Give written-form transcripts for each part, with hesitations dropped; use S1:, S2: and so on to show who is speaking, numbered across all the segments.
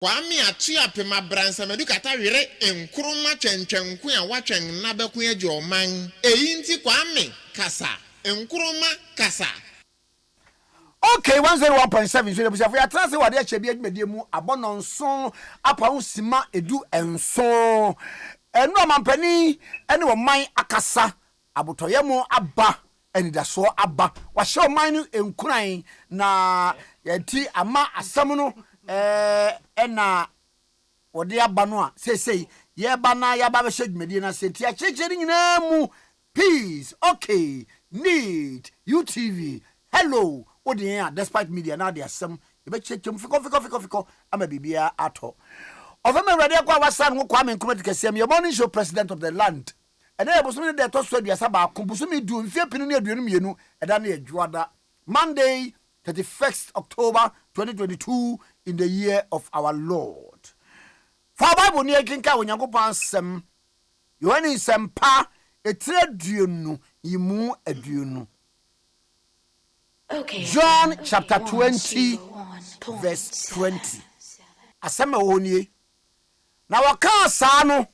S1: Kwame Akye Abia bransa medukata were Nkrumah twentwenku a watwen na beku age oman eyi nti Kwame kasa Nkrumah kasa.
S2: Okay, 101.7 so we are trans Ade Akye Abia adwumade mu abononso apa sima edu enso enu amampani ene wo man akasa abotoye mu aba enidaso aba wa hye oman no enkuran na yati ama asam no ena wode aba no a sesei ye ba na ya ba be hye adwumade na senti a checheri nyina mu peace. Okay, need UTV hello Odiya, despite media now they are some you bet check fiko ama bibia ato ofema ready akwa wasan wo Kwame Nkrumah Tikese your morning show president of the land and then bosumi de to so aduasa ba kumbusumi du mfie pinu ne aduanu mienu eda na adwada Monday 31st October 2022 in the year of our Lord. For Bible ne kinka onyankopon asem yohani sempa etre aduanu yimu aduanu.
S3: Okay.
S2: John chapter 20 verse 20. Asema woni na waka asa no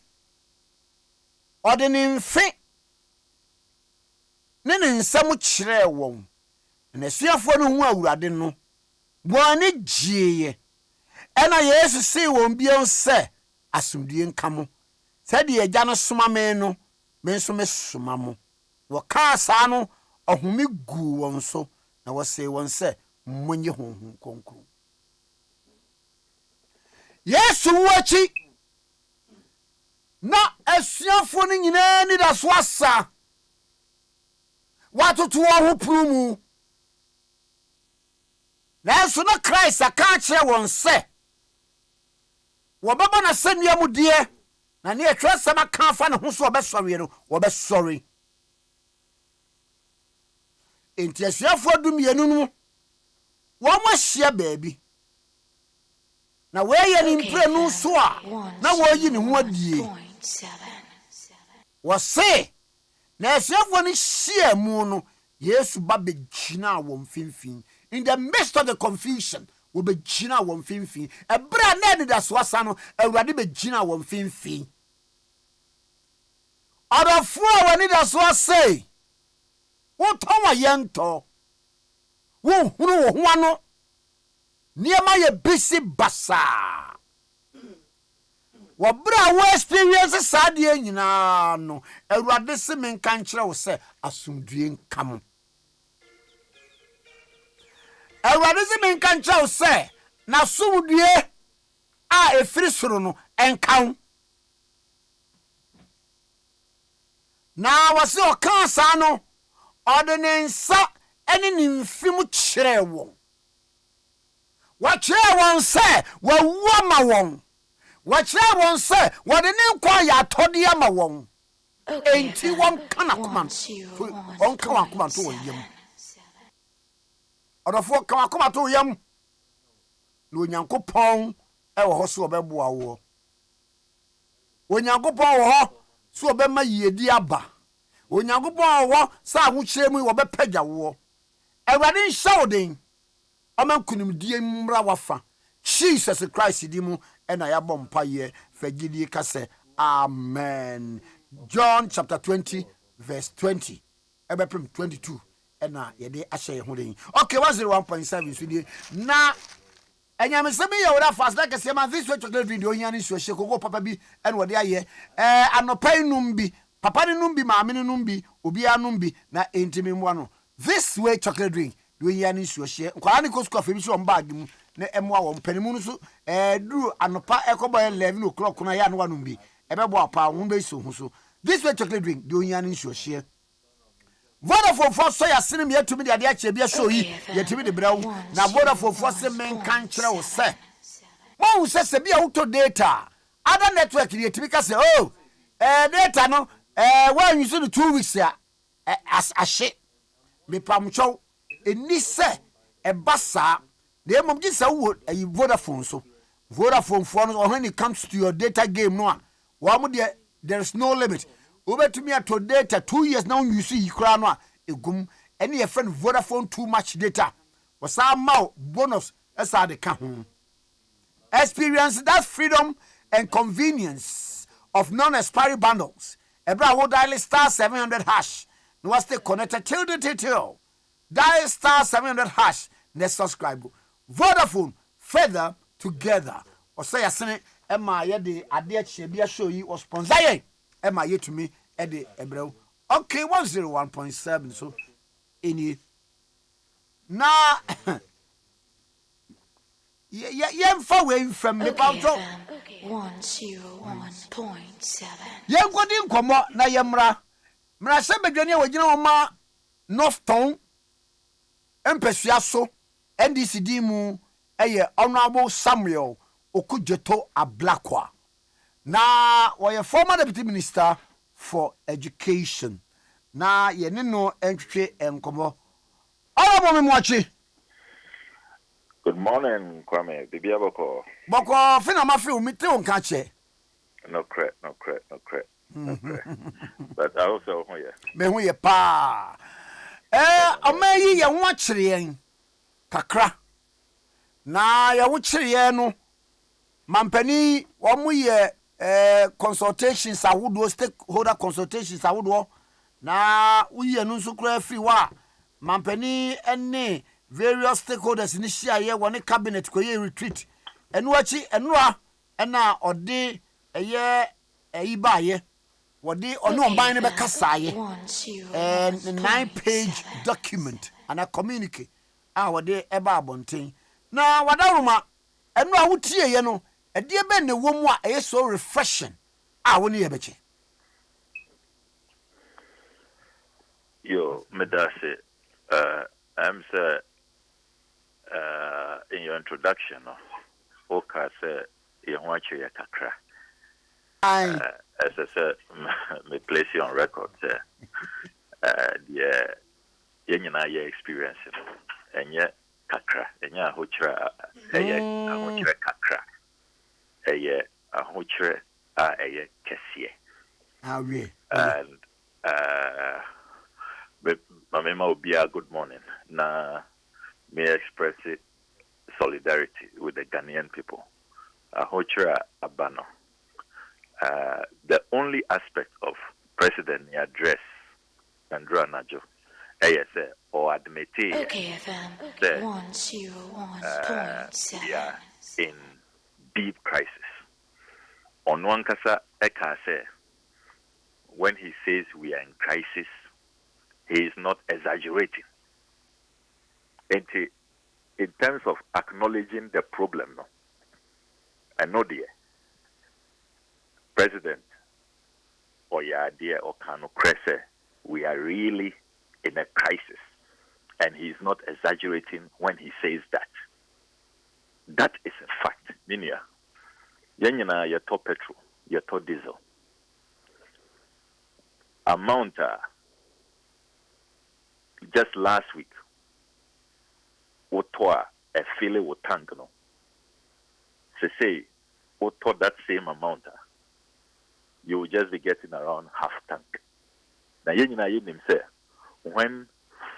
S2: odeni mfe ne nsam kire won na suafo no hu awurade no boani gieye ena Yesu si won bion se asumdie nkamo sade agya no soma me no me nso me soma mo waka asa no ohumi gu won so na wase won se monye honhom konkro Yesu wachi na asuafo ni nyina ni da so asa watoto ho prumu na so na Christ aka kire won se wobaba na sanua mu die na ne atwa sama ka fa ne ho so obesori no obesori enti asuafo dumienu no wo mahia baabi na weye ni mprenu so a na wo yi ne ho adie wo se na asuafo ni hia mu no Yesu ba begina wo mfimfin in the midst of the confusion wo begina wo mfimfin ebra na ni da so asa no awurade begina wo mfimfin adofo a woni da so ase wo towa yento wo hunu wo ho ano niema ye bisi basa wo bra wo experience sade nyina no awurade se men kan kire wo se asumdue nkam awurade se men kan kire wo se na sumdue a efiri soro no enkan na wase o kan sa no ordinansa eni ni mfimu kire won wa kire won se wa woma won wa kire won se wo de ne kwa ya tode ama won enti won kana command on kan command to won yam odofo kan command to yam no onyankopon e wo ho so obeboa wo onyankopon wo ho so obema yedi aba onyankopon wo sa wo kire mu wo be pagya wo awurade nshawden amankunim die mmra wafa Jesus Christ di mu ena ya bompa ye fagidi kase amen. John chapter 20 verse 20 ebepem 22 ena yede ahye ho den. Okay, 101.7 so die na enyamesemi ye wora fast like say man this way chocolate video hiani so hye kogo papa bi ena wode aye anopai numbi papa ni numbi maame ni numbi obi anumbi na entimi mwa no this way chocolate drink do hiani so hye kwara ni kosko afi bi so bag mu na emwa wo mpanimu no so duru anopa ekobo 11 o'clock na ya no wanumbi ebebo apa wo be so hu so this way chocolate drink do hiani so hye Vodafone for so ya sinem yetumi de Ade Akye Abia show yi yetumi de brawo na Vodafone for se men kan kire wo se mo se bia auto data other network yetumi ka se oh data no when you see the 2 weeks ya as ahye me pamcho eni se basa de mom gi sa wo Vodafone so Vodafone for no when it comes to your data game no wa mo there is no limit. Over to me at data 2 years now you see krano egum any your friend Vodafone too much data was our bonus as I de ka ho Experience that freedom and convenience of non-expiry bundles. Ebra will dial star 700 hash. No was stay connected till the detail. Dial star 700 hash. Next subscribe. Vodafone further together. Or say a senate. Emma Ade Akye Abia show you or sponsor ye. Emma ye to me Ede Ebro. Okay, 101.7. So in na yeah far away from me about
S3: 101.7.
S2: yeah go din komo na yemra mra se bedwane a wagina wo ma North Town empesua so NDCD mu eye Honorable Samuel Okudjeto Ablakwa na was former deputy minister for education na ye ne no entwe enkomo Honorable Mimwachi.
S4: Good morning, Kwame. Bibi Aboko.
S2: Boko fina mafi umite unkache.
S4: No credit. But I also hear.
S2: Me hu ye pa. Amayi ye ho akyere yen kakra. Na ye ho kyere yen no mampani wo mu ye consultations awodo stakeholder consultations awodo na uye no nso kra free wa mampani ene various stakeholders ni share ye woni cabinet ko ye retreat enu achi enura na ode eye eyibaye wodi ono omban ne be kasaye 9-page document and a communique wode eba abonten na wadaruma enura wutie ye no ede be ne womu a eye so refreshing woni ye beche
S4: Yo, Medase, I'm sir in your introduction, Oka said, you want you kakra. As I said, me place you on record, sir. Yeah, you experience, and yet kakra, and ya huchra, kakra, a huchra, a kessie. And Mamema will be a good morning. Na me express it solidarity with the Ghanaian people. Ahochira Abano. The only aspect of President address Andrew Najo, ASA or admit
S3: OKFM 101.7.
S4: we are in deep crisis. On one kasa Eka say, when he says we are in crisis, he is not exaggerating. And in terms of acknowledging the problem, no, I know the President or Ade or Kano Krese, we are really in a crisis. And he is not exaggerating when he says that. That is a fact. Minia, Yanyana, you top petrol, you top diesel. Amount just last week, Otoa a file with tank no. Say Oto that same amount, you will just be getting around half tank. Now you say when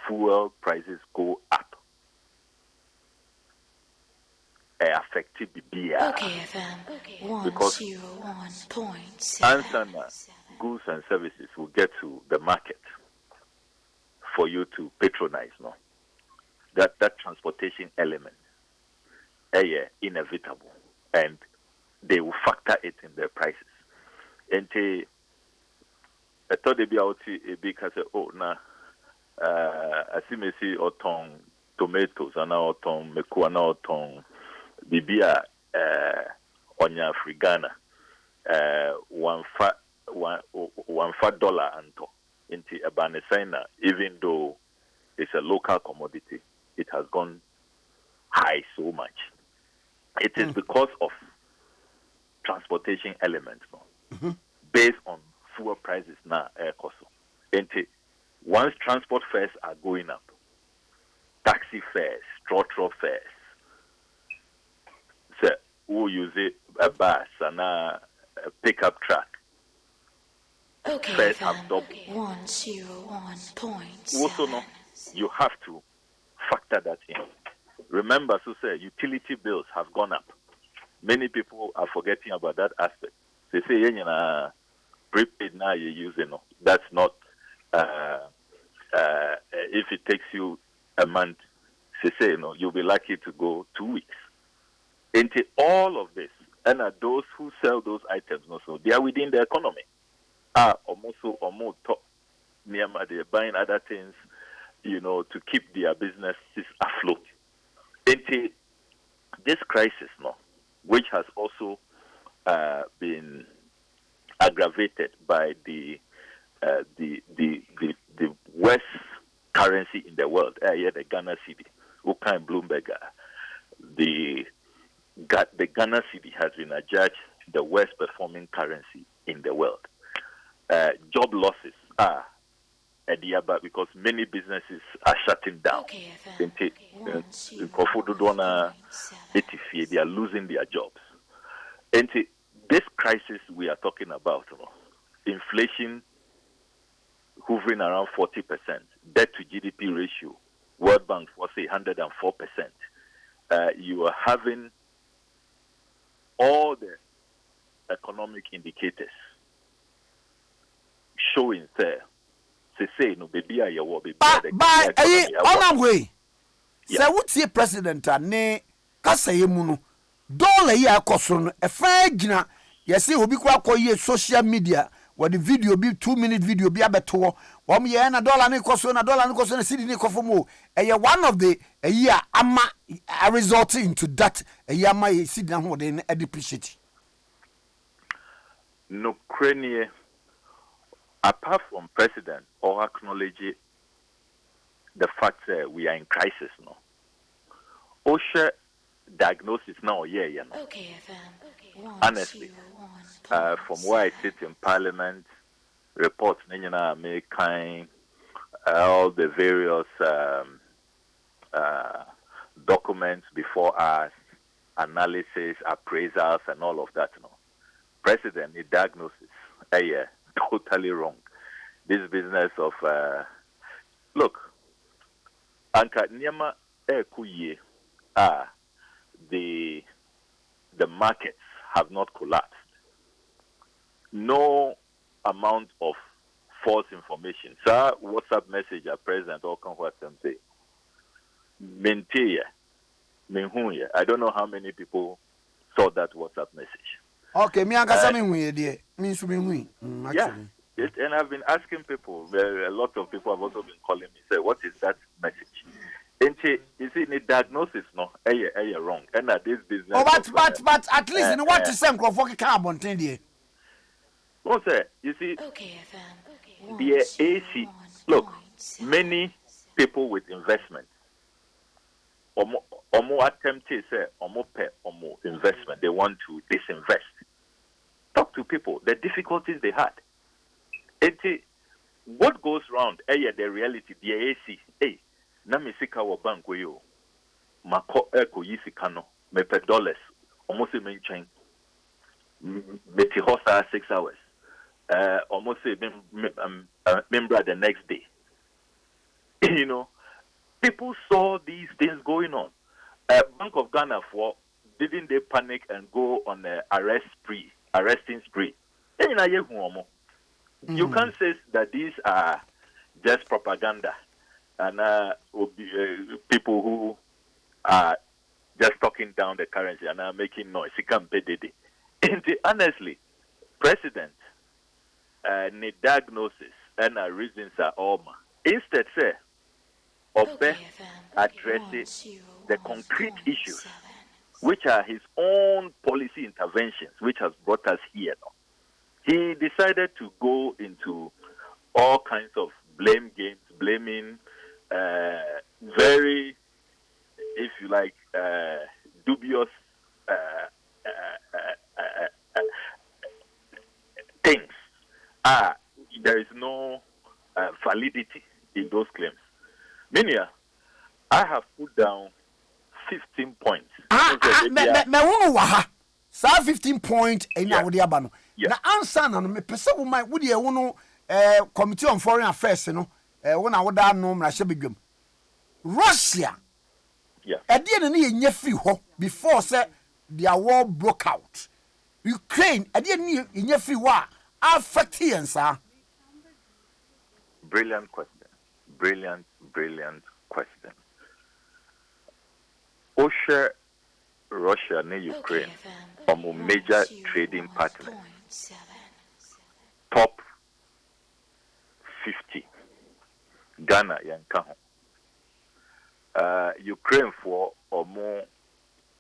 S4: fuel prices go up, it affects the beer.
S3: OKFM 101.7.
S4: Answer goods and services will get to the market for you to patronize, no? That transportation element, inevitable, and they will factor it in their prices. And I thought they'd be out because I see me see oton tomatoes and now oton mekuana oton bibia onya frigana $1 anto. Into a banisana, even though it's a local commodity, it has gone high so much. It is because of transportation elements, no? Based on fuel prices now, once transport fares are going up, taxi fares, trotro fares, so who use it a bus and a pickup truck.
S3: Okay,
S4: have doubled.
S3: 101.7.
S4: Also, no, you have to factor that in. Remember, so say utility bills have gone up. Many people are forgetting about that aspect. They say, prepaid now you're using. That's not, if it takes you a month, they say, you'll be lucky to go 2 weeks. Into all of this, and those who sell those items, also, they are within the economy. Almost top. They're buying other things, to keep their businesses afloat. Into this crisis, which has also been aggravated by the worst currency in the world, the Ghana cedi, Ukai Bloomberg, the Ghana cedi has been adjudged the worst performing currency in the world. Job losses are Ade Akye because many businesses are shutting down. They are losing their jobs. And this crisis we are talking about, inflation hovering around 40%, debt to GDP ratio, World Bank was 104%. You are having all the economic indicators showing there. Say no baby I your baby.
S2: By on way. Say what the president ne kasa yemu no dollar ya koso e fa gina yesi obi kwa koye social media with the video be 2-minute video be abeto wo ye na dollar ne koso na cedi ne kofo mo e one of the year ama resulting into that year ama cedi na ho de depreciate
S4: no cranie. Apart from president or acknowledge the fact that we are in crisis now. OSHA diagnosis now,
S3: Okay, FM.
S4: Honestly, from where I sit in Parliament, reports making all the various documents before us, analysis, appraisals, and all of that. President, the diagnosis, totally wrong. This business of look, Anka Nyama Kuye, the markets have not collapsed. No amount of false information. Sir, WhatsApp message at President or what them say. Mentia, Menhuya. I don't know how many people saw that WhatsApp message.
S2: Okay, me angasa me hu ye means to be hu.
S4: Yeah, and I've been asking people. A lot of people have also been calling me. Say, what is that message? And you see, the diagnosis no, wrong. And this business.
S2: Oh, but at least in what is some crop carbon ten.
S4: No, sir. You see,
S3: Okay, FM.
S4: the AC. Look, many people with investment. Or more attempted, say, or more investment. They want to disinvest. Talk to people, the difficulties they had. What goes round, the reality, the AC, Namisika wa bank yo, Mako Eko Yisikano, Mepe dollars, almost a main chain, Meti Hosa 6 hours, almost a member the next day. People saw these things going on. Bank of Ghana didn't they panic and go on an arresting spree? You can't say that these are just propaganda and people who are just talking down the currency and are making noise. Honestly, President, the diagnosis and reasons are all. Instead, say, addressing the concrete issues, which are his own policy interventions, which has brought us here now. He decided to go into all kinds of blame games, blaming very, if you like, dubious things. There is no validity in those claims. Minia, I have put down 15 points.
S2: Sa 15 point ina wodi aba no. Na answer na me pese wo mai wodi e wo no Committee on Foreign Affairs no wo na woda no mra hye bedwam. Russia. Yeah. E de ne ye nya fi ho before say their war broke out. Ukraine, I didn't in your free war, affect sir.
S4: Brilliant question. Brilliant question. Osha, Russia, and Ukraine are major trading partners. Top 50. Ghana, Yankaho. Ukraine for or more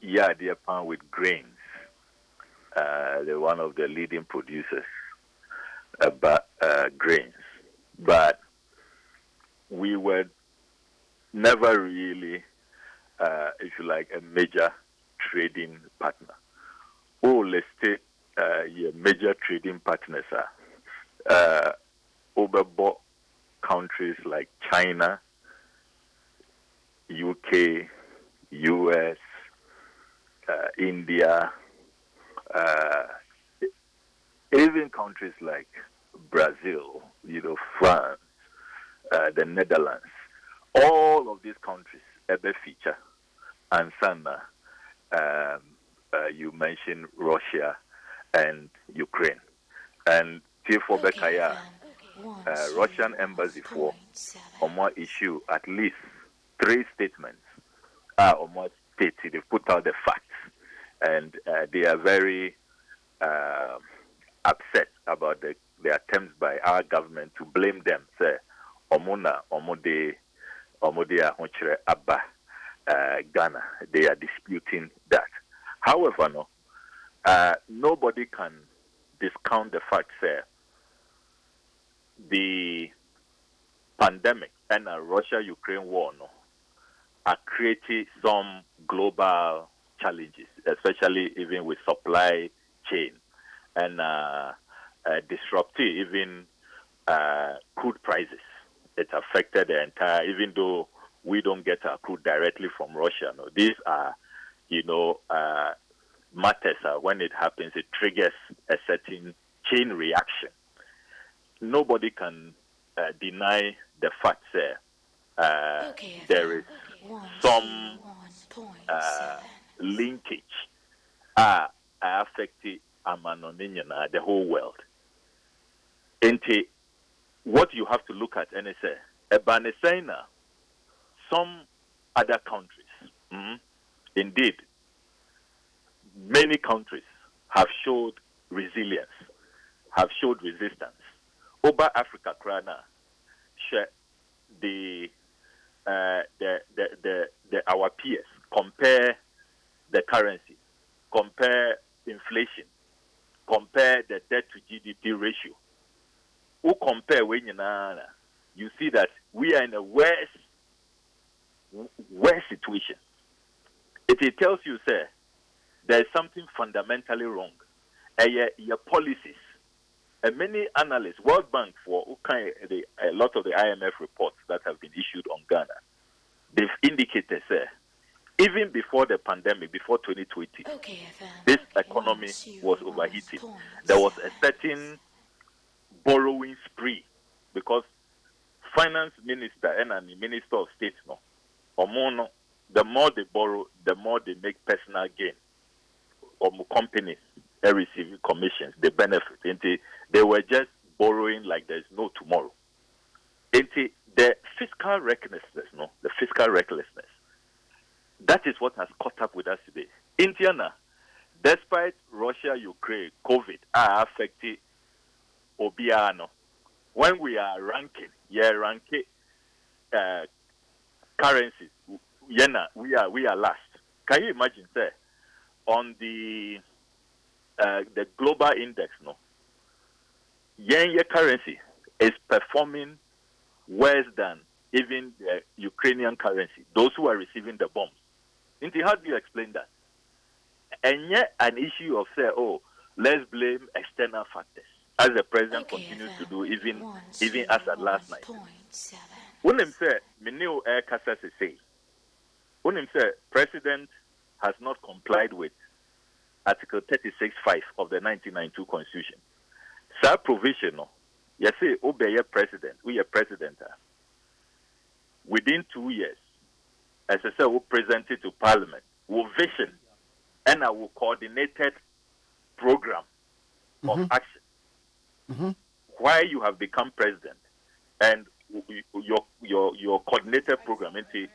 S4: Ade Akye with grains. They're one of the leading producers about grains. But we were never really, if you like, a major trading partner. Oh, let's say your major trading partners are overbought countries like China, UK, US, India, even countries like Brazil, France, the Netherlands. All of these countries have a feature. And Sana, you mentioned Russia and Ukraine. And T4 Bekaya, Russian embassy for Omar issue at least 3 statements. Omar states they put out the facts. And they are very upset about the attempts by our government to blame them. Say, Omona, Omode, Abba, Ghana. They are disputing that. However, nobody can discount the fact that the pandemic and Russia-Ukraine war are creating some global challenges, especially even with supply chain and disrupting even crude prices. It affected the entire, even though we don't get our crude directly from Russia. No, these are, matters. When it happens, it triggers a certain chain reaction. Nobody can deny the fact there is some linkage affecting the whole world. And what you have to look at, and say, some other countries, indeed, many countries have showed resilience, have showed resistance. Over Africa, Krana, our peers compare the currency, compare inflation, compare the debt to GDP ratio. Who compare when you see that we are in a worse situation. It tells you, sir, there is something fundamentally wrong. Your policies. And many analysts, World Bank, for a lot of the IMF reports that have been issued on Ghana, they've indicated, sir, even before the pandemic, before 2020, this economy was overheating. There was a certain borrowing spree because finance minister and the minister of state, the more they borrow, the more they make personal gain. Or companies are receiving commissions, they benefit. They were just borrowing like there's no tomorrow. The fiscal recklessness, that is what has caught up with us today. Indiana, despite Russia, Ukraine, COVID are affecting Obiano. When we are ranking currencies, we are last. Can you imagine, sir? On the global index, yen currency is performing worse than even the Ukrainian currency, those who are receiving the bombs. How do you explain that? And yet an issue of let's blame external factors, as the president continues to do even as at last night. When him say, Mineo Air Kasa say, when him say, president has not complied with Article 36(5) of the 1992 Constitution. That provision, you say, obey president, we are president. Within 2 years, as I said, we present it to Parliament, we vision and a coordinated program of action. Why you have become president and your coordinated program into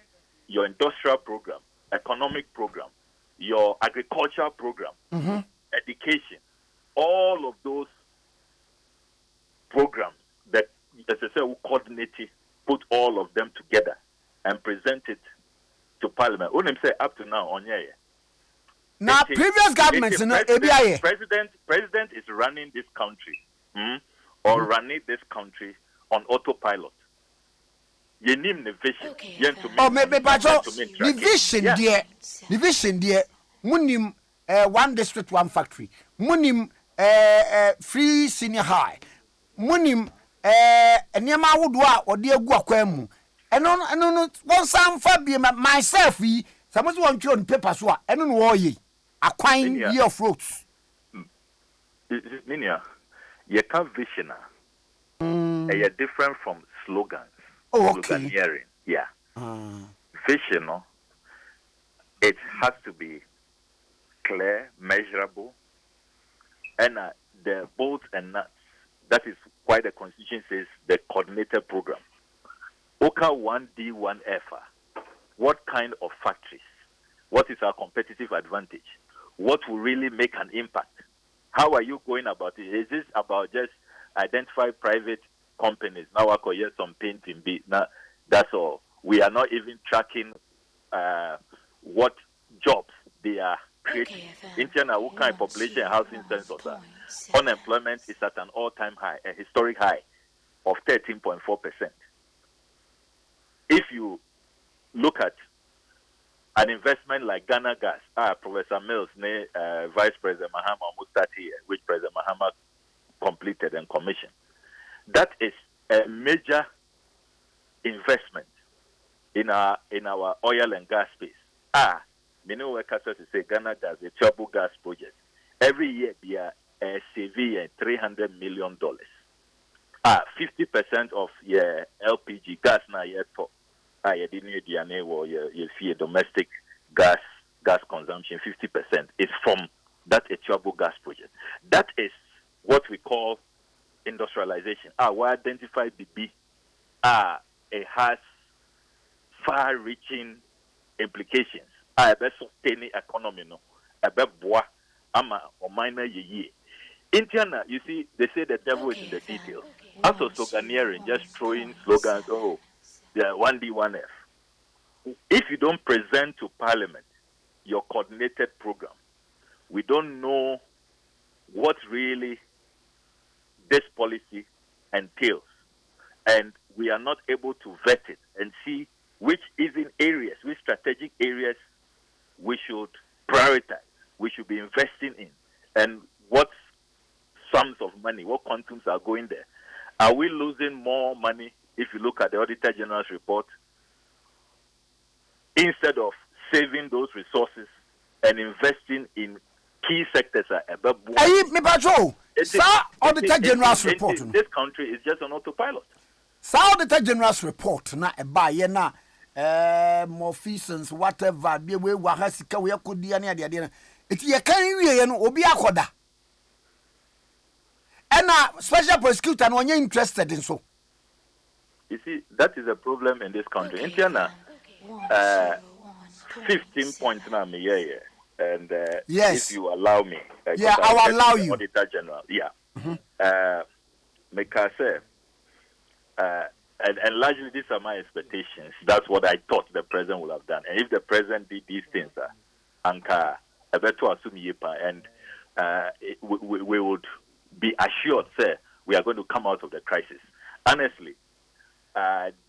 S4: your industrial program, economic program, your agricultural program, education, all of those programs that, as I said, we coordinate it, put all of them together and present it to Parliament. When say up to now on here.
S2: Now, previous governments,
S4: president is running this country, or running this country on autopilot. You need the vision.
S2: Maybe, but the vision, dear, munim one district, one factory, munim free senior high, munim Nyama Woodwa or dear Guaquemu, and on one some Fabi myself, someone want you on paper, so I don't know ye. A quine year of fruits.
S4: Minia, you can't vision. You're different from slogans.
S2: Oh, okay.
S4: Sloganeering. Yeah. Vision, it has to be clear, measurable, and the bolts and nuts. That is why the Constitution says the coordinated program. OCA 1D, 1F. What kind of factories? What is our competitive advantage? What will really make an impact? How are you going about it? Is this about just identify private companies? Now I call some painting. Now that's all. We are not even tracking what jobs they are creating. In China, what kind of population housing census? Unemployment is at an all-time high, a historic high of 13.4%. If you look at an investment like Ghana Gas, Professor Mills, Vice President Mahama almost started here, which President Mahama completed and commissioned. That is a major investment in our oil and gas space. Many workers say Ghana Gas, a turbo gas project. Every year they are saving $300 million. 50% of your LPG gas now yet for you didn't you see domestic gas consumption 50% is from that turbo gas project. That is what we call industrialization. We identify the it has far-reaching implications. A sustaining economy no. A boa ama or minor ye. In China, you see, they say the devil is in the details. Also, sloganeering, just throwing slogans. Yeah, 1D, 1F. If you don't present to Parliament your coordinated program, we don't know what really this policy entails. And we are not able to vet it and see which strategic areas we should prioritize, we should be investing in, and what sums of money, what quantums are going there. Are we losing more money if you look at the Auditor General's report, instead of saving those resources and investing in key sectors?
S2: Auditor General's report.
S4: This country is just on autopilot.
S2: Auditor General's report na eba more feasons whatever be we wahasika we akodi ani ade eti ye kan wie no obi akoda ena special prosecutor no onye interested in so.
S4: You see, that is a problem in this country. In China, 15 points now, and
S2: yes,
S4: if you allow me,
S2: I will allow you.
S4: Auditor General, make I say, and largely these are my expectations. That's what I thought the president would have done. And if the president did these things, Anka, I bet to assume and we would be assured, sir, we are going to come out of the crisis. Honestly,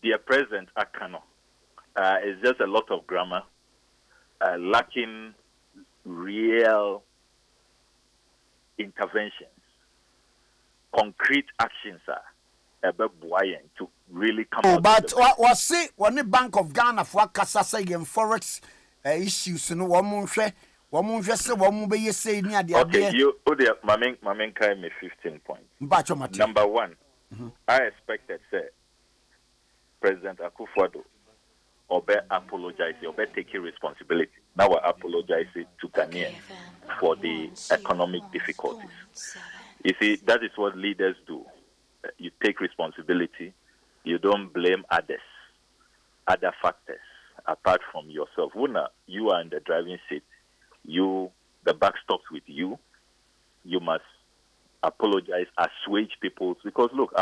S4: dear President Akano, is just a lot of grammar, lacking real interventions, concrete actions, to really come out.
S2: But what say when the Bank of Ghana for Kasa again forex issues, you know, one say one be say near the
S4: okay, you Mamen kai me 15 points. Number one, I expected, say, President Akufo-Addo obe apologize, obe taking responsibility. Now I apologize to Ghanaians for the economic difficulties. You see, that is what leaders do. You take responsibility. You don't blame others, other factors apart from yourself. When you are in the driving seat, the buck stops with you. You must apologize, assuage people. Because look,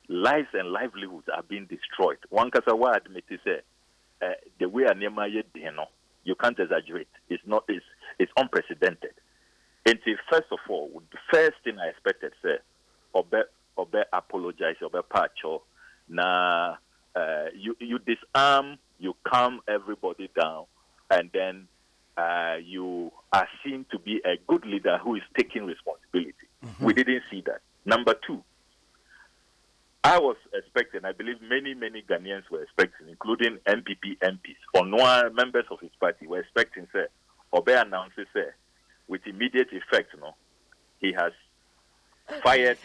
S4: lives and livelihoods are being destroyed. One kasawa admit the way a you can't exaggerate. It's unprecedented. And first of all, the first thing I expected, obe apologize, obe pacho. Na you disarm, you calm everybody down, and then you are seen to be a good leader who is taking responsibility. Mm-hmm. We didn't see that. Number two, I was expecting, I believe many Ghanaians were expecting, including MPP MPs, or no members of his party, were expecting, Obe announces, with immediate effect, he has fired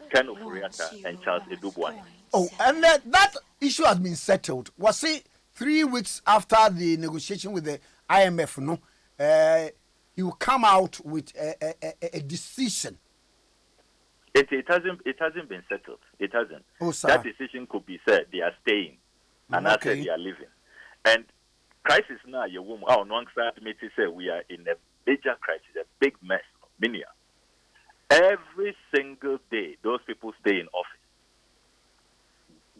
S4: Ken Ofori-Atta and Charles Edubwane.
S2: Oh, and that issue has been settled. Was it 3 weeks after the negotiation with the IMF? No, you come out with a decision.
S4: It hasn't been settled. It hasn't.
S2: Oh, sir.
S4: That decision could be said they are staying, and I said they are leaving. And crisis now, your woman, on one side, say we are in a major crisis, a big mess. Minia. Every single day, those people stay in office.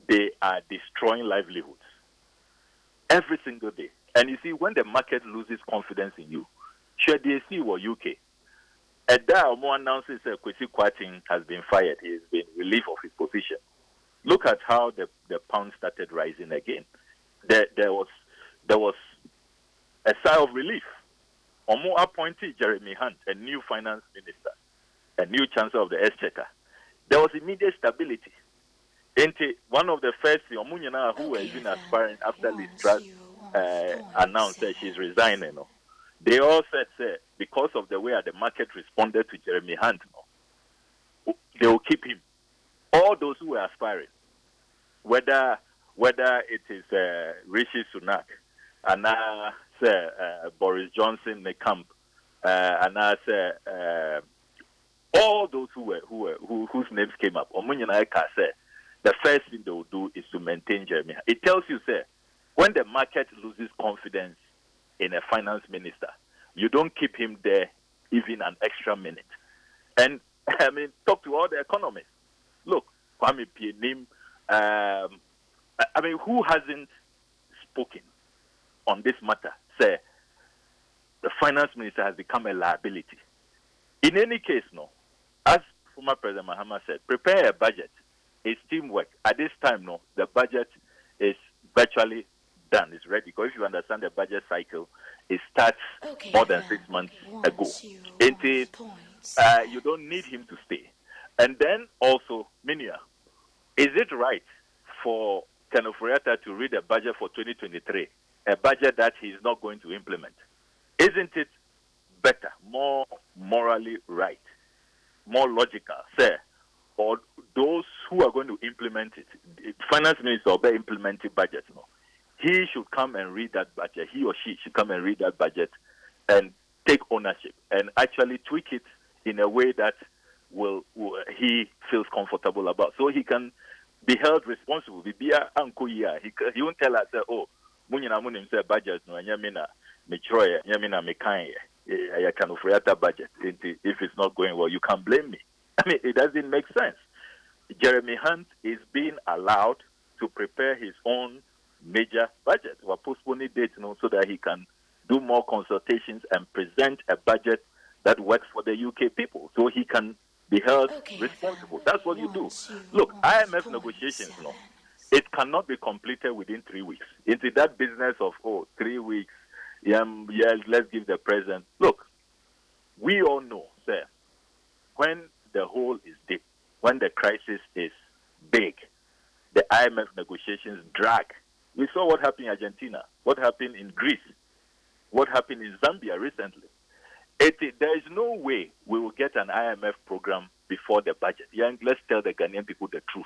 S4: They are destroying livelihoods. Every single day. And you see, when the market loses confidence in you, should they see what UK? Omo announces Kwesi Kwarteng has been fired. He has been relieved of his position. Look at how the pound started rising again. There was a sigh of relief. Omo appointed Jeremy Hunt, a new finance minister, a new chancellor of the Exchequer. There was immediate stability. One of the first Omunyana who has been aspiring after Liz Truss announced that she's resigning. They all said, because of the way the market responded to Jeremy Hunt, they will keep him. All those who were aspiring, whether it is Rishi Sunak, and Boris Johnson, the camp, and all those whose names came up. The first thing they will do is to maintain Jeremy Hunt. It tells you, when the market loses confidence in a finance minister, you don't keep him there even an extra minute. And I mean, talk to all the economists. Look, Kwame Nkrumah, I mean, who hasn't spoken on this matter? Say, the finance minister has become a liability. In any case, as former President Mahama said, prepare a budget. It's teamwork. At this time, the budget is virtually done. It's ready. Because if you understand the budget cycle, it starts more than 6 months ago. You don't need him to stay. And then also, Minia, is it right for Ken Ofori-Atta to read a budget for 2023, a budget that he's not going to implement? Isn't it better, more morally right, more logical, or those who are going to implement it, finance minister or implementing budget, he should come and read that budget. He or she should come and read that budget and take ownership and actually tweak it in a way that he feels comfortable about, so he can be held responsible. He won't tell us, budget no nyamina metroye nyamina mekan I can offer that budget. If it's not going well, you can't blame me. I mean, it doesn't make sense. Jeremy Hunt is being allowed to prepare his own major budget. We're postponing dates so that he can do more consultations and present a budget that works for the UK people, so he can be held responsible. That's what you do. Look, IMF negotiations, it cannot be completed within 3 weeks. Into that business of 3 weeks, let's give the president. Look, we all know, when the hole is deep, when the crisis is big, the IMF negotiations drag. We saw what happened in Argentina, what happened in Greece, what happened in Zambia recently. There is no way we will get an IMF program before the budget. Let's tell the Ghanaian people the truth.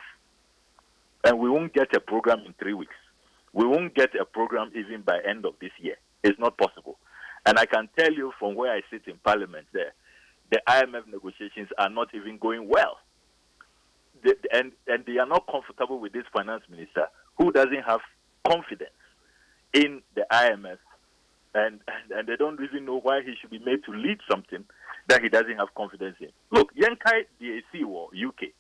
S4: And we won't get a program in 3 weeks. we won't get a program even by end of this year. It's not possible. And I can tell you from where I sit in Parliament there, the IMF negotiations are not even going well. And they are not comfortable with this finance minister who doesn't have confidence in the IMF, and they don't even know why he should be made to lead something that he doesn't have confidence in. Look, Yankai DAC war UK,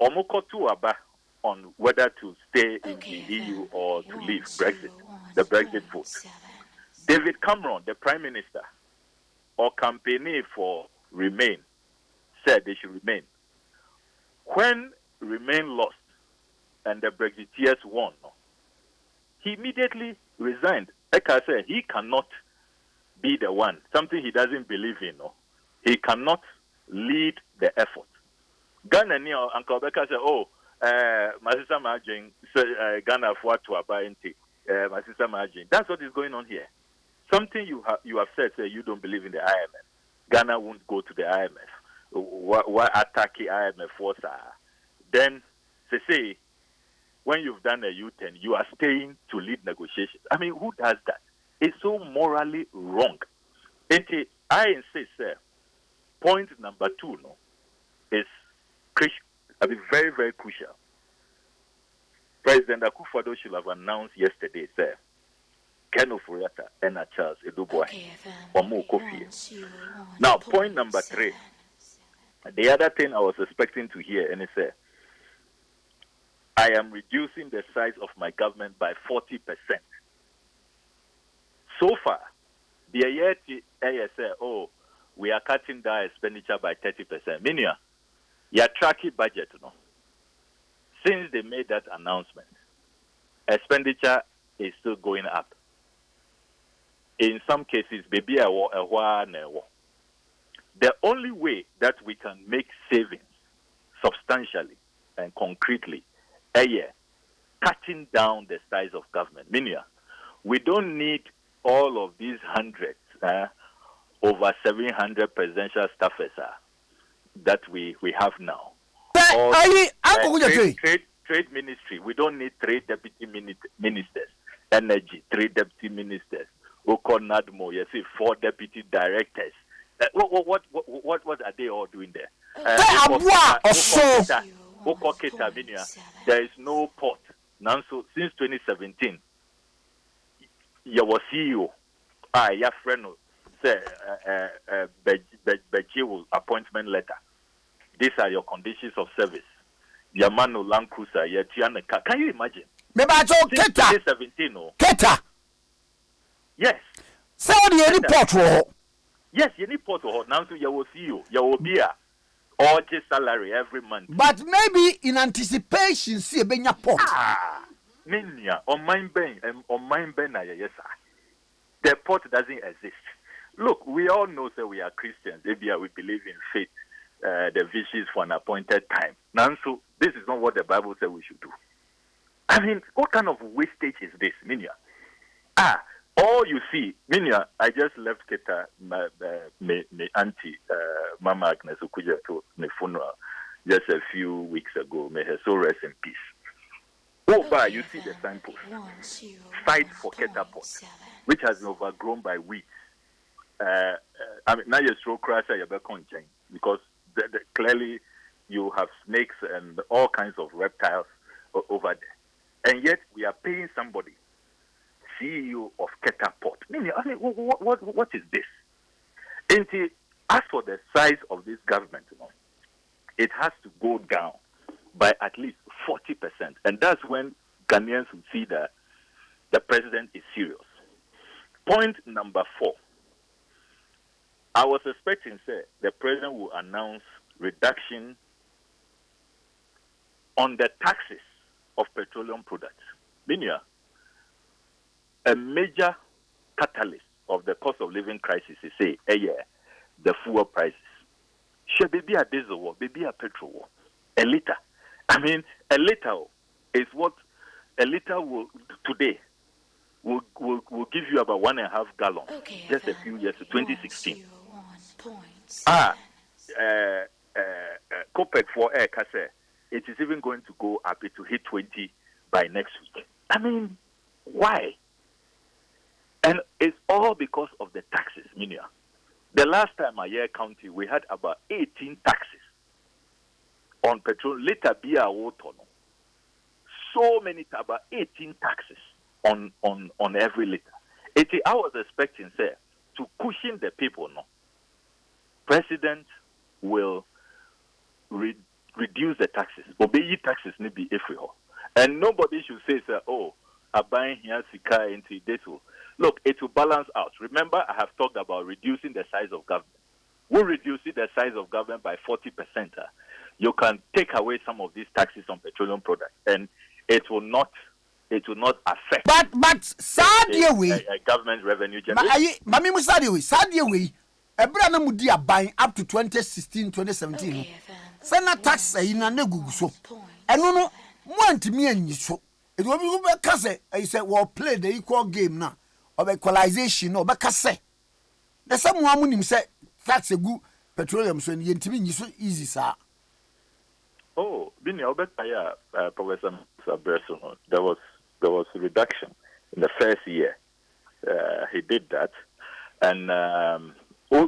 S4: Omoko to Aba on whether to stay in the EU or to leave Brexit, the Brexit vote. David Cameron, the Prime Minister, or campaigning for Remain, said they should remain. When Remain lost and the Brexiteers won, he immediately resigned. Like I said, he cannot be the one, something he doesn't believe in. He cannot lead the effort. Ghana, Uncle Becca said, my sister Margin, Ghana for to abide, my sister Margin. That's what is going on here. Something you have said, you don't believe in the IMF. Ghana won't go to the IMF. Why attack the IMF force? Then they say, when you've done a U-turn, you are staying to lead negotiations. I mean, who does that? It's so morally wrong. I insist, sir, point number 2 is very, very crucial. President Akufo-Addo should have announced yesterday, sir, Ken Oforiatta and Charles Edouboy. Now, point number 3. The other thing I was expecting to hear, and it said, I am reducing the size of my government by 40%. So far, the year say, we are cutting down expenditure by 30%. Meaning, your tracking budget, since they made that announcement, expenditure is still going up. In some cases, maybe a war. The only way that we can make savings substantially and concretely, cutting down the size of government. Meaning, we don't need all of these hundreds, over 700 presidential staffers that we have now. Trade ministry, we don't need 3 deputy ministers. Energy, 3 deputy ministers. Okonadmo, 4 deputy directors. What are they all doing there? There is no port. Now, so since 2017, your CEO, your friend, say, Beji appointment letter. These are your conditions of service. Yamano Land Cruiser, Tianaka. Can you imagine?
S2: Since
S4: 2017,
S2: Keta.
S4: Yes.
S2: So the report.
S4: Yes, you need port. Now, so you will see you. You will be or just salary every month.
S2: But maybe in anticipation, see a benya port.
S4: Minya on mine ben, yes, sir. The port doesn't exist. Look, we all know that we are Christians. Maybe we believe in faith, the wishes for an appointed time. Now, so this is not what the Bible says we should do. I mean, what kind of wastage is this, Minya? All you see, Minya, I just left Keta, my auntie, Mama Agnes Okuja, to the funeral just a few weeks ago. May her soul rest in peace. You see the signpost. Fight for Keta Port, which has been overgrown by weeds. I mean, now you're so crazy, you're because clearly you have snakes and all kinds of reptiles over there. And yet we are paying somebody, CEO of Keta Port. I mean, what is this? And as for the size of this government, it has to go down by at least 40%. And that's when Ghanaians will see that the president is serious. Point number 4. I was expecting, the president will announce reduction on the taxes of petroleum products. Meaning, a major catalyst of the cost of living crisis is, the fuel prices. Should be a diesel war, be a petrol war. A liter. I mean, a liter is what a liter will today will give you about 1.5 gallons. Just a few years, 2016. Copec for air, it is even going to go up to hit 20 by next week. I mean, Why? And it's all because of the taxes, Minia. The last time I hear county, we had about 18 taxes on petrol. Later, beer, water. So many, about 18 taxes on every liter. I was expecting, say, to cushion the people, no. President will reduce the taxes. Obey taxes need be every. And nobody should say, sir, oh, I'm buying here sika into this. Look, it will balance out. Remember, I have talked about reducing the size of government. We're reducing the size of government by 40%. You can take away some of these taxes on petroleum products, and it will not affect.
S2: But sad way
S4: a government revenue generation.
S2: Mami musadi we sad way. Ebra na mudi aban up to 2016 2017.
S3: Okay,
S2: Sena tax e na negugu so. Eno no mo antimi anyi so. It will be kase I say we play the equal game now. Of equalization no be kase. The same one munim say tax egu petroleum so yentimi nyi so easy sa.
S4: Oh, Bini Obekaya, Professor Sabreso, there was a reduction in the first year. He did that, and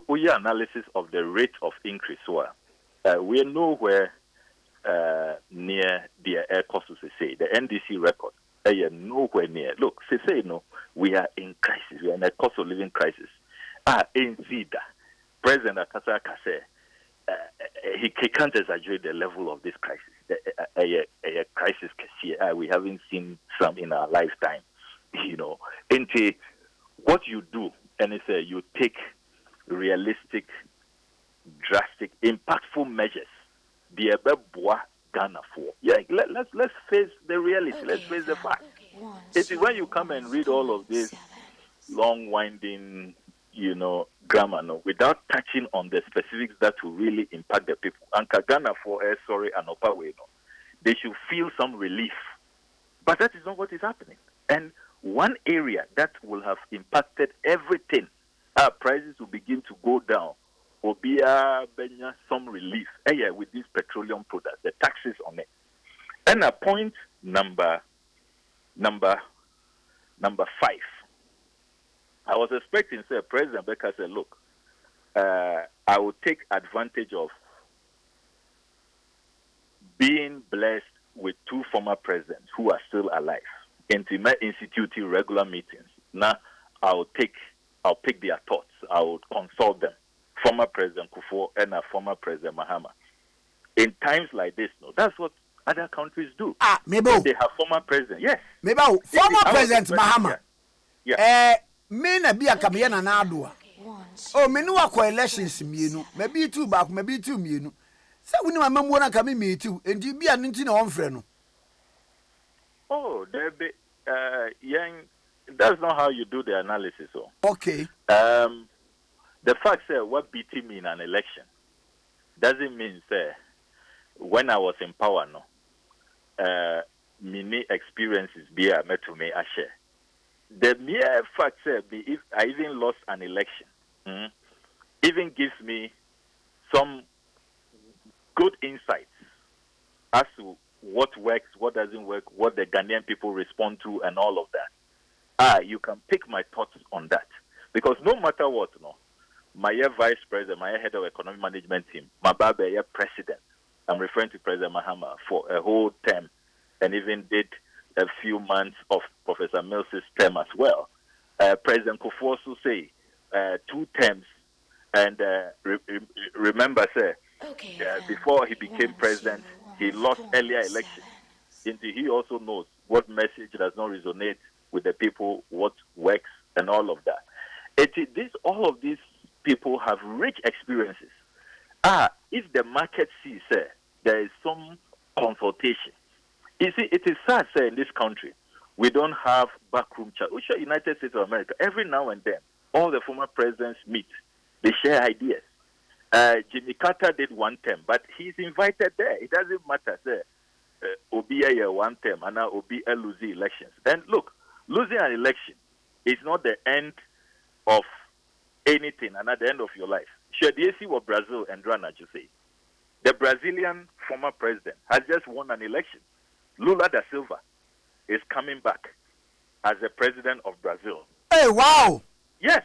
S4: we analysis of the rate of increase. We know where near the air cost to say the NDC record. Nowhere near. Look, say no, we are in crisis. We are in a cost of living crisis. In Zida, President Akasa Kase. He can't exaggerate the level of this crisis. A crisis we haven't seen some in our lifetime. Into what you do, and it's you take realistic, drastic, impactful measures. The Bois Ghana for. Yeah, let's face the reality. Let's face the fact. It's when you come and read all of this long winding, grammar, no, without touching on the specifics that will really impact the people. And Ghana for and Opawe, no, they should feel some relief. But that is not what is happening. And one area that will have impacted everything, our prices will begin to go down. Will be some relief with these petroleum products, the taxes on it. And a point number 5. I was expecting, say, President Becker said, look, I will take advantage of being blessed with 2 former presidents who are still alive into instituting regular meetings. Now, I'll pick their thoughts. I will consult them. Former President Kufuor and a former President Mahama. In times like this, no, that's what other countries do.
S2: Maybe
S4: they have former president. Yes.
S2: Maybe former President Mahama.
S4: Yeah.
S2: Me na bi akame na na adoa. Oh, me no akwa elections mienu. Maybe 2 back, maybe 2 mienu. Say we no amamu na kame me tu. Enti bi an nti na onfre no.
S4: Oh, there be that's not how you do the analysis. So.
S2: Okay.
S4: The fact that what beating me in an election doesn't mean when I was in power, no, many experiences be a met to me I share. The mere fact if I even lost an election, even gives me some good insights as to what works, what doesn't work, what the Ghanaian people respond to, and all of that. You can pick my thoughts on that. Because no matter what, my vice president, my head of economic management team, my president, I'm referring to President Mahama for a whole term, and even did a few months of Professor Mills's term as well. President Kufuor also say 2 terms, and remember, before he became president, he lost earlier elections. He also knows what message does not resonate with the people, what works, and all of that. All of these people have rich experiences. If the market sees there is some consultation. You see, it is sad in this country we don't have backroom chat. We share United States of America. Every now and then, all the former presidents meet. They share ideas. Jimmy Carter did 1 term, but he's invited there. It doesn't matter, Obi 1 term, and now Obi losing elections. And look, losing an election is not the end of anything and at the end of your life. Should you see what Brazil and Rana just say? The Brazilian former president has just won an election. Lula da Silva is coming back. as the president of Brazil.
S2: Hey, wow.
S4: Yes,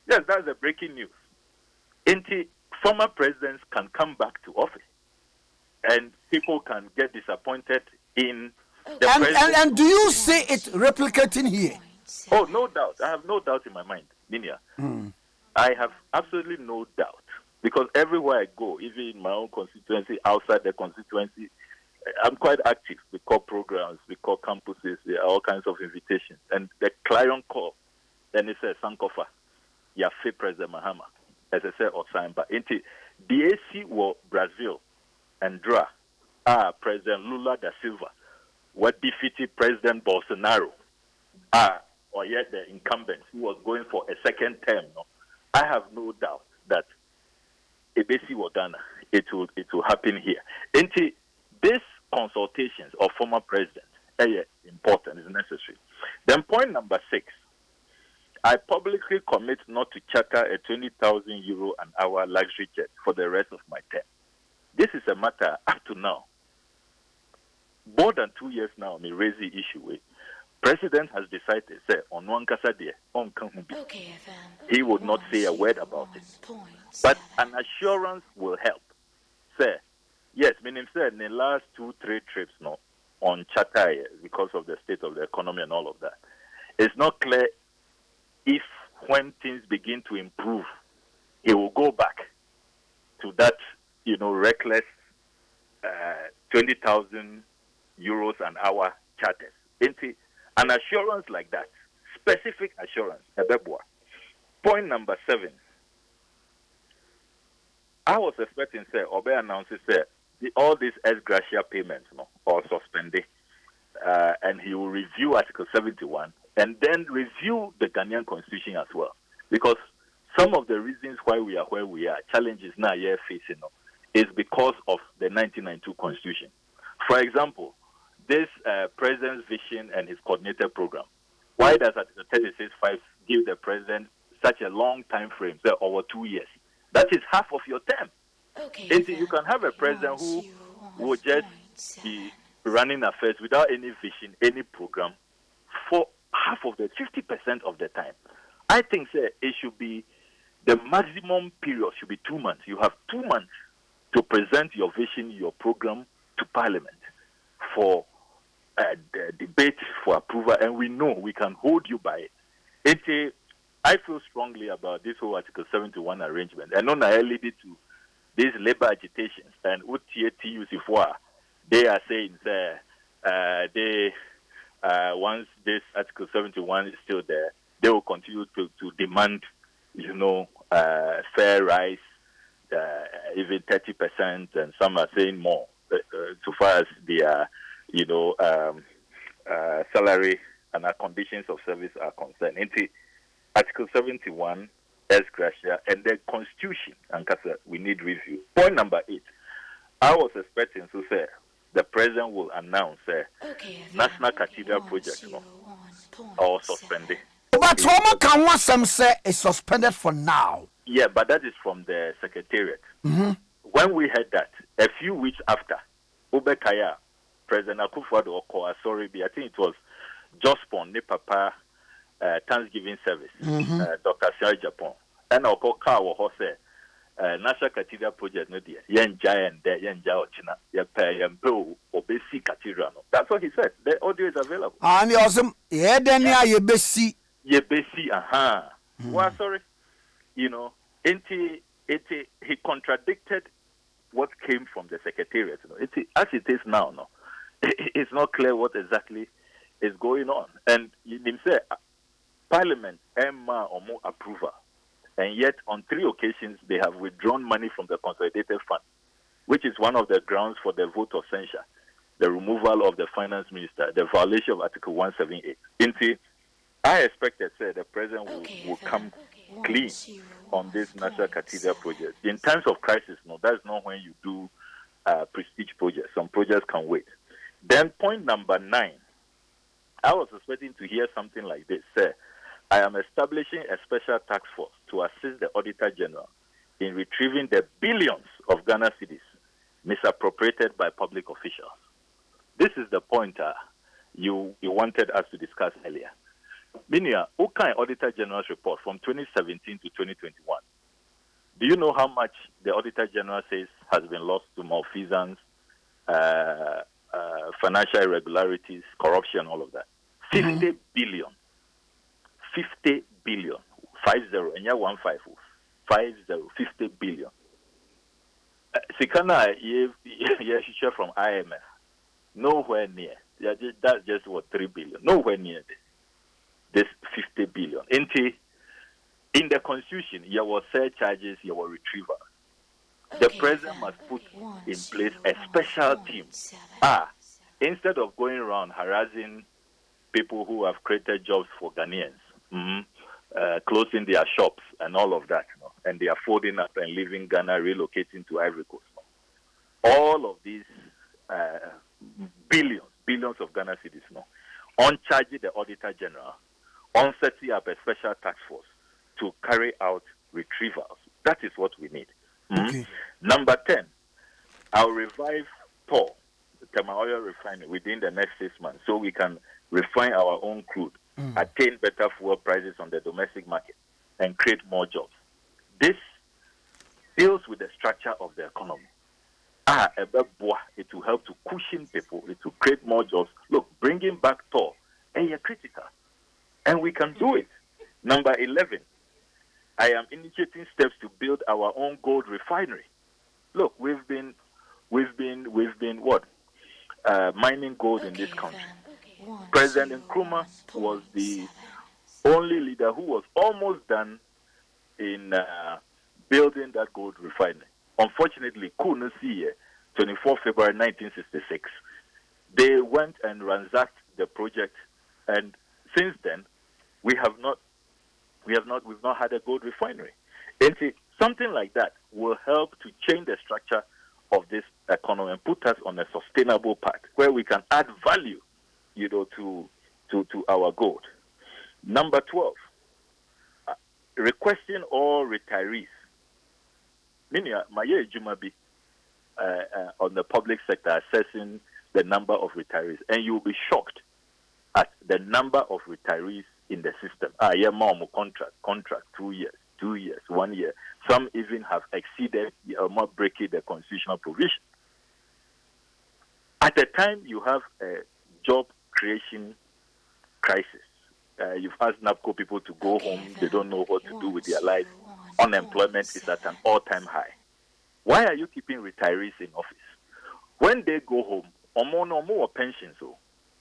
S4: that's the breaking news. Former presidents can come back to office, and people can get disappointed in the president.
S2: And do you see it replicating here?
S4: Oh, no doubt. I have no doubt in my mind, Ninia. I have absolutely no doubt, because everywhere I go, even in my own constituency, outside the constituency, I'm quite active. We call programs, we call campuses, there are all kinds of invitations. And the client call, then it says, Sankofa, Yafe President Mahama, as I said, Osaimba. Into DAC were Brazil and DRA, President Lula da Silva, what defeated President Bolsonaro, or yet the incumbent who was going for a second term. No? I have no doubt that Ebesi Wadana, it will happen here. Into this consultations of former presidents, important, is necessary. Then point number 6, I publicly commit not to charter a 20,000 euro an hour luxury jet for the rest of my term. This is a matter up to now. More than 2 years now, me raise the issue with. President has decided, say, on one kasa there, on he would not say a word about it. But an assurance will help. Say, yes, meaning say in the last 2-3 trips no, on charter because of the state of the economy and all of that, it's not clear if when things begin to improve, he will go back to that, reckless 20,000 euros an hour charters. An assurance like that, specific assurance, Point number 7. I was expecting, say, Obe announces, say, all these ex gratia payments, or suspended, and he will review Article 71 and then review the Ghanaian Constitution as well. Because some of the reasons why we are where we are, challenges now you're facing, is because of the 1992 Constitution. For example, this president's vision and his coordinated program. Why does Article 36.5 give the president such a long time frame, say over 2 years? That is half of your term. You can have a president who will just be running affairs without any vision, any program, for half of the 50% of the time. I think it should be the maximum period should be 2 months. You have 2 months to present your vision, your program to Parliament for the debate, for approval, and we know we can hold you by it. I feel strongly about this whole Article 71 arrangement. And not only lead to these labor agitations and UTATUC4, they are saying once this Article 71 is still there, they will continue to demand, fair rise, even 30%, and some are saying more, so far as their, salary and our conditions of service are concerned. Article 71, ex gratia, and the Constitution, and we need review. Point number 8. I was expecting to say the president will announce National Cathedral project or suspended.
S2: But Roma can want some say it's suspended for now.
S4: Yeah, but that is from the Secretariat. When we heard that, a few weeks after, Obekaya, President Akufo-Addo, I think it was Jospon, ne Papa, Thanksgiving service, Dr. Sir Japan, and our car was National Cathedral project, no dear, Yen Giant, Yen China, Yapay, and Bill, Obesi Cathedral. That's what he said. The audio is available.
S2: And he also, Yebesi.
S4: Yebesi, Well, sorry. He contradicted what came from the Secretariat. As it is now, it's not clear what exactly is going on. And he said, Parliament, Emma or more approval. And yet, on 3 occasions, they have withdrawn money from the Consolidated Fund, which is one of the grounds for the vote of censure, the removal of the Finance Minister, the violation of Article 178. I expected, the President will come clean on this National Cathedral project. In times of crisis, that's not when you do prestige projects. Some projects can wait. Then point number 9, I was expecting to hear something like this, I am establishing a special task force to assist the Auditor General in retrieving the billions of Ghana cedis misappropriated by public officials. This is the point you wanted us to discuss earlier. Minia, Okai Auditor General's report from 2017 to 2021. Do you know how much the Auditor General says has been lost to malfeasance, financial irregularities, corruption, all of that? 50 billion. 50 billion. 50, and yeah, 150. 50 billion. Sikana, share from IMF. Nowhere near. That's just what 3 billion. Nowhere near this 50 billion. In the Constitution, there were surcharges, there were retrievals. The president must put in place a special team. Instead of going around harassing people who have created jobs for Ghanaians, closing their shops and all of that, and they are folding up and leaving Ghana, relocating to Ivory Coast. All of these billions of Ghana cedis, on charging the Auditor General, on setting up a special task force to carry out retrievals. That is what we need.
S2: Okay.
S4: Number 10, I'll revive TOR, the Thermal Oil Refinery, within the next 6 months so we can refine our own crude, attain better fuel prices on the domestic market, and create more jobs. This deals with the structure of the economy. It will help to cushion people, it will create more jobs. Look, bringing back TOR, is critical. And we can do it. Number 11, I am initiating steps to build our own gold refinery. Look, we've been what? Mining gold in this country. President Nkrumah was the only leader who was almost done in building that gold refinery. Unfortunately, couldn't see 24 February 1966. They went and ransacked the project, and since then, we've not had a gold refinery. And something like that will help to change the structure of this economy and put us on a sustainable path where we can add value, to our gold. Number 12, requesting all retirees. Meaning, on the public sector assessing the number of retirees, and you'll be shocked at the number of retirees in the system. Contract 2 years, 1 year. Some even have exceeded more breaking the constitutional provision. At the time you have a job creation crisis, you've asked NAPCO people to go home, they don't know what to do with their life. Unemployment is at an all-time high. Why are you keeping retirees in office? When they go home, more pensions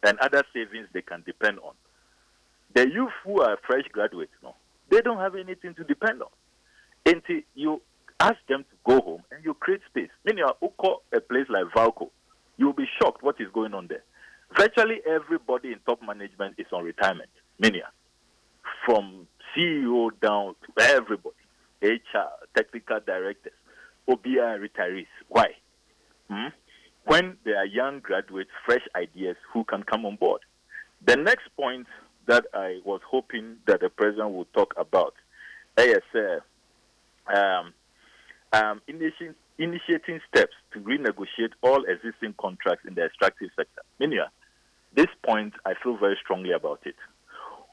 S4: and other savings they can depend on. The youth who are fresh graduates, they don't have anything to depend on. Until you ask them to go home and you create space. Meaning, a place like Valco, you'll be shocked what is going on there. Virtually everybody in top management is on retirement. Meaning, from CEO down to everybody, HR, technical directors, OBI retirees. Why? When there are young graduates, fresh ideas who can come on board. The next point that I was hoping that the president would talk about is initiating steps to renegotiate all existing contracts in the extractive sector. Meaning, this point, I feel very strongly about it.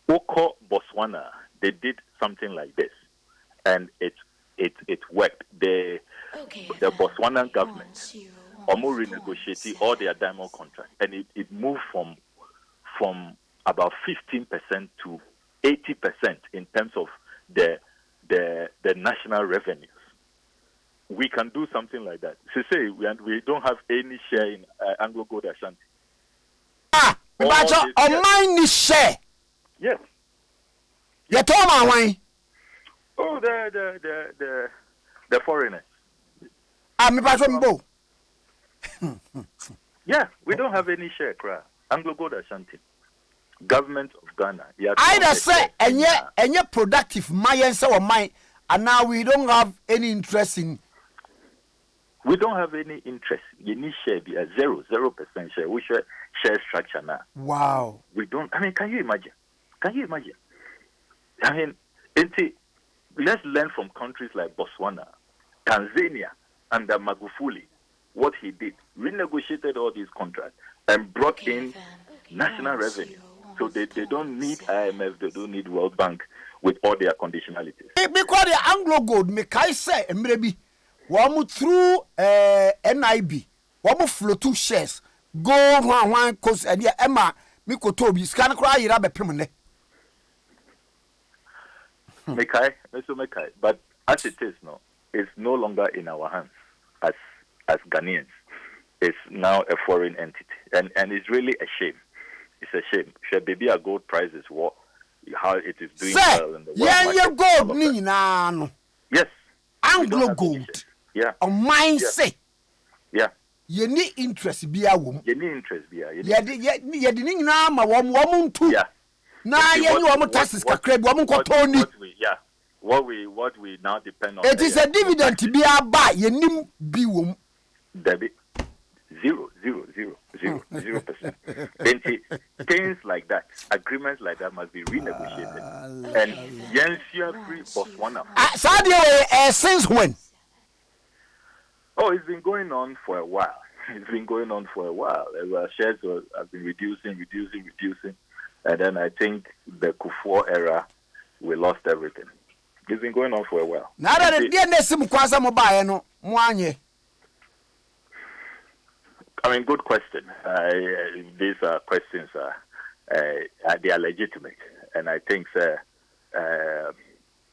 S4: Oko Botswana, they did something like this, and it worked. The Botswanan government almost renegotiated all their diamond contracts, and it moved from about 15% to 80% in terms of the national revenues. We can do something like that. Say we don't have any share in Anglo Gold Ashanti.
S2: But on mine is share.
S4: Yes.
S2: You told my why?
S4: Oh, the foreigners. Yeah, we don't have any share, Anglo Gold Ashanti. Government of Ghana.
S2: Either say and yet productive my answer or mine, and now we don't have any interest in.
S4: We don't have any interest. You need share be a 0% share. We share structure now.
S2: Wow.
S4: We don't. I mean, can you imagine? I mean, let's learn from countries like Botswana, Tanzania, under Magufuli, what he did, renegotiated all these contracts and brought in national revenue. So they don't need IMF, they don't need World Bank with all their conditionalities.
S2: Because the Anglo Gold, me kai say, maybe, one through NIB, one flow two shares, go one cause and yeah, Emma, Miko Toby, scan cry, you have a permanent.
S4: Mekai. But as it is now, it's no longer in our hands as Ghanaians. It's now a foreign entity. And it's really a shame. It's a shame. Should baby a gold price is what how it is doing well in the world market. Yes.
S2: Anglo Gold.
S4: Yeah.
S2: On mine say.
S4: Yeah.
S2: You need interest be a woman.
S4: You need interest be a
S2: you didn't know my woman too.
S4: Yeah.
S2: Now you want taxes crab woman Tony.
S4: What we now depend on.
S2: It is a dividend to be a buy. You need be woman.
S4: Debit 0%. Things like that, agreements like that must be renegotiated. And Yensia free Botswana.
S2: Since when?
S4: Oh, it's been going on for a while. Our shares have been reducing. And then I think the Kufuor era, we lost everything. It's been going on for a while.
S2: Now that
S4: I mean, good question. These are questions they are legitimate, and I think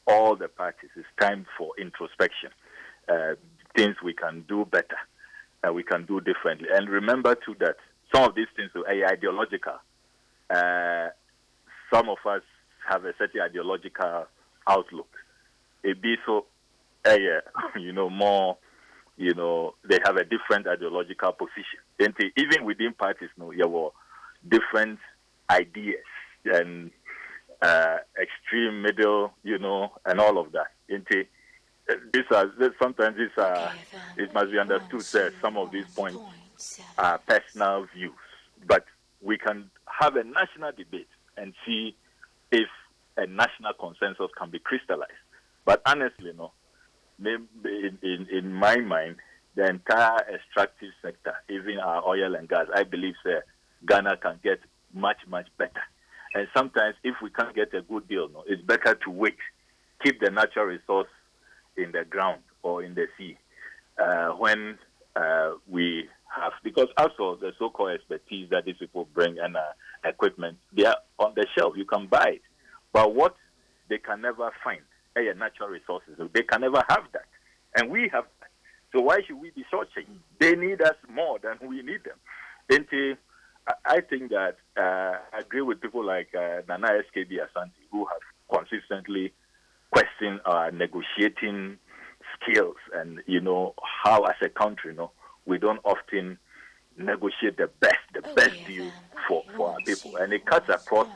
S4: all the parties, it's time for introspection. Things we can do better, we can do differently, and remember too that some of these things are ideological. Some of us have a certain ideological outlook. It be so, more. They have a different ideological position. Even within parties, there were different ideas and extreme, middle, and all of that. It must be understood that some of these points are personal views, but we can have a national debate and see if a national consensus can be crystallized. But honestly, in my mind, the entire extractive sector, even our oil and gas, I believe Ghana can get much, much better. And sometimes if we can't get a good deal, it's better to wait, keep the natural resource in the ground or in the sea when we have, because also the so-called expertise that these people bring and equipment, they are on the shelf, you can buy it. But what they can never find, natural resources, they can never have that. And we have that. So why should we be shortchanged? They need us more than we need them. And I think that I agree with people like Nana SKB Asante, who have consistently questioned our negotiating skills and, how as a country, we don't often negotiate the best deal for our people. And it cuts across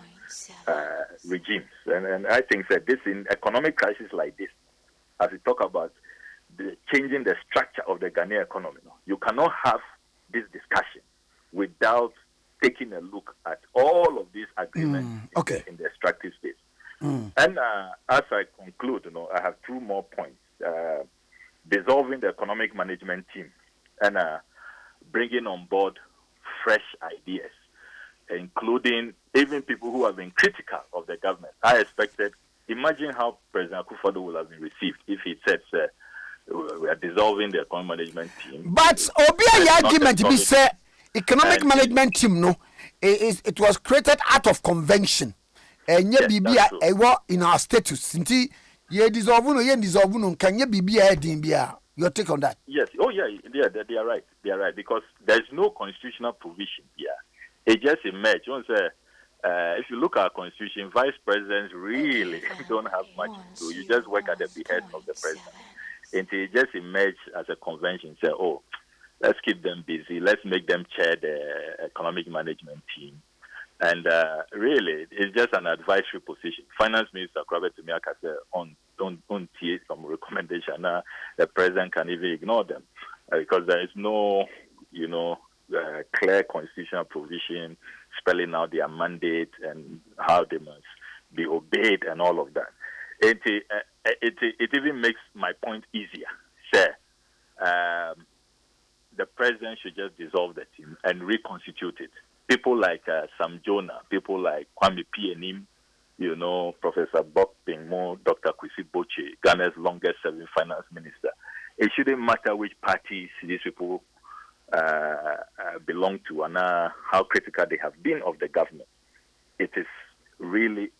S4: regimes. And I think that this, in economic crisis like this, as we talk about changing the structure of the Ghanaian economy, you cannot have this discussion without taking a look at all of these agreements in the extractive space. And as I conclude, I have two more points. Dissolving the economic management team and bringing on board fresh ideas, including even people who have been critical of the government. I expected, imagine how President Akufo-Addo would have been received if he said, we are dissolving the economic management team.
S2: But Obia argument be say economic management team it was created out of convention. And in our status. Ye dissolve no can ye be your take on that?
S4: Yes. Oh yeah, they are right. They are right because there's no constitutional provision here. It just emerged. If you look at our constitution, vice presidents really don't have much to do. You just work at the behest of the president. And it just emerged as a convention. Say, let's keep them busy. Let's make them chair the economic management team. And really, it's just an advisory position. Finance Minister Kwame Nkrumah Tikese on some recommendation. The president can even ignore them because there is no, clear constitutional provision spelling out their mandate and how they must be obeyed and all of that. It even makes my point easier. The president should just dissolve the team and reconstitute it. people like Sam Jonah, people like Kwame Nkrumah, Professor Bob Pingmo, Dr. Kwesi Boche, Ghana's longest-serving finance minister. It shouldn't matter which parties these people belong to and how critical they have been of the government. It is really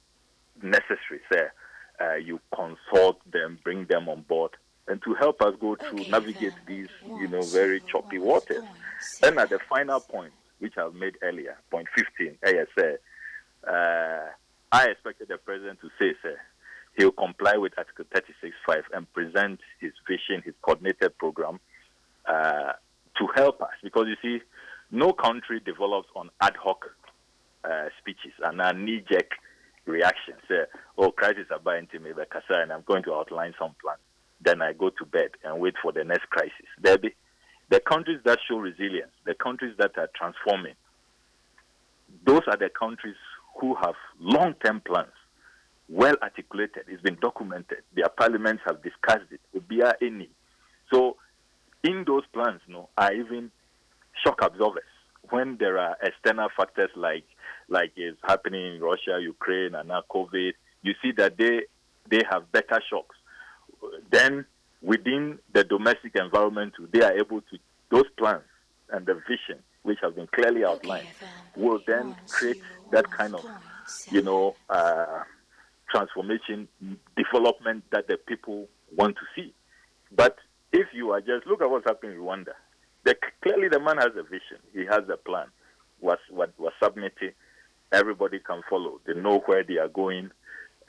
S4: necessary, sir. You consult them, bring them on board, and to help us go through, navigate these, very choppy waters. Then at the final point, which I've made earlier, point 15, I expected the president to say, sir, he'll comply with Article 36.5 and present his vision, his coordinated program to help us. Because you see, no country develops on ad hoc speeches and knee-jerk reactions. Crisis about intimate Kasa, and I'm going to outline some plans. Then I go to bed and wait for the next crisis. The countries that show resilience, the countries that are transforming, those are the countries who have long-term plans, well articulated. It's been documented. Their parliaments have discussed it. So in those plans, are even shock absorbers. When there are external factors like is happening in Russia, Ukraine, and now COVID, you see that they have better shocks. Then within the domestic environment, they are able to, those plans and the vision, which have been clearly outlined, will then create that kind of, transformation, development that the people want to see. But if you are just, look at what's happening in Rwanda. Clearly the man has a vision. He has a plan. Was submitted. Everybody can follow. They know where they are going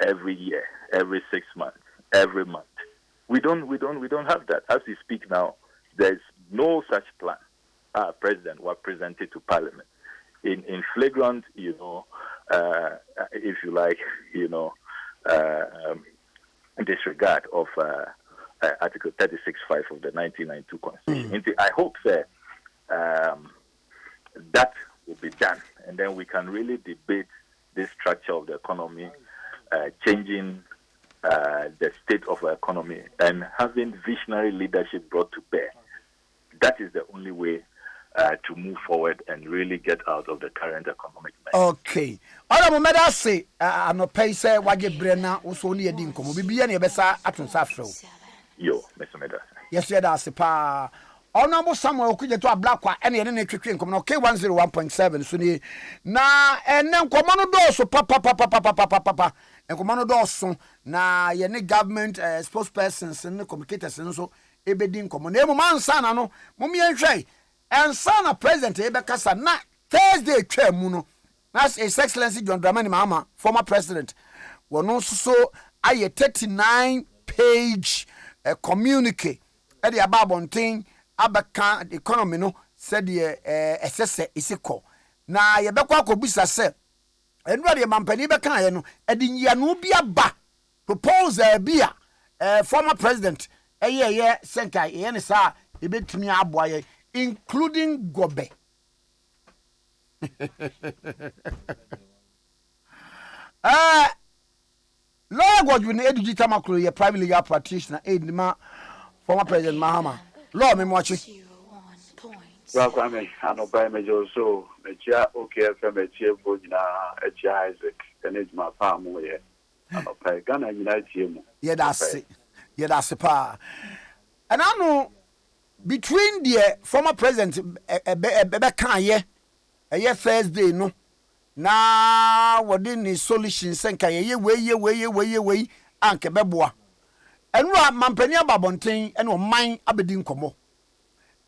S4: every year, every 6 months, every month. We don't have that. As we speak now, there's no such plan. Our president was presented to Parliament in flagrant, if you like, disregard of Article 36.5 of the 1992 Constitution. I hope, sir, that will be done, and then we can really debate this structure of the economy, changing the state of the economy, and having visionary leadership brought to bear. That is the only way to move forward and really get out of the current economic mess.
S2: Okay. All I'm going to say, I'm not paying, say, what you bring now, also only a dinkum. We'll be any best at Safro.
S4: Yo, Mr. Medasa.
S2: Yes, that's a pa. Honorable Samuel could to a black one, any electric income, okay, 101.7. So, na and then commando doso, papa, and commando doso, na any government spokespersons and communicators and so, ebedin common. Name man, son, no, Mummy and Shay. And son of President Ebekasa na Thursday Muno. That's His Excellency John Dramani Mahama, former president. Well, no so a 39-page communique at the above thing Abaka economy no said the SSA is equal. Na Yabaka Kobisa said, and what the Mampani Baka no, and in Yanubia ba propose a beer former president a year Senka Yenisa Ebet me abwaye. Including Gobe. Lord God, when Edu Tamakuru, your private legal practitioner, aid ma former President Mahama. Lord, me watching.
S5: Well, Kwame, I know by major so, Mecha, okay, from a chair, Bojina, a Isaac, and it's my farm way. I know by Ghana United Team.
S2: Yeah, that's it. Yeah, that's a pa. And I know. Between the former president Ebeka ye Thursday no na within the solution senka ye way anke beboa enwa mampani ababonten ene o man abedi nkomo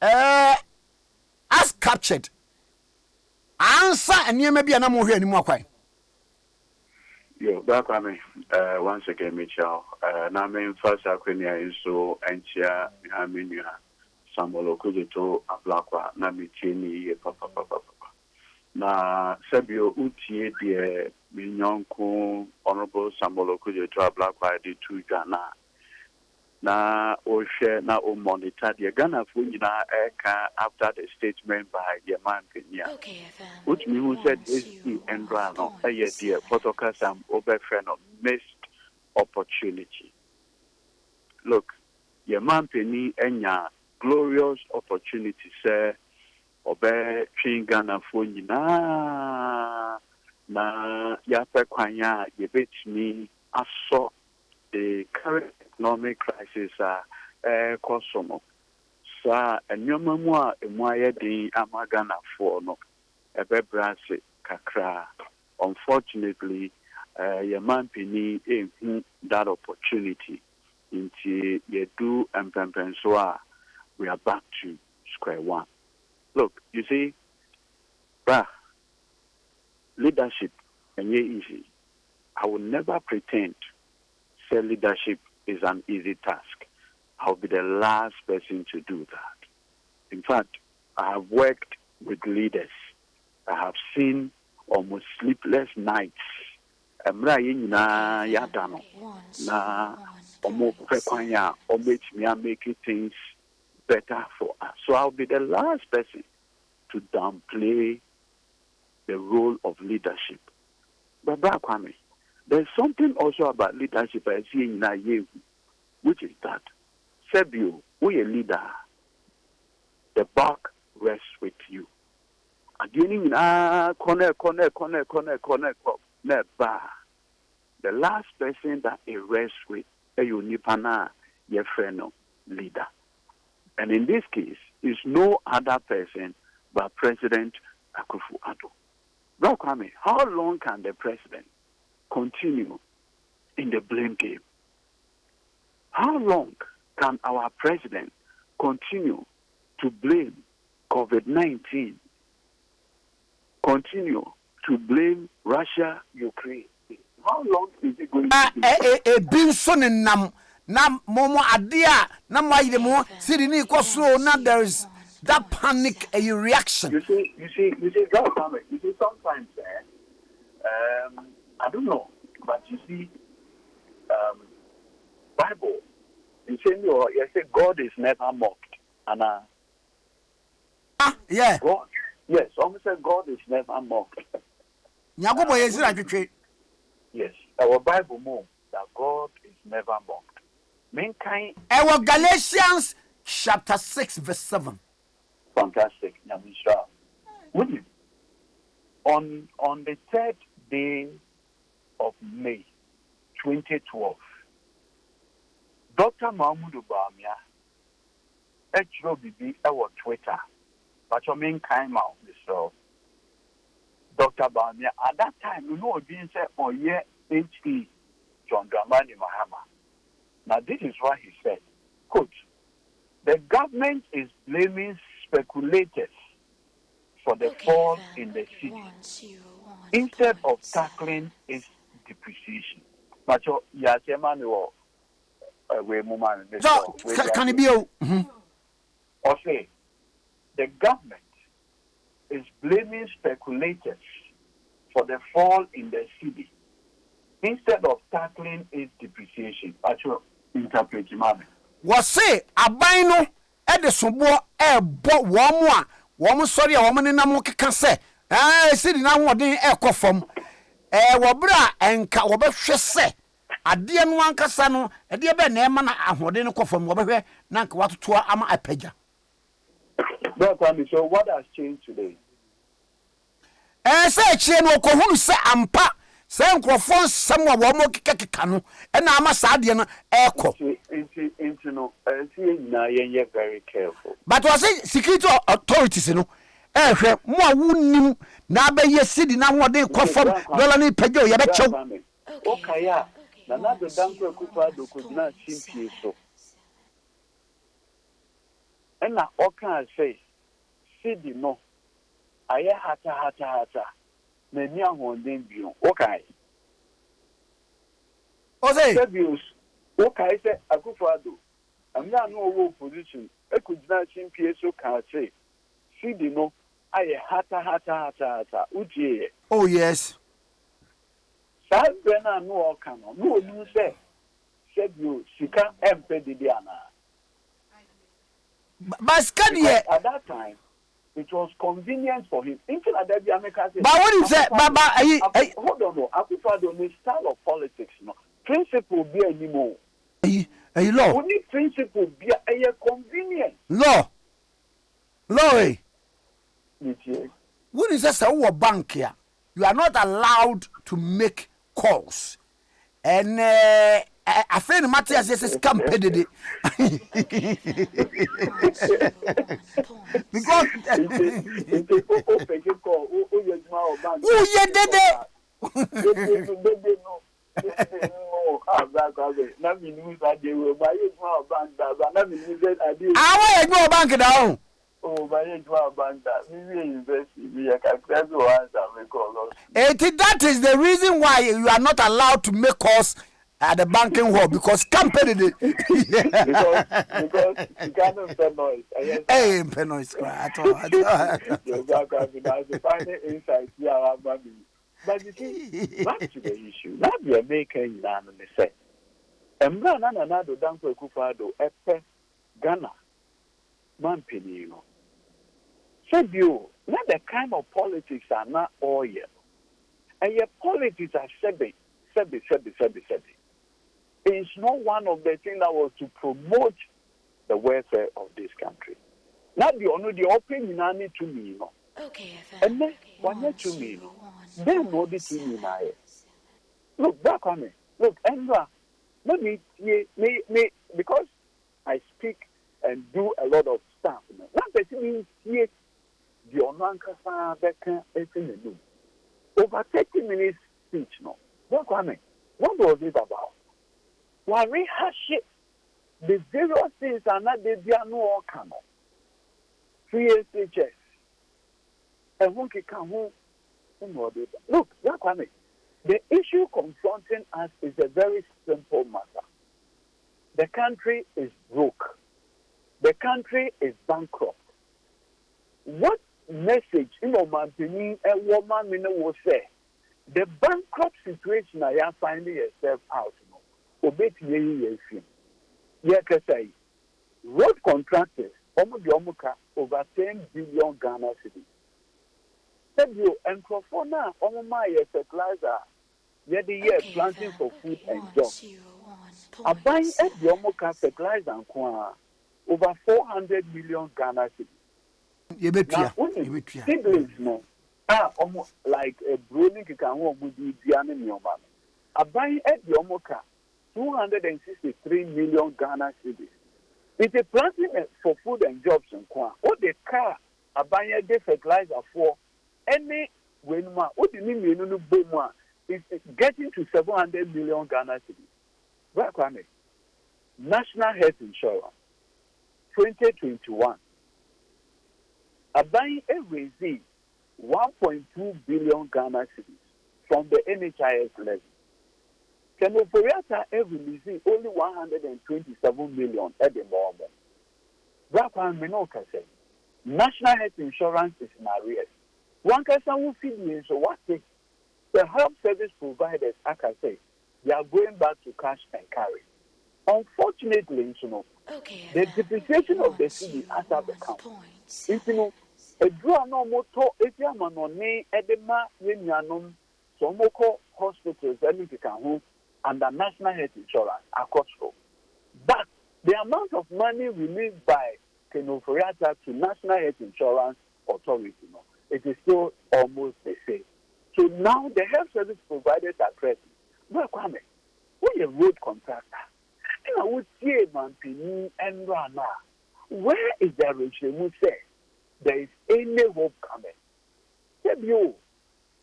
S2: as captured answer eniema bia na mo hwe animu akwan
S5: yo back me once again Mitchell na me first akwenia so enchia amenia Samuel Okujeto ablakwa na michini papa na sebio utie die minyonko honorable Samuel Okujeto ablakwa de tu Ghana na o share na o monitor the Ghana for nyina eka after the statement by the man Kenya which me who said this and no aye dear photocast overfriend of missed opportunity. Look, your man Penny enya glorious opportunity, sir, obe twin Ghana for nyina na yape kwanya yebetimi aso the current economic crisis kosomo sa enyoma mu a emu ayedin ama Ghana for no ebe brase kakra. Unfortunately, your man penny ain't that opportunity. Into you do and we are back to square one. Look, you see, leadership and easy. I will never pretend say leadership is an easy task. I'll be the last person to do that. In fact, I have worked with leaders. I have seen almost sleepless nights. Emra yina yadano na omo prekwanya omo making things better for us. So I'll be the last person to downplay the role of leadership. But Kwame, there's something also about leadership I see in Nigeria, which is that Sebio, we a leader, the buck rests with you. Again, corner, never. The last person that he rests with a unipana, your friend, leader. And in this case, is no other person but President Akufo-Addo. Bro Kwame, how long can the president continue in the blame game? How long can our president continue to blame COVID-19? Continue to blame Russia, Ukraine? How long is it going to be?
S2: Binson and Nam Momo Adia, Namayemo, Sydney Koso, now there is that panic a reaction.
S5: You see, God, you see, sometimes, I don't know, but you see, Bible, you say God is never mocked, and
S2: yeah,
S5: God, yes, almost say God is never mocked. Yes, our Bible moves that God is never mocked. Mankind.
S2: Our Galatians chapter 6 verse 7.
S5: Fantastic, Yamisha. On the 3rd day of May 2012, Dr. Mahmoud Bamia, HOBB, our Twitter, but your mankind out, so Dr. Bamia, at that time, you know, being said, oh, yeah, H.E. John Dramani Mahama. Now, this is what he said. Quote, the government is blaming speculators for the fall in the city instead of tackling its depreciation. But yes, Emmanuel,
S2: can it be?
S5: Okay, the government is blaming speculators for the fall in the city instead of tackling its depreciation. Actually, interpret Imam.
S2: Was say Abino Edison Bo woman sorry, a woman in Namoka say, sitting now what in air from Wabra and Kawabe say. A dear one Casano, a dear Ben Emma, and what didn't come from Wabbe, Nank what to Ama Apeja.
S5: So, what has changed today?
S2: Say, Chen Okohun say, Ampa, say, Crofon, somewhere more Kekano, and I'm a Sadian echo.
S5: Very careful.
S2: But was it security authorities, you know? More wouldn't now be ye city now what they call from Dolani Pejo, Yabecho.
S5: Okay, yeah. Another Danko Kupado could not simply so. And now, what can I say? City no. I hata. Many are one view. Okay.
S2: Ose.
S5: Okay, say Akufo-Addo. I'm not no position. I could not simply so can say. City no. I hata. Uji.
S2: Oh yes.
S5: Brena no cano. No, you say you Sika Empediana.
S2: But
S5: at that time, it was convenient for him. But
S2: what is that?
S5: Hold on, Akufo-Addo the style of politics, no. Principle be anymore.
S2: A law.
S5: Only principle be a convenience.
S2: Law. When you say bank here, you are not allowed to make calls. And I think Matthias says campaign because who you did it? I will go bank down.
S6: Oh, my banda.
S2: That is the reason why you are not allowed to make calls at the banking hall because campaign
S6: because you can't pay noise.
S2: Hey, pay noise at all.
S6: The final insight here, but you see, back to the issue. Now we are making an say. And another down to Kufado, Epe, Ghana, Mampinino. Said you, not the kind of politics are not all yet. And your politics are sebi. It's not one of the things that was to promote the welfare of this country. Not the only the opinion I need to me,
S3: Okay,
S6: and then one need to me, then no the to me now. Look back on me. Look, Andra, let me because I speak and do a lot of stuff. One person means here the Onankasa Becca everything. Over 30 minutes speech, no. What was it about? Why rehash it? The various things are not the no cano. 3 SHS. And one can home. Look, the issue confronting us is a very simple matter. The country is broke. The country is bankrupt. What message, Mantini and woman will say? The bankrupt situation I am finding yourself out. Obey say road contractors over 10 billion Ghana cedis. Said you and Profona my fertilizer, yet the year planting for food and jobs. I buying at the Omoka fertilizer and over 400 million Ghana cedis. Siblings, no. Almost like a brewing can with the Diana Nyoman. I buying at the Omoka 263 million Ghana cedis. It's a planting for food and jobs in Kwan. What the car a buying a fertilizer for any when what the name is getting to 700 million Ghana cedis. Right, Kwame? National Health Insurance 2021. A buying every 1.2 billion Ghana cedis from the NHIS levy. Kenoforiata every releasing only 127 million at the moment. Rakwan Menoka said, National Health Insurance is in arrears. One person will feed me, so what the health service providers, I can say, they are going back to cash and carry. Unfortunately, the depreciation of the city has become. A draw no motor, if you are on me, Edema, Yenianum, Somoko hospitals, and home under National Health Insurance across the. But the amount of money released by Kenoforiata to National Health Insurance Authority, it is still almost the same. So now the health service providers are threatened. Well, Kwame, we a road contractor. And I would say, Mampini and Rana, where is the regime say there is any hope coming? Tell you.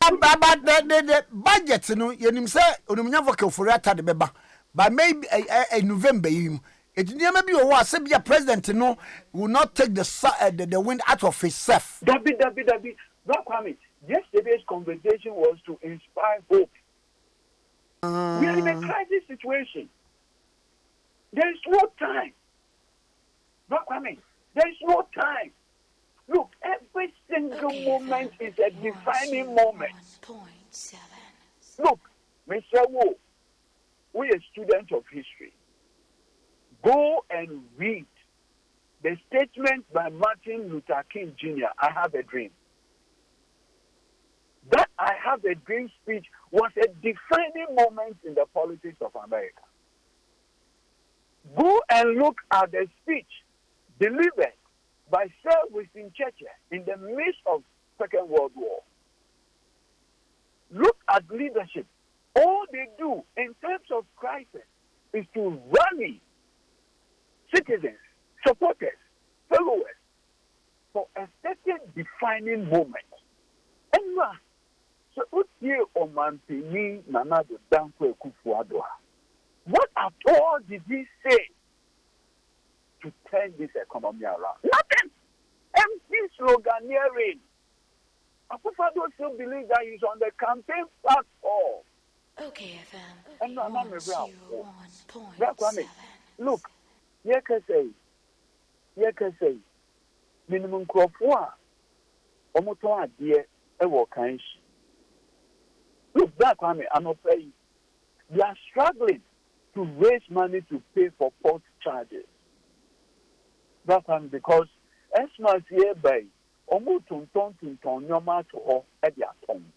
S2: But the budget, you say, for the beba. But maybe in November, it never be a war. Sebia president will not take the wind out of his self.
S6: Dabi. Kwame, yesterday's conversation was to inspire hope. We are in a crisis situation. There is no time. Kwame, there is no time. Look, every single moment is a defining moment. Look, Mr. Wu, we are students of history. Go and read the statement by Martin Luther King Jr., I Have a Dream. That I Have a Dream speech was a defining moment in the politics of America. Go and look at the speech delivered by Sir Winston Churchill in the midst of Second World War. Look at leadership. All they do in terms of crisis is to rally citizens, supporters, followers for a certain defining moment. And now, so what year Omantini Nanado Dankwe Kufuadwa? What at all did he say to turn this economy around? Nothing. Empty sloganeering. Akufo-Addo still believes that he's on the campaign platform.
S3: Okay, FM.
S6: And no, I'm
S3: 101.7.
S6: Look, you can say, minimum crop one, Omoto Adie, Ewo Kanshi. Look, that Kwame, I'm not paying. They are struggling to raise money to pay for port charges. That Kwame, because Esmas here by Omoto Tonton Yoma to her at their home.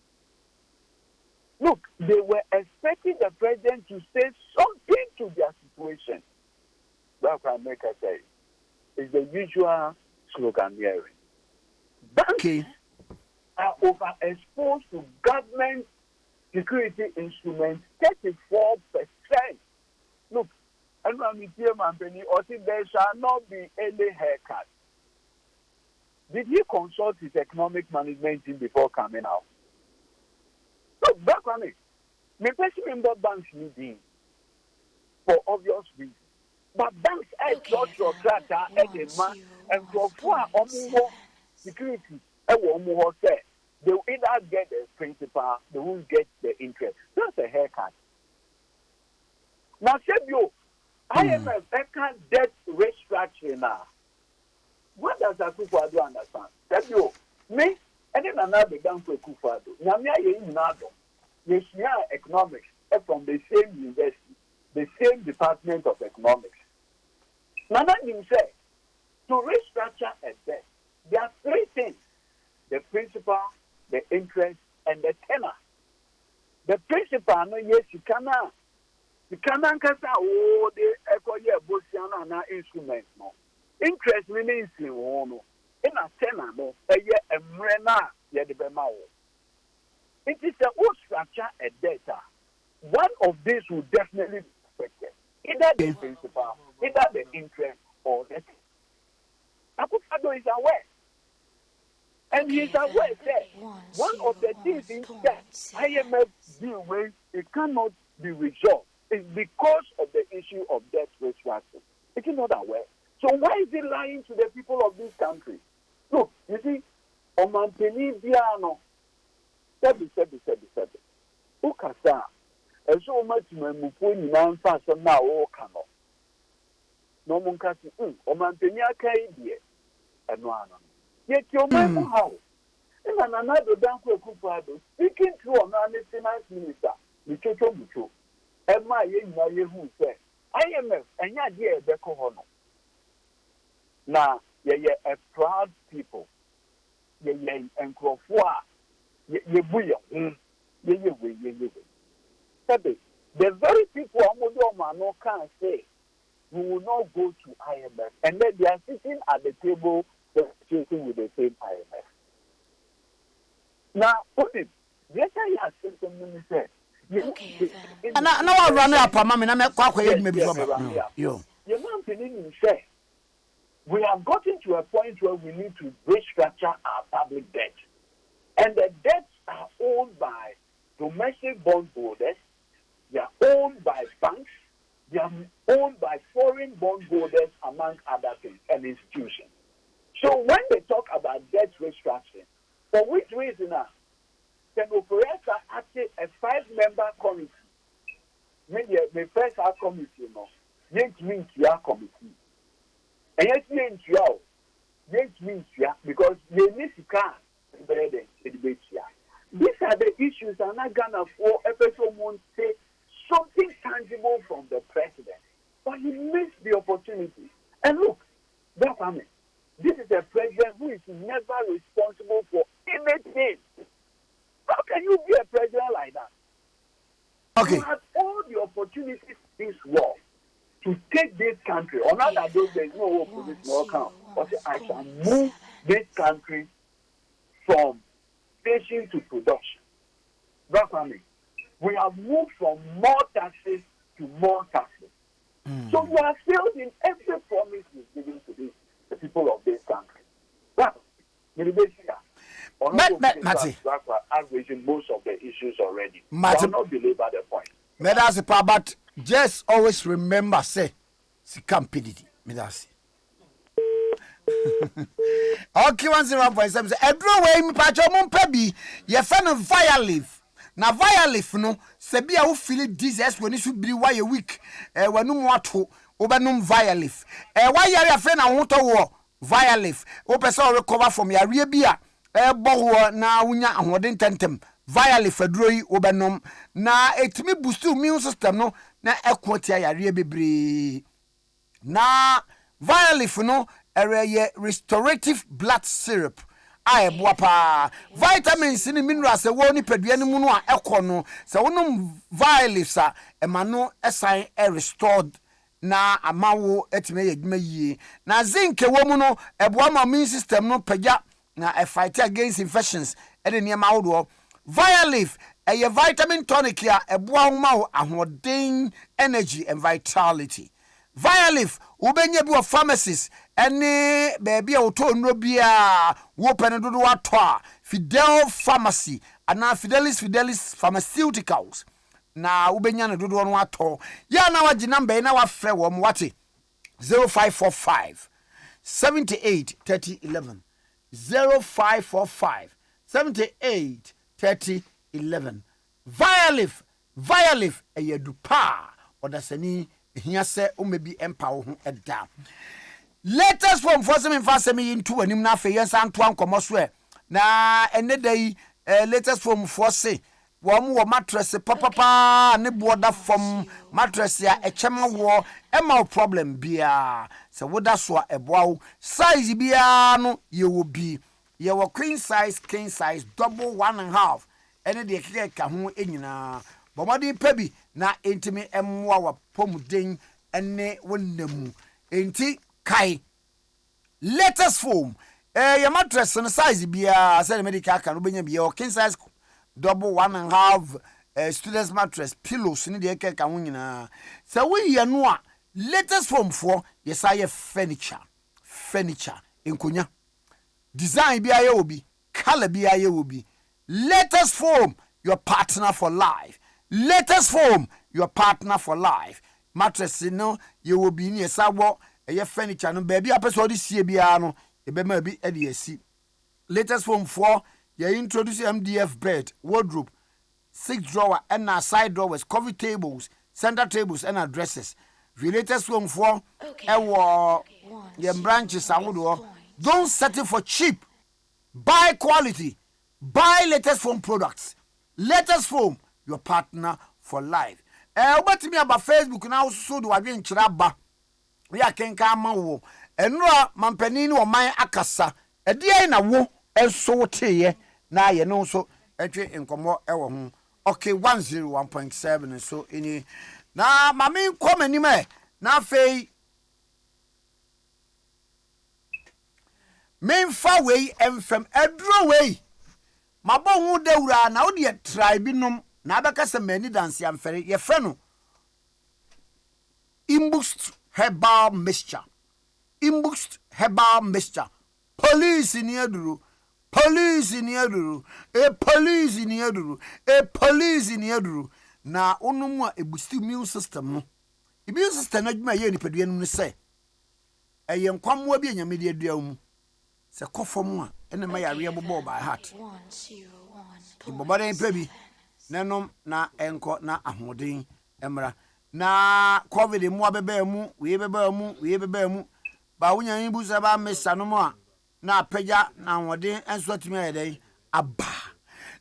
S6: Look, they were expecting the president to say something to their situation. That's what I say. It's the usual slogan hearing. Banks are overexposed to government security instruments, 34%. Look, and there shall not be any haircut. Did he consult his economic management team before coming out? Look, back on it. My person member banks meeting for obvious reasons. But banks are not your tractor and for security. They will either get the principal, they won't get the interest. That's a haircut. Now, Sebio, IMF can't debt restructuring now. What does Akufo-Addo understand? Sebio, me, and then another bank for Akufo-Addo. Namia Nado, they share economics from the same university, the same department of economics. Nana you say, to restructure a debt, there are three things: the principal, the interest, and the tenor. The principal, no, yes, you cannot kasa the economy bosiana na instrument no. Interest means in no. In a tenor no, a year a mrena ye de bema wo. It is a whole structure a data. One of these will definitely be affected. Either the principal, either the interest, or the Akufo-Addo is aware. And he is aware that one of the things in that IMF deal with, it cannot be resolved. It's because of the issue of debt restructuring. It is not aware. So why is he lying to the people of this country? Look, you see, Omanteni Biano, Sebi. Ukasa, and so much Mupuni Nanfa, some now, Kano. No one can see, Omanteni Akye and no. Yet your man how? And another Danko Akufo-Addo speaking to a finance minister, Michocho Mucho. Emma Yehu said, IMF, and ya dear Beko Hono. Now, ye a proud people. Ye and Crofwa, ye buya, ye. The very people Amodoma no can say, we will not go to IMF. And then they are sitting at the table negotiating with the same IMF. Now, put it, yes, I have said something said.
S3: Okay,
S2: And I run up, Mamma, and I'm quite maybe you.
S6: Your man Penin said, we have gotten to a point where we need to restructure our public debt. And the debts are owned by domestic bondholders, they are owned by banks, they are owned by foreign bondholders, among other things, and institutions. So when they talk about debt restructuring, for which reason can operator actually a 5-member committee? Maybe the first committee, means your committee. And yes, means because they need to come the debate here. These are the issues I'm not gonna for episode won't say something tangible from the president. But he missed the opportunity. And look, this is a president who is never responsible for anything. How can you be a president like that?
S2: Okay.
S6: You had all the opportunities this war to take this country. On other those, there is no hope for this no account. But I can move this country from station to production. That's what I mean. We have moved from more taxes to more taxes. So you are failing every promise you've given to the people of this country. That's I've raised most of the issues already. I will not belabor the point.
S2: But just always remember, say, Campidity. Okay, 101.7. Every way, me patch on Pebby, your fan of fire leaf. Now, fire leaf, no, Sabia who feel it disease when it should be why a week, when no more to Obanum via leaf. Why you are a friend and water war, via leaf. Open so recover from your rear beer. Bow now, Winya and Wadin Tentem, via leaf a droy Obanum. Na it me boost to immune system, no, na equatia ya rear na via leaf, no, a restorative blood syrup. Aye boapa vitamins ni minerals e wo ni padua ni mu no a ekono se wonum violisa e mano esan e restored na amawo etime yeduma yie na zinc wo mu no e boa ma immune system no pagya na e fight against infections e de niam awodo violif e vitamin tonic ya e boa ma wo ahoden energy and vitality violif ubenye bi of pharmacies ene baby a oto nro bia wo pene dodo wato a Fidel Pharmacy ana Fidelis Pharmaceuticals na ubenya ne dodo no wato ya na waji number na wafre wo mo wate 0545 78 30 11 0545 78 30 11 Violif eyedupa odasani hiase umebi empower ho eda latest form for some infasemi into anim na fe yensa antoan komoswe na ene dai latest form for say wo mattress papa ne boda from mattress ya echema wo ema problem bia se woda so eboa size bia no ye wo bi ye wo queen size king size double 1.5 ene de keka ho enyina bomodi pebi na entimi emwa wa pomuden ene wonnamu enti kai latest form your mattress and size bia say medical can obenya bia king size double 1.5 students mattress pillows ni de keka ho nyina say we ye no a latest form for yes I furniture enkonya design bia ye obi color bia ye obi latest form your partner for life latest form your partner for life mattress no you will be near sawo eye furniture no baby apeso de sie bia no e be ma bi e de asi latest form 4 you introduce MDF bed wardrobe 6 drawer and side drawers coffee tables center tables and addresses latest form 4 your branches awodo don't settle for cheap buy quality buy latest form products latest form your partner for life obetimi aba Facebook na so do wadwe nkyira ba ya kenka ama wo enura mampani ni oman akasa edie na wo enso teye na ye no so etwe enkomo ewo ho okay 101.7 so any na mami komani me na fei memfa wei emfam edro wei mabo hu dewura na wo de tribe nom na abeka se mani dance amfere ye frɛ no imbust herbal mixture police ni aduru na onumu a ebusti immune system no immune system adwuma ye nipadua num ne se eye nkwamwa bi anyamede adua mu se kofom a ene ma yare bobo by heart ibobare pebi nanom na enko na ahoden emra na covid mu abeba mu we beba mu ba wonya yin busa ba mesa no a na apagya na ahoden enso atimi ayedai aba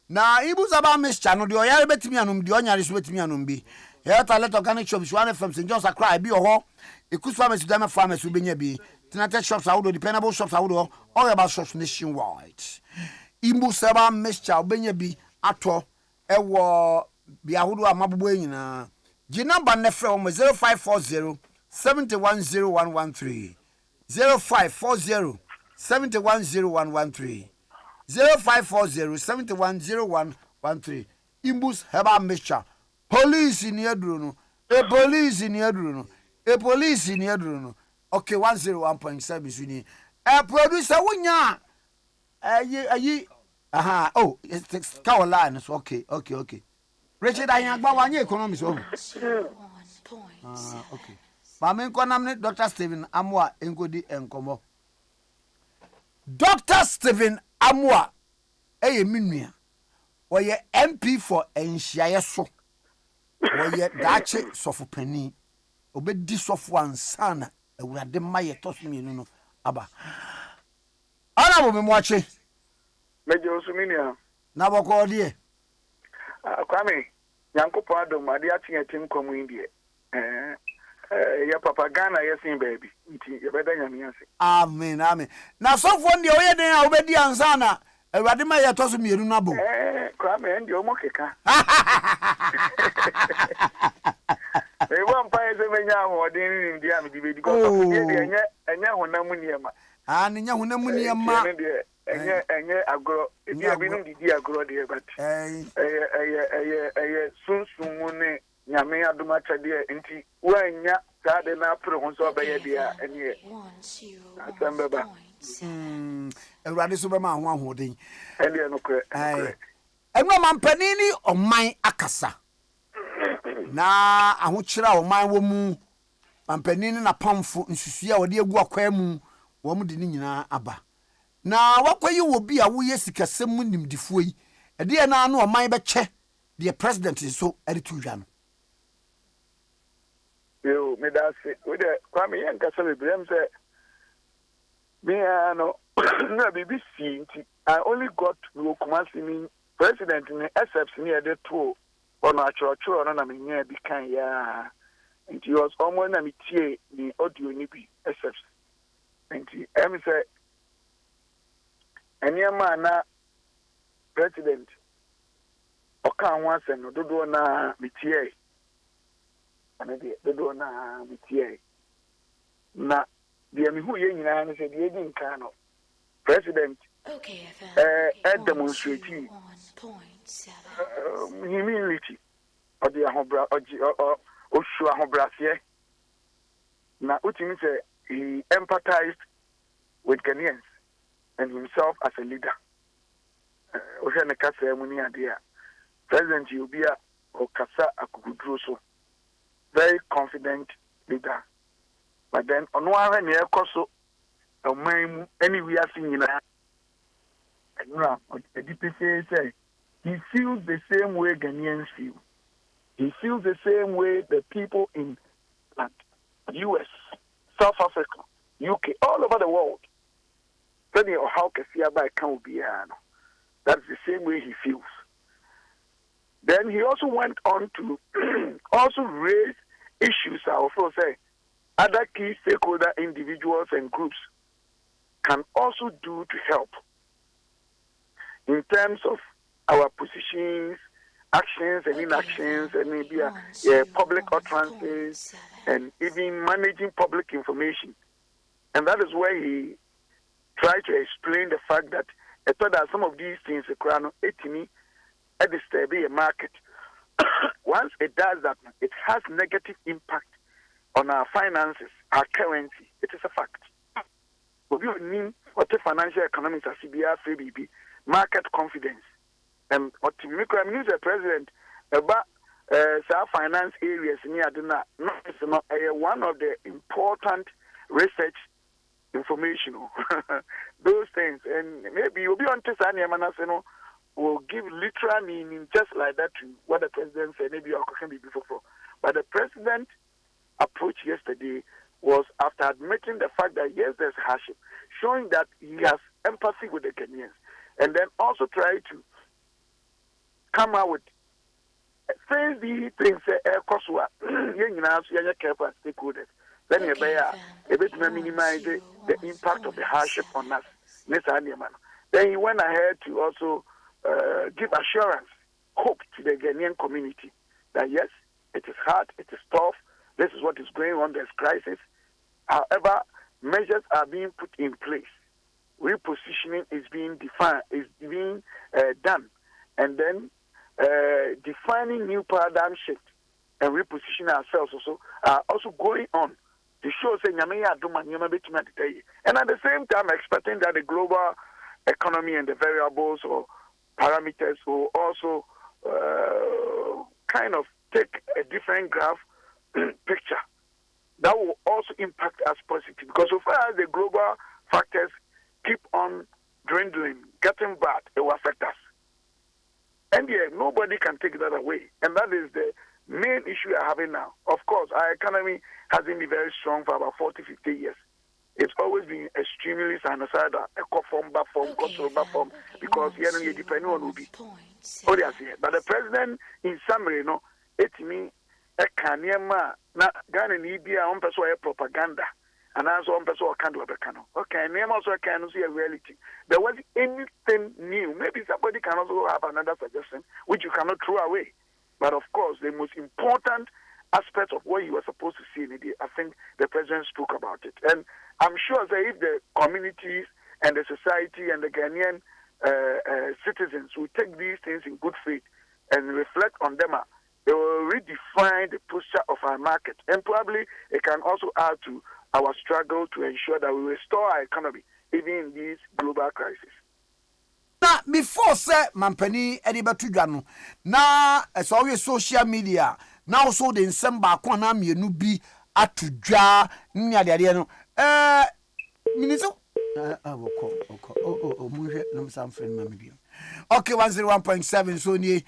S2: na ibusa ba mesa no de oyare betimi anom de onyare so betimi anom bi Health Alert Organic Shops one from St. John's Accra bi oho ekus pharmacy dama pharmacy benya bi tinate shops awudo dependable shops awudo all about shops nationwide ibusa ba mesa benya bi ato ewo bi awudo amabobo nyina G number nefre 0540 710113 0540 710113. 0540 710113. Imbus Herbal Mixture. Police in Yadruno. A police in Yadruno. A police in Yadruno. Okay, 101.7 Suni. A producer Wunya. Oh, it's Caroline. Okay. Richard, I am about 1 year economics. Okay. Mamen Konamne Dr. Stephen Amwa Enkodi Enkomo. Dr. Stephen Amwa minua. Oye MP for Enhyiaye so. Oye dache sofu pani. Obedi sofu ansana ewurade maye tosmienu no aba. Ana bo memwache.
S7: Mejo Suminia.
S2: Na boko die.
S7: Kwame, Yankopo Adom ade atin tim komu indie. Ya papa Ghana yesin baby. Nti yebeda nyame ase.
S2: Amen. Na sofu ndi oye den a obedi ansana ewurade maye tosmienu no abo.
S7: Kwame ndi omo keka. Ewa mpa eze menya ho den ndi am di be because of the enye honam niema.
S2: Nya honam niema.
S7: Enye agro ebi abinu didi agro de but sunsun ne nyame adoma chade nti wanya sade na pro ho so be ye dia ene asembeba
S2: Ewurade so be ma ho ahoden
S7: ene no kre
S2: enwa mampanini oman akasa na ahokyira oman wo mu mampanini na pamfo nsusua wode egu akwa mu wo mu de ni nyina aba na wakwayi wo bi a wo yesikasem mu nimdifo yi ede na anu oman be che the president so eritu hwa no
S7: yo me da se we de Kwame yen kasa bebrem se me ano na BBC nti I only got no Kumasi mean president ni SFC ni ede to ono achoro na me nya bi kan ya nti was almost na me tie ni audio ni bi SFC nti em say eniema na president oka anwa asem no dodo na metie anade dodo na metie na dia me hu ye nyina no se dia di nka no president demonstrate humility or the ahobra or sure ahobrase na utimi say he empathized with Ghanaians and himself as a leader. Oshane kasa emuni adia. President Yubia or Kasa Akugudroso. Very confident leader. But then on one near Koso, a man anywhere singing the DPC say he feels the same way Ghanaians feel. He feels the same way the people in US, South Africa, UK, all over the world. Or how Kasiaba can be that's the same way he feels. Then he also went on to also raise issues I also say other key stakeholder individuals and groups can also do to help in terms of our positions, actions and inactions and maybe public utterances and even managing public information. And that is where he try to explain the fact that I thought that some of these things etimi disturb a market. Once it does that, it has negative impact on our finances, our currency. It is a fact. But we need what the financial economics are CBR, CBB, market confidence. And what the president about finance areas near one of the important research information. Those things. And maybe you'll be on Tesania Manaseno will give literal meaning just like that to what the president said. Maybe your question be before. But the president approach yesterday was after admitting the fact that yes, there's hardship, showing that he has empathy with the Kenyans, and then also try to come out with things Kosua, careful stakeholders. Then you minimize the impact of the hardship on us. Then he went ahead to also give assurance, hope to the Ghanaian community that yes, it is hard, it is tough, this is what is going on, there's crisis. However, measures are being put in place repositioning is being done, and then defining new paradigm shift and repositioning ourselves also are also going on to show say nyame adoma nyama betuma today, and at the same time expecting that the global economy and the variables or parameters will also kind of take a different graph picture that will also impact us positively, because so far as the global factors keep on dwindling, getting bad, it will affect us. And yeah, nobody can take that away. And that is the main issue we are having now. Of course, our economy hasn't been very strong for about 40, 50 years. It's always been extremely sinusoidal, because you depending on Ubi. Oh, yes, but the president, in summary, it means a Kanyama, not Ghana, Libya, on person propaganda. And also on person can do a cano. Okay, name also can see a reality. There was anything new. Maybe somebody can also have another suggestion which you cannot throw away. But of course, the most important aspect of what you were supposed to see in it, I think the president spoke about it. And I'm sure that if the communities and the society and the Ghanaian citizens will take these things in good faith and reflect on them, they will redefine the posture of our market. And probably it can also add to our struggle to ensure that we restore our economy even in this global crisis.
S2: Now, before say Mampani Edibatu Gano, now it's always social media. Now so the December Kwana mienu bi atudwa nya de no. Minister munhe no some friend mama bi. Okay, 101.7 so ni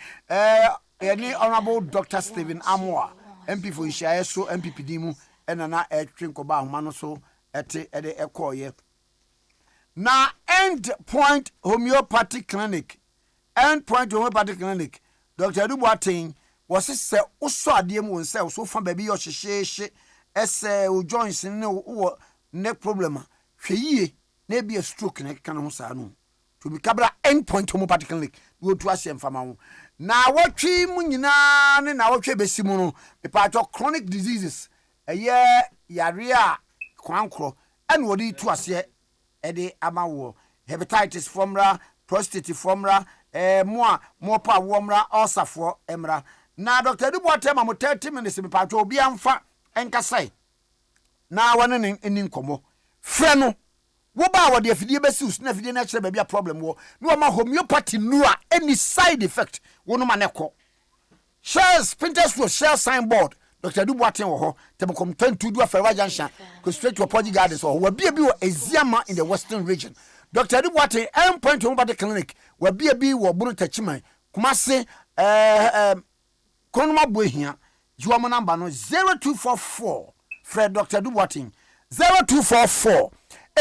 S2: any honorable Dr. Stephen Amoa MP for Ishaya so MPPD mu enana etwenkoba ahoma no so ete ede ekoye. Na End Point Homeopathic Clinic. End Point Homeopathic Clinic. Dr. Ade Boateng was say uso ade mu nse so fa baby yo hyehye ese o joints ne wo neck problem. Hwe yie na be a stroke na kan ho sa no. To be kabra End Point Homeopathic Clinic. Wo tu asem fama ho. Na watwi mu nyina ne na watwe besi mu no. Be part of chronic diseases. Eye yare a kwankro and wodi tu ase ede amawo hepatitis formula, prostate formula, more pa womra ulcer emra. Na Dr. Ade Boateng am 30 minutes me patcho obi amfa enkasai. Na wane ni nkomo. Frɛ no wo ba wo de afidie besius na afidie na kire ba bia problem wo. No ma homeopathy nura any side effect wo no ma ne ko. Shares Pinterest wo share signboard. Dr. Ade Boateng wo ho Telecom 22 do Afewa Junction go straight to Apology Gardens or we be wo Eziama in the Western region. Dr. Ade Boateng End Point Homeopathic Clinic we be wo Bunu Tachiman Kumase Konoma Bohia Juamo number no 0244 Fred Dr. Ade Boateng 0244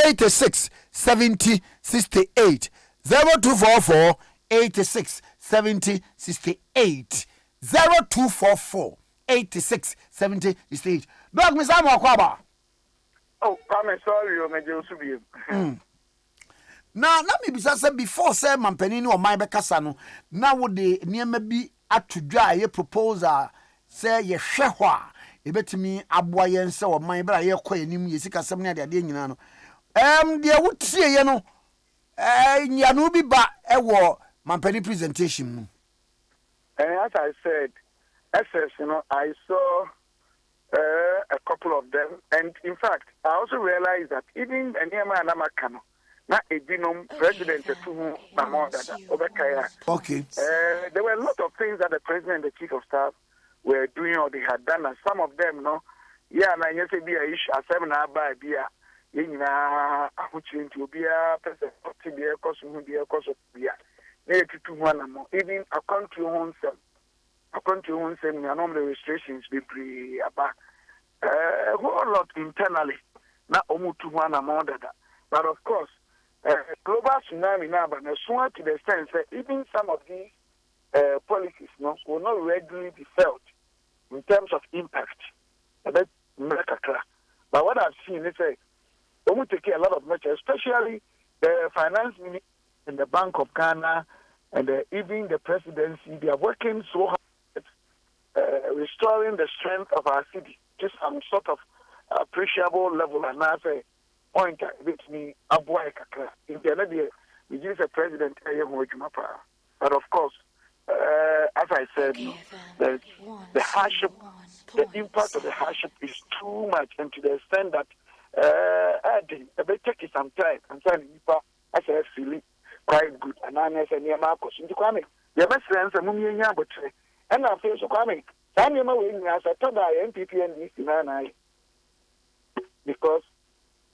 S2: 86 70 68 0244 86 70 68 0244 86 70 68. Dog Miss Amo Kwaba.
S7: Oh, I'm sorry, you may just be.
S2: Now, let me be said before say Mampenini or my Becasano. Now would the near maybe at to dry a proposal say ye shehwa. A bet me aboyen so or my bra ye quay nim yesika semina de dinano. Dear would say, you know, Yanubi ba a war Mampeni presentation.
S7: And as I said, I saw a couple of them, and in fact, I also realized that even Enema and Amakano, not a genome president to Obekaya.
S2: Okay.
S7: There were a lot of things that the president and the chief of staff were doing or they had done, and some of them, and I just say, be a issue, a seminar by beer, in a to be a person, to be a costume, be a cost of beer, to one more, even a country home self. According to one saying, the restrictions be pre about a whole lot internally, not almost to one amount of that. But of course, global tsunami now, but so to the extent that even some of these policies will not readily be felt in terms of impact. But what I've seen is we will take a lot of measures, especially the finance minister and the Bank of Ghana and even the presidency. They are working so hard. Restoring the strength of our city to some sort of appreciable level, and I say point with me a boy kakra. In the other day, we use a president but of course, as I said, the hardship, the impact of the hardship is too much, and to the extent that it may take you some time. I'm trying to I say feeling quite good, and I say near Marcos into Kwame. The best friends are moving here, but and I feel so Kwame. I remember when I told the MPP and this because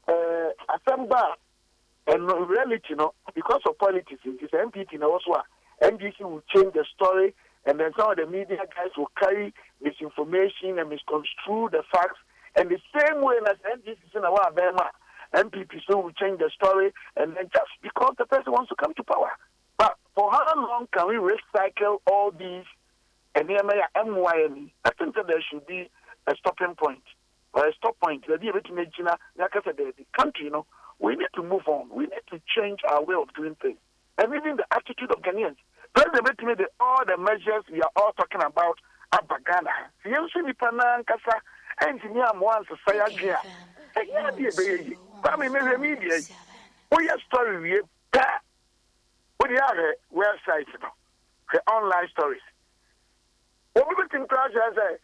S7: Asamba and reality, you know, because of politics, it's MPP now also. NBC will change the story, and then some of the media guys will carry misinformation and misconstrue the facts. And the same way as NBC in our Burma, MPP so will change the story, and then just because the person wants to come to power. But for how long can we recycle all these? And MYM, I think that there should be a stopping point or a stop point. The country, you know, we need to move on. We need to change our way of doing things, and even the attitude of Ghanaians. President, all the measures we are all talking about are Ghana. Engineer once a say again. Media. We are story we are websites, the online stories. Everything crowd as a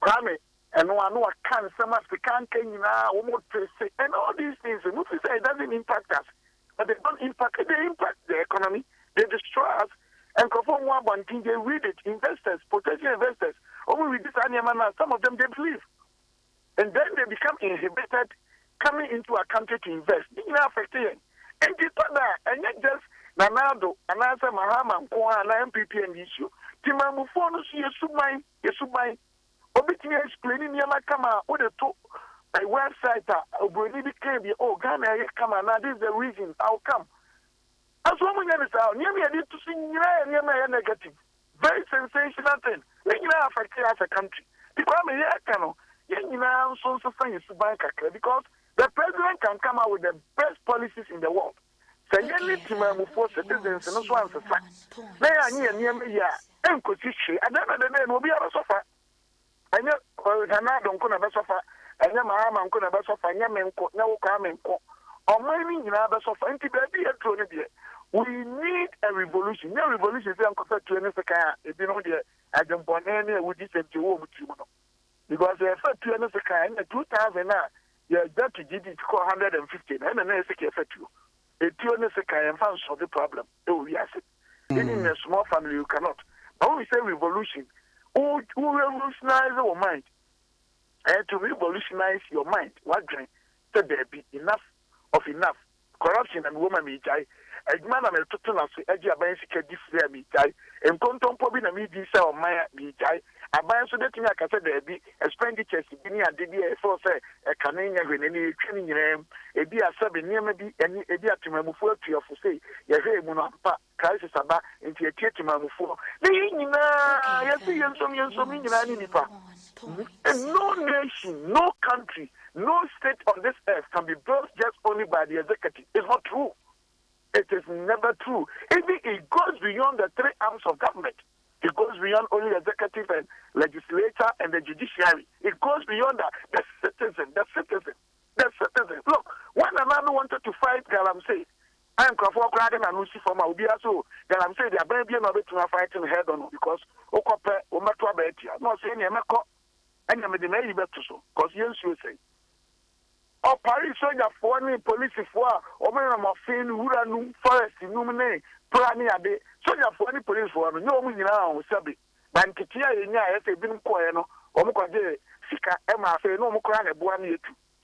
S7: Kwame and one who can so much we can't and all these things. And if we say it doesn't impact us, but they don't impact the economy, they destroy us. And conform one thing, they read it. Investors, potential investors, over with this animal, some of them they believe. And then they become inhibited coming into a country to invest. You know, affected. And and not just Nanado, and answer Mahama, and MPP and issue. Timamu phone, Yesumai, Obiting explaining Yamakama, or the two a website, Ghana, come on, now this is the reason, how come? As woman is out, near me, I need to see near my negative. Very sensational thing. Let you know, affect as a country. Because I'm so because the president can come out with the best policies in the world. So, you need to for citizens and also answer. They are near me, and could you see, and then the name will be a sofa. I know, don't come a sofa, and then my arm could have a sofa, no comment. Or maybe in other sofa, and to be a true. We need a revolution. No revolution is uncovered to any second. If you know the Adam Bonani would this and you because they refer to any second in 2000 now, you're done to GD to 150 and then it's a effect you. A 2 second and found solve the problem. Oh, yes. Even in a small family, you cannot. But when we say revolution, who revolutionize our mind? And to revolutionize your mind, what drink? So there be enough of enough. Corruption and woman may die. A man of a total of Ade Akye Abia different me die. And contemporary na me di sell my me die. A man so that me I say there be expenditures be near the for say a canina when any training name. A be a sub near maybe any idea to my mufo to your say. Your hair munapa crisis about into a theatre mufo. And no nation, no country, no state on this earth can be built just only by the executive. It's not true. It is never true. Even it goes beyond the three arms of government. It goes beyond only executive and legislature and the judiciary. It goes beyond that. The citizen. Look, when another wanted to fight Galamsey, I am Crawford Gradden and Lucy from Albia, so Galamsey, they are very not fighting head on because Okope, Omatua Betia, not saying Yamako, and Yamadine better so, because you say. Or Paris soldier for any police for or Mafin, Huranum, Forest, Numine, Prani Ade, soldier for any police for no one now, Sabi, Bankitia in Yas, a bin Coeno, or Mukade, Sika, Emma, no Mukran, Buani.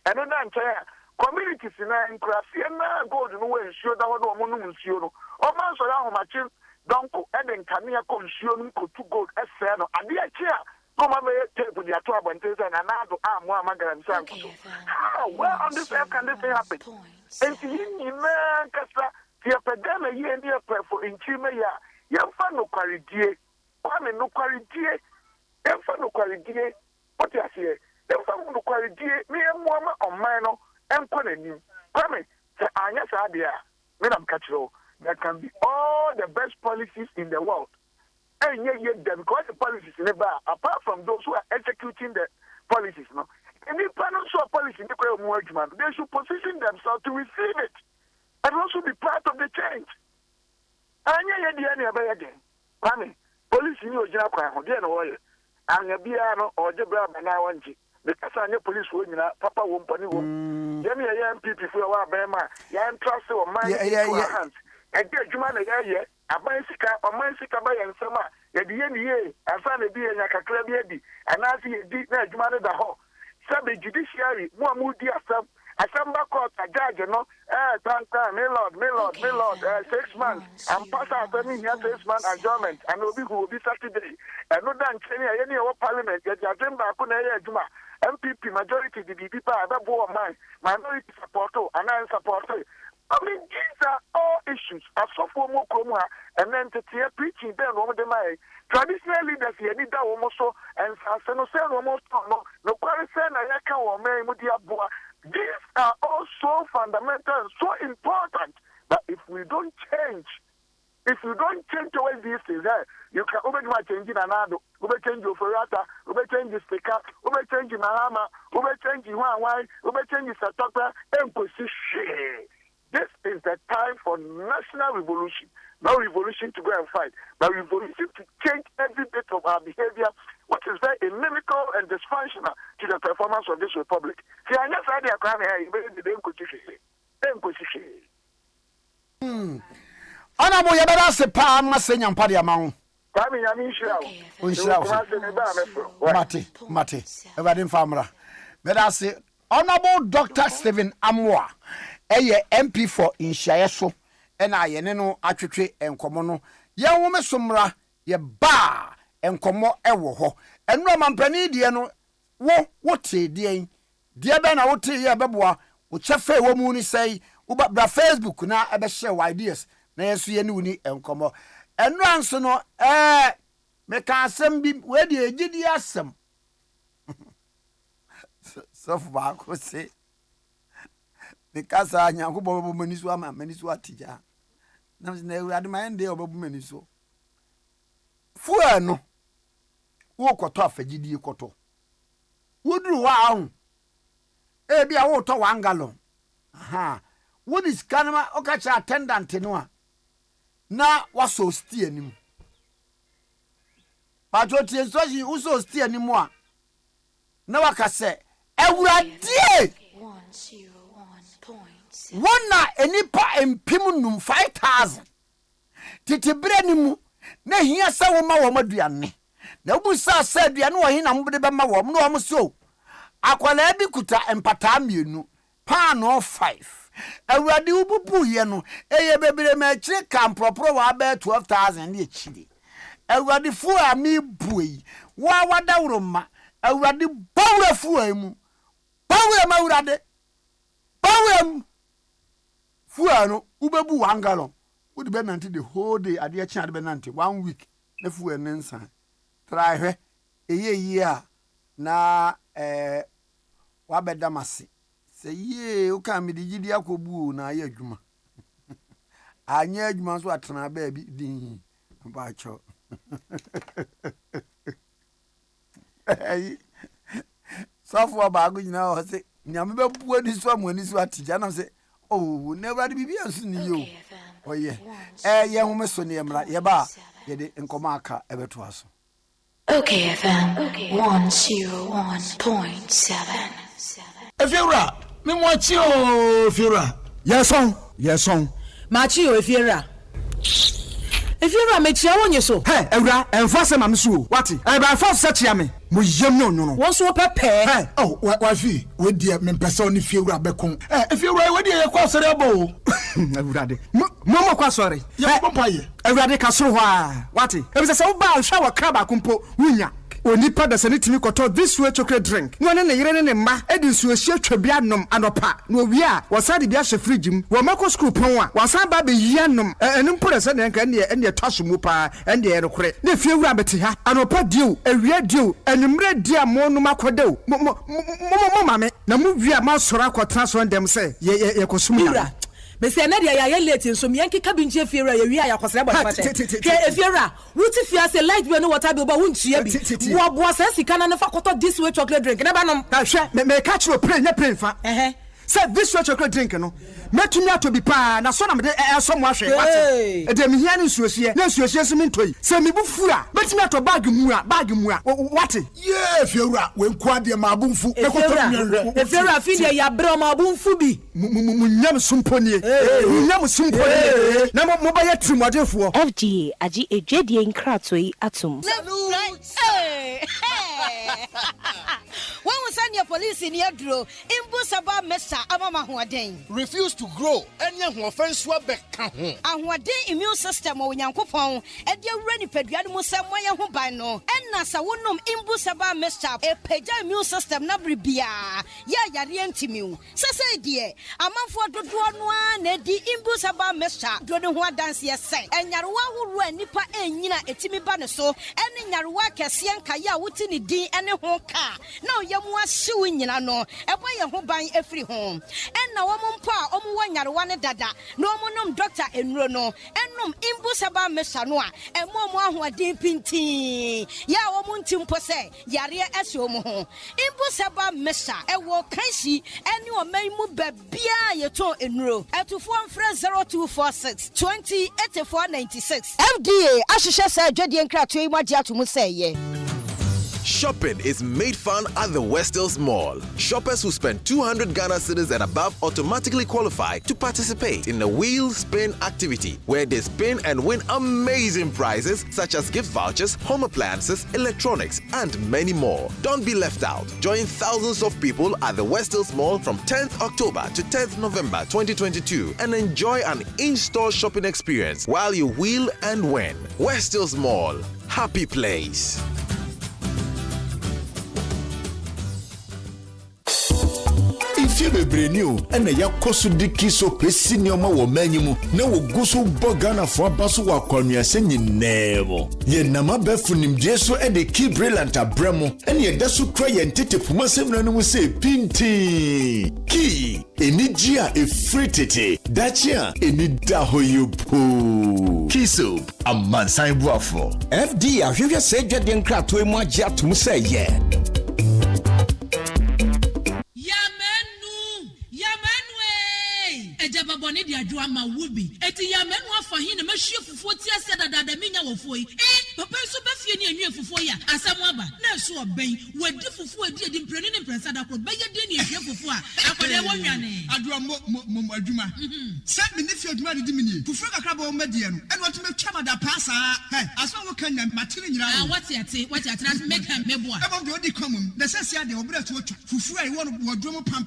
S7: And then I'm tired. Communities in Craffiana go to nowhere and show that one monument, you know. Or man, so now, Machin, Donko, and then Kania Consume, could to go as Sano, and the chair. Come on, take with your trouble and another arm, one Magaran San. How? Where on this earth can this happen? And in Mancasa, the epidemic year and year for in Chimaya, young fan no quality, Kwame no quality, young fan no quality, what you say, young fan no quality, me and woman or minor, and Quanin. Kwame, the Ades Akye Abia, Madam Catcho, there can be all the best policies in the world. And yet them because the policies never apart from those who are executing the policies, no, any panel so policy, they should position themselves to receive it and also be part of the change. Police in your job, and a piano or the Brabanawanji. Because I know police women, Papa won't pony womb. Yemi a young people for our Bema, young trust or mine hands. I get Juman a year, a bicycle or bicycle by and summer. At the end of the year, I found a beer in a cacrabiadi, and I see a deep night Juman the hall. Sabe judiciary, more moody as some back court, a judge, you know, Milord, 6 months, and pass out 6 months adjournment, and who will be Saturday. And no done any of parliament, yet you attend back on a Juma. MPP majority, the people are that boy of mine, minority support, and I support. I mean, these are all issues. As so for more Kroma, and then to tear preaching, then over the mind. Traditional leaders, you need that almost so, and Sanosan almost no Parison, I can or Mary Mudiabua. These are all so fundamental and so important that if we don't change, towards these things, you can over my change in another, over change your Ferrata, over change the sticker, over change Mahama, over change Hawaii, over change Sataka, and position. This is the time for national revolution. Not revolution to go and fight, but revolution to change every bit of our behavior, which is very inimical and dysfunctional to the performance of this republic. See, I just had a crime here,
S2: Honorable Yabara se pa masenya mpade amawo.
S7: Kwame Nkrumah
S2: Mate. Everybody famra. Beda se Honorable Dr. Stephen Amoa eye MP for Inshayeso ena ye ne no atwetwe enkomo no. Ye wo mesomra ye ba enkomo ewo ho. Enu amampani die no wo te die. Die be na wo te ye beboa wo chefe wo mu ni sei wo bra Facebook na ebe share ideas. Na yesu ye ni uni enkomo enu anso no me ka asem bi we de egidi asem so fa ko se me ka sa nya ko bobo manisu ama manisu atija na me na ewade ma ende obabu manisu fu anu wo koto afagidi koto woduru wa ahun e bia wo to 1 gallon aha wo dis kanama o ka cha attendant no a na waso stie anim patroti ensoji uso stie anim a na wakase ewurade 101.7 wona enipa empim num 5000 titibre nimu na hia sa wo ma wo maduane na obusa sa aduane wo hin na mbede be ma wo no wo so akwala bi kuta empata mienu paano 5 awurade ububu ye no eye bebere ma chire kan propro wa be 12000 ne chiri awurade fu ami buyi wa wadawro ma awurade bawra fu amu bawra ma awurade bawram fu ano ubebu 1 gallon would be nanti the whole day ade chi ade be nanti 1 week na fu enensa try hwe eye a na wa bedamase say ye o ka me digidi akobu na ye adwuma anya adwuma so atena ba bi din ba cho sofo ba go nyina o se nyame be buo ni so amani so atija na se oh never be bi ansu ni yo oye ye ho me so ne emra ye ba ye de nkoma aka ebeto aso
S3: Okay FM 101.7
S8: Efiura me mo chi o Efiura yes on
S9: Machi o Efiura me chia wonye so
S8: hey Ewura enfase ma me so wati e ba fa se chia me mo yem no no
S9: won so pepe
S8: hey oh wa fi we die me pese oni Efiura bekon Efiura we die ye kwa sore bo Ewura de mo kwa sore ye bo paye Ewura de ka so ho a wati e be se wo ba hwa wa kraba kumpo wunya onipa da sane timi koto this way chocolate drink no ne yire ne mma edi nsuo hie twabia nom anopa no wi a wasade bia hye fridge mu wo mako screw pon a wasan ba be yia nom eni mpore se ne nka ne twaso mu pa ende ye rekore ne fie wura bete ha anopa dio awia dio enimre dia mo no makodew mo mame na mu wi a ma sora kwotena so ndem se ye kosum ya
S9: Me say na dia ya late nso me yanke ka bi nche fiera ya wi ya kwasra ba kwate ke efiera wuti fia say light bill no water bill ba wuntua bi wo bo sa sika na fa koto this way chocolate drink na ba nom
S8: ka hwe me catch you play na play fa say this way chocolate drink no metumi ato bi pa na so na me so mo ahwe wate e de me hia ne nsuosie na nsuosie so me ntoi say me bu fu a metumi ato bag mu a wate
S2: yeah fiora we nko ade ma abumfu e koto nwe
S9: e fiora fi de ya bre ma abumfu bi
S8: munyam sumponie munyam sumponie na mo ba ye trimodefo
S10: FDA agi edwedie nkratoi atum
S11: when we send your police in your draw, Imbusaba Mesa Amama Huaden.
S1: Refuse to grow. Any offense will be count.
S11: And what day immune system or Yankopon, and your ready pediatric Samoya Hubano, and Nasa Wunum Imbusaba Mesa, a peja immune system Nabribia. Ya Yarientimu. Sasa dear, a man for the one, Nedi Imbusaba Mesa, Dronua dance yes, and Yarua who ran Nipa and Yina Etimi Banaso, and in Yarua Cassian Kaya Wutini D and a honka. Now Yamwa suing no, a way a home buying a free home. And now pa one dada, no monum doctor and Rono, and num Imbusaba Mesanoa, and more who are deep pinty. Ya womuntim pose, Yaria Esomo. Imbusaba Mesa, a walk Kaisi, and you may move Bia your toe in row, at to 0246 20 8496. FDA, Ashisha said, Jedi and Kratui Madia to Musay.
S12: Shopping is made fun at the West Hills Mall. Shoppers who spend 200 Ghana cedis and above automatically qualify to participate in the wheel spin activity, where they spin and win amazing prizes such as gift vouchers, home appliances, electronics, and many more. Don't be left out. Join thousands of people at the West Hills Mall from 10th October to 10th November 2022 and enjoy an in-store shopping experience while you wheel and win. West Hills Mall. Happy place.
S2: Ifye bebre ni o ena yakoso diki so pesi ni oma wo manyimu na wo guso bogana fo abaso wa kwanuase nyinebo ye nama befu nimje so e de ki brilliant abramo ene ye daso kra ye ntete puma semna no se pinti ki eniji a efritete dachia enida hoyopo ki soap amansan buafo
S13: FD ahwehwe se dwede nkrato emu agye atom se ye
S14: Boni dia jua ma wubi eti ya menu afa hin na mahwie fufuo ti ase dada menya wofo yi papa so ba fie ni anwie fufuo ya asam aba na so oben wadi fufuo edi mpreni ne mpresa da kro ba ye de ni ehwie fufuo a akode wo nwane
S8: adua mo adwuma se me ni fie adwuma de mi ni fufuo kakra ba o medie no ene wato metwa ma da pasa aso wo kan na matire nyira
S14: wati ate na make am mebo a
S8: ebo de odi komum na se sia de obra to fufuo ai wo wodwo mo pam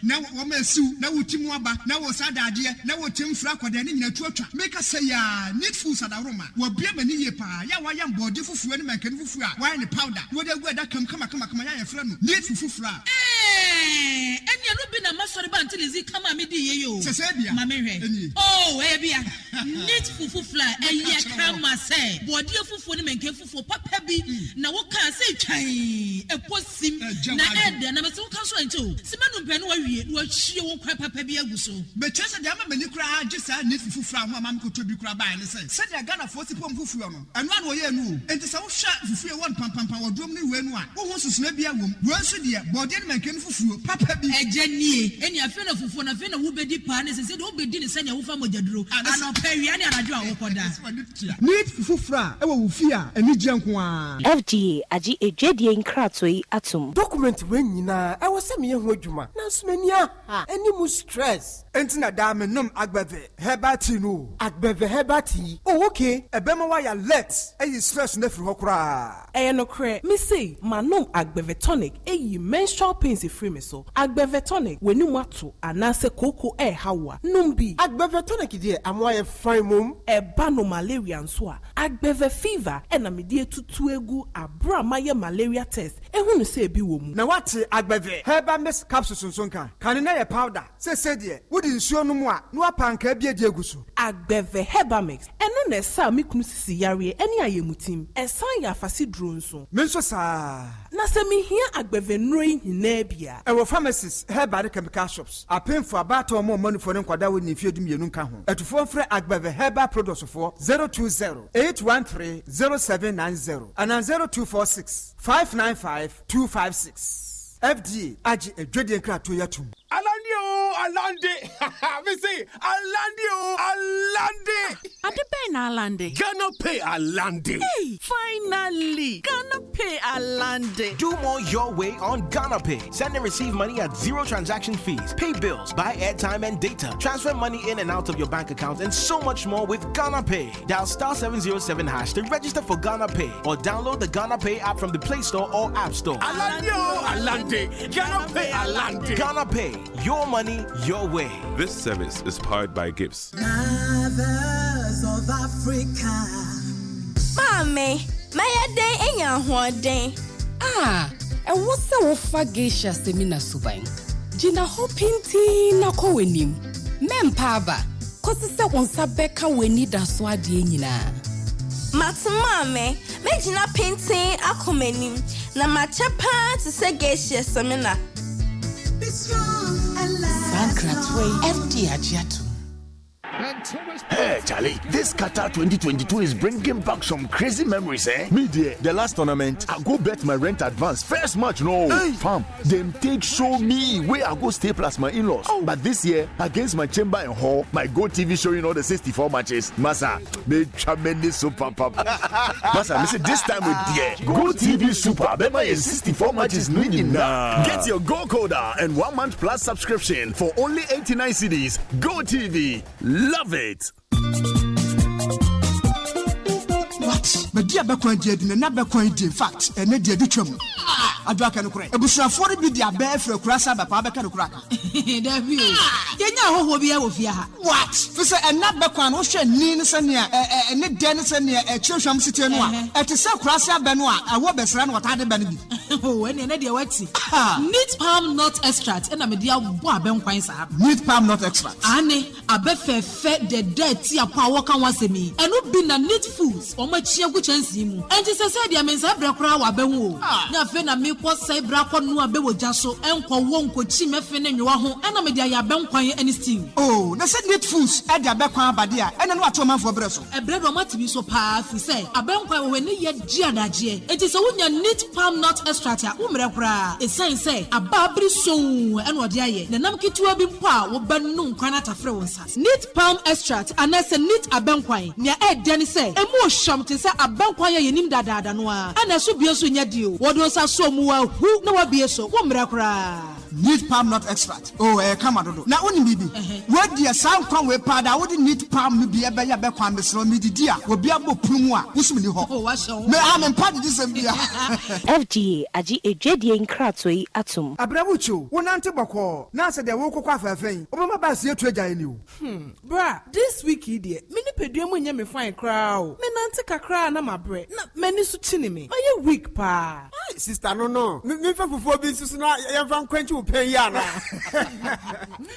S8: na wo ma siu na wo timu aba na wo sadade na wo temfra kwada ne nyina tuatwa make say ya need food sadaroma wo bia mani ye pa ya wa yam body fufuo ne mankani fufuo a wa ne powder wo de gu da kam kama ya yefra no need fufuo a
S14: enya no bi na masori ba ntilizi kama me di ye yo
S8: se bia
S14: ma me hwe oh e bia need fufuo a ye kama say body fufuo ne mankani fufuo papa bi na wo kan say twan e posim na ede na me se wo kan so ancho simanu mpe no wa wie wo hie wo kwa papa bi aguso
S8: betwese de ama mani kura agisa need fufuo ho ama me ko to bi kura ba ne se de Ghana for sipom fufuo no eno an wo ye nu enti se wo hwa fufuo won pam wo dom ne we nu a wo susuna bia wom wo nso de body ne mankani fufuo papa bi
S14: ejanie eni afi na fufuo na afi na wo bedi pa ne se de wo bedi ne se ne wo fa mogyaduro ana pawia ne anajo a wo koda
S8: need fufuo e wo fi a eni gye nko a
S10: FDA agi edwedie nkratoi atom
S13: document we nyina e wo se me ho adwuma na so mani a eni mu stress
S8: enti na da me nom agbeve hebati no
S13: agbeve hebati oh okay
S8: ebema wa ya let e stress na firi hokra
S9: no kre me say manom agbeve tonic menstrual pains free me so agbeve tonic weni mu ato anase koko hawa numbi
S13: agbeve tonic die amwa ye fine mom
S9: ba no malaria nso a agbeve fever na me die tutu egu abra maye malaria test ehunu say bi wo mu
S8: na wate agbeve herbal mix capsules nso kan na ye powder se die wodi nsuo no mu a no apanka bia die eguso
S9: agbeve herbal mix eno na sa me kunu sisi yare eni ayemutim esan ya afase duro nso
S8: me nso sa
S9: na se me hia agbeve nro hina bia
S8: e wo pharmacy Genesis Herbal Chemical Shops. A paying for about more money for them kwada with if you do me nunka. At 4 free Agbeve Herbal products for 020-813-0790 and 0246-595-256. FDA Aji Ejodi Enkra Toyatum.
S15: Alande. Me say Alande.
S16: Adepen Alande.
S15: Gonna pay Alande.
S16: Hey, finally. Gonna pay Alande.
S17: Do more your way on Ghana Pay. Send and receive money at 0 transaction fees. Pay bills, buy airtime and data. Transfer money in and out of your bank account and so much more with Ghana Pay. Dial *707# to register for Ghana Pay or download the Ghana Pay app from the Play Store or App Store.
S15: Alande. Ghana Pay Alande.
S17: Ghana Pay. Your money, your way.
S18: This service is powered by Gibbs.
S19: Mothers of Africa. Mommy, my day in your day.
S20: And what's the offer geisha semina subain? Gina hopinti na kowenim. Mempaba. Kosise wonsa beka weni da swadi nyina.
S19: Matmame, me gina painting akomenim. Na machapa to say geisha semina.
S16: Sankratwe FD Ajiatu.
S21: Hey, Charlie, this Qatar 2022 is bringing back some crazy memories, eh? Me there, the last tournament, I go bet my rent advance. First match, no. Hey. Fam, them take show me where I go stay plus my in-laws. Oh. But this year, against my chamber and hall, my Go TV showing all the 64 matches. Masa, me tremendous super pop. Masa, me say this time with the Go TV Super. Bema is 64 matches winning now. Get your Go Coder and 1 month plus subscription for only 89 cedis. Go TV. Love it.
S8: What? But dear Bakwan did never quite in fact, and they did chum. I do can correct. A bush of 40 be their bear for a crassa by Pabaka cracker. You know who will be over here. What? For and not Bakwan Ocean, Nina and Nick Denison near a church from City Noir. At the South Crassa Benoit, I will best run what I did. Oh, when an idea what's
S14: Neat palm nut extract and a media boabem quines up.
S8: Neat palm nut extract.
S14: Anne, a befe fed the dead tea upon walking once a me, and not been a neat foods or much cheer which ends him. And just said, I mean, Zabra Crow, Abenwo. Nafena me was say Braco no Abewo Jasso, and Wonko Chimefin and Yoho, and a media Yabem quine any steam. Oh, that's a neat foods at the Bakwan Badia, and what a man for Bresso. A bread or to be so powerful, say, a banquet when yet Giadagie. It is a woman neat palm nut extract, Umra, a sign say, a babri so, and what yaye, the Namki to a bimpa, or Banun Canata Frozen. Neat palm extract, and that's a neat a banquet, near Ed Dennis say, and more sham to say a banquet in him da noa, and I should be also near you. What was I so more who no be so, Umra.
S8: Neat palm nut extract. Oh, come on. Now, only maybe. What dear sound come with pad, I wouldn't need palm to be a better back on the slow midi dear, will be able to plumwa, who's me. Oh, what's so? May I am part of this
S10: FDA Aji Ejedi Enkratwe Atum.
S8: Abrabucho, one antibako, Nasa de Woko Quafa thing. Obama Bass here to a new.
S9: Bra, this week, idiot. Many pedium when you may find crowd. Men take a crown on my bread. Not many suchini me. Are you weak, pa?
S8: Sister, no. Never before this is not a young quench. Payana.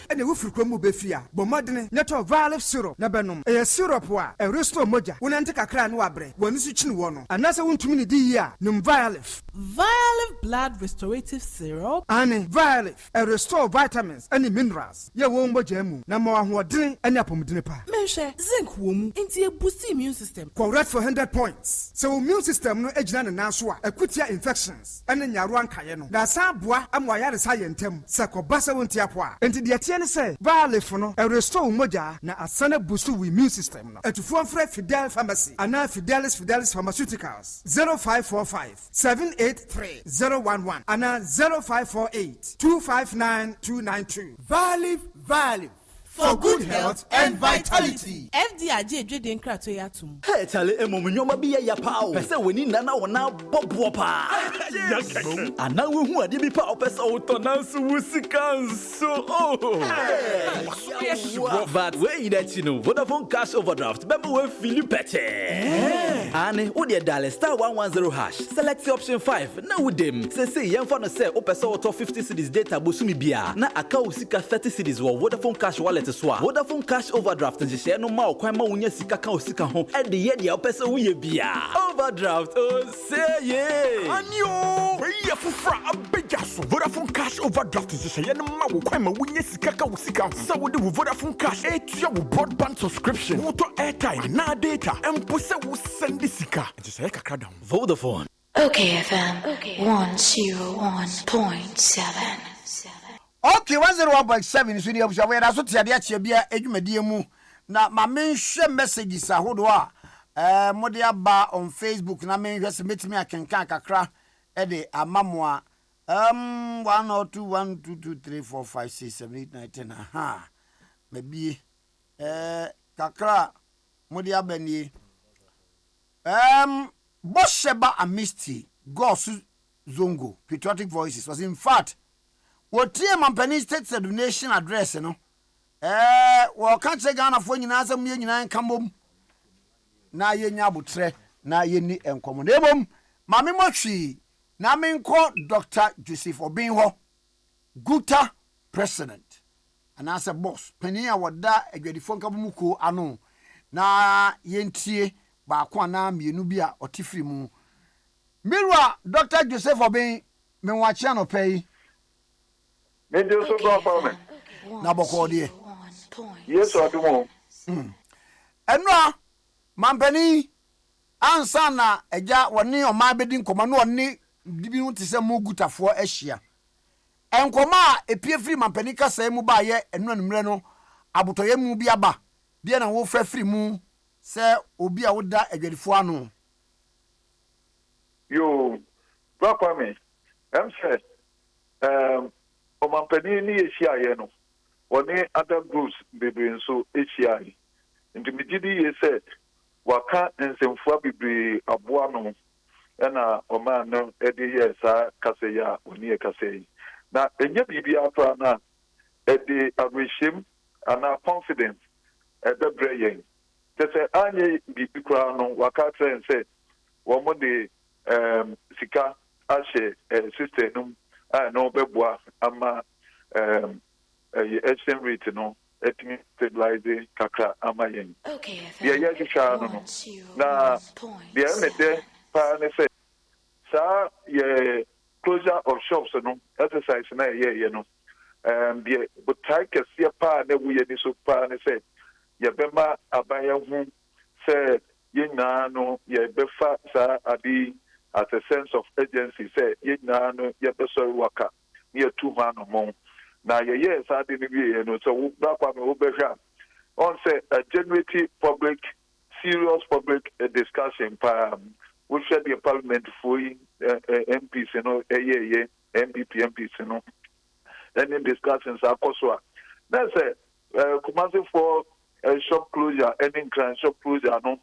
S8: And the Wufu Kumu Befia, Bomadine, Neto Violet syrup, Nabanum, a syrup, a resto moja, when I take a crown wabre, when this is chin one, and that's a 1 minute year, num violet.
S9: Violet blood restorative syrup,
S8: Annie, violet, a restore vitamins, any minerals. Ya wombo jemu, Namo who drink and yapum dinipa.
S9: Mention zinc womb into a boosty immune system.
S8: Correct for 100 points. So immune system no edge and naswa, a kutia infections, and then Yaruan Kayeno. That's a bois, and why I science. Sako basa wonti apwa enti de tiene say violet no e restore moja na asana boost we immune system no etufo frɛ Fidel Pharmacy ana Fidelis Pharmaceuticals 0545 783 011 ana 0548 259 292 Valiv for good health and vitality.
S9: FD Aje Ejodi Enkratwe Atum.
S21: Hey, Charlie, nyoma bi ya pao. Pese weni nana wona bobo pa. Ana wo hu ade bi pa opese o to nanso wusikanso. Oh. But wait that you know, Vodafone cash overdraft. Remember when Philip Pete?
S4: Ane, Udia Dale star 110 hash. Select the option 5. Now with them. Say yen for no say opesa auto 50 cedis data busumi bia. Na account sika 30 cedis wo Vodafone cash wallet swa. Vodafone cash overdraft and share no ma kwan ma unya sika ka osika ho. E de ye dia opesa uye bia. Overdraft oh say yeah.
S21: Anyo, we fufra abejaso. Vodafone cash overdraft is share no ma kwan ma unya sika ka osika ho. So we do Vodafone cash etia wo broadband subscription. Moto airtime na data. Empose wo send sika. It is kakra down.
S4: Vodafone.
S3: Okay, FM 101.7.
S2: Okay, 101.7 is the option where I saw the Ade Akye Abia edwumadie mu na ma menhwe messages ahodo a mode aba on Facebook na menhwe se metimi akenkan kakra e de amamo 1 or 2 1 2 2 3 4 5 6 7 8 9 10 aha mabie kakra mode abani Bosheba Amisti Gosu Zongo Patriotic Voices was in fact what Mampani State Donation address no well can't say Ghana for nyina asem ye nyina nkambom na ye nya butre na ye ni enkomo na ebom mame motwi na menko Dr. Joseph Obinho Guta president and as a boss pani awoda adwadifo nkabomuko ano na yentie ba kwa na mienu bia otifiri mu mirwa Dr. Joseph Obin me wache no pay
S7: me do so go for me
S2: na boko de
S7: yes odumo
S2: enwa mampani ansa na eja woni o ma bedi nkoma no oni bibi hu tise mu gutafo ahia enkoma epie firi mampani kasa mu ba ye enwa numre no abotoye mu bia ba bia na wo fra firi mu se obi a woda adwadifo ano
S7: yo bakwa me say o mampani ni ehia ye no oni other groups bebre nso ehia yi ntimididi ye say waka nsemfua bebre aboa no na o man no edi ye sa kase ya oni e kase yi na enye bibia afa na edi agwishim ana confidence bebre yen tese anye bibi kwa no waka trend say wo mo de sika ashe system num no beboa ama exchange rate no etimi stabilize kakra ama yen ye ye sha no na ye mede pa ne say sa ye closure of shops no exercise na ye no ye but take a pa na we ye ni so pa ne say ye bema abaya hu say ye na no ye befa sa abi as a sense of urgency say ye na no ye be so waka ye tu ha no mo na ye sa de ni ye no so bra kwa me wo be hwa on say a generative public serious public discussion pa we share the parliament for MPs no ye MPs no any discussions are koswa na say Kumasi for shop closure any grand shop closure no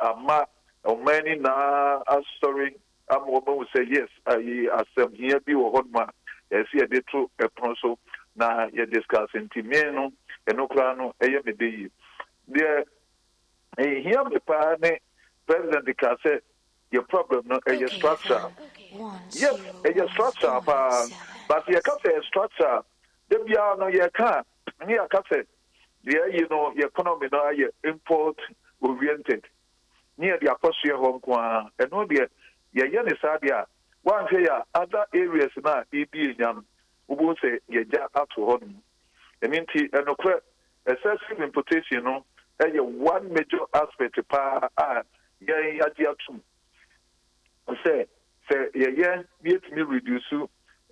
S7: ama many na story am woman will say yes I asem here be wo hodma see a detro so na ye discussing timeno enokra no eye medeyi there here me pa ne president Tikese your problem no a structure yes a structure but you can say structure the bia no you can ni akase there you know your economy no are import oriented near the apostle home kwa and no there ye ne sadia one say other areas na ebi nyam ubo say ye ja ato home eminti enokre excessive importation no one major aspect pa ye agiatum say yet me reduce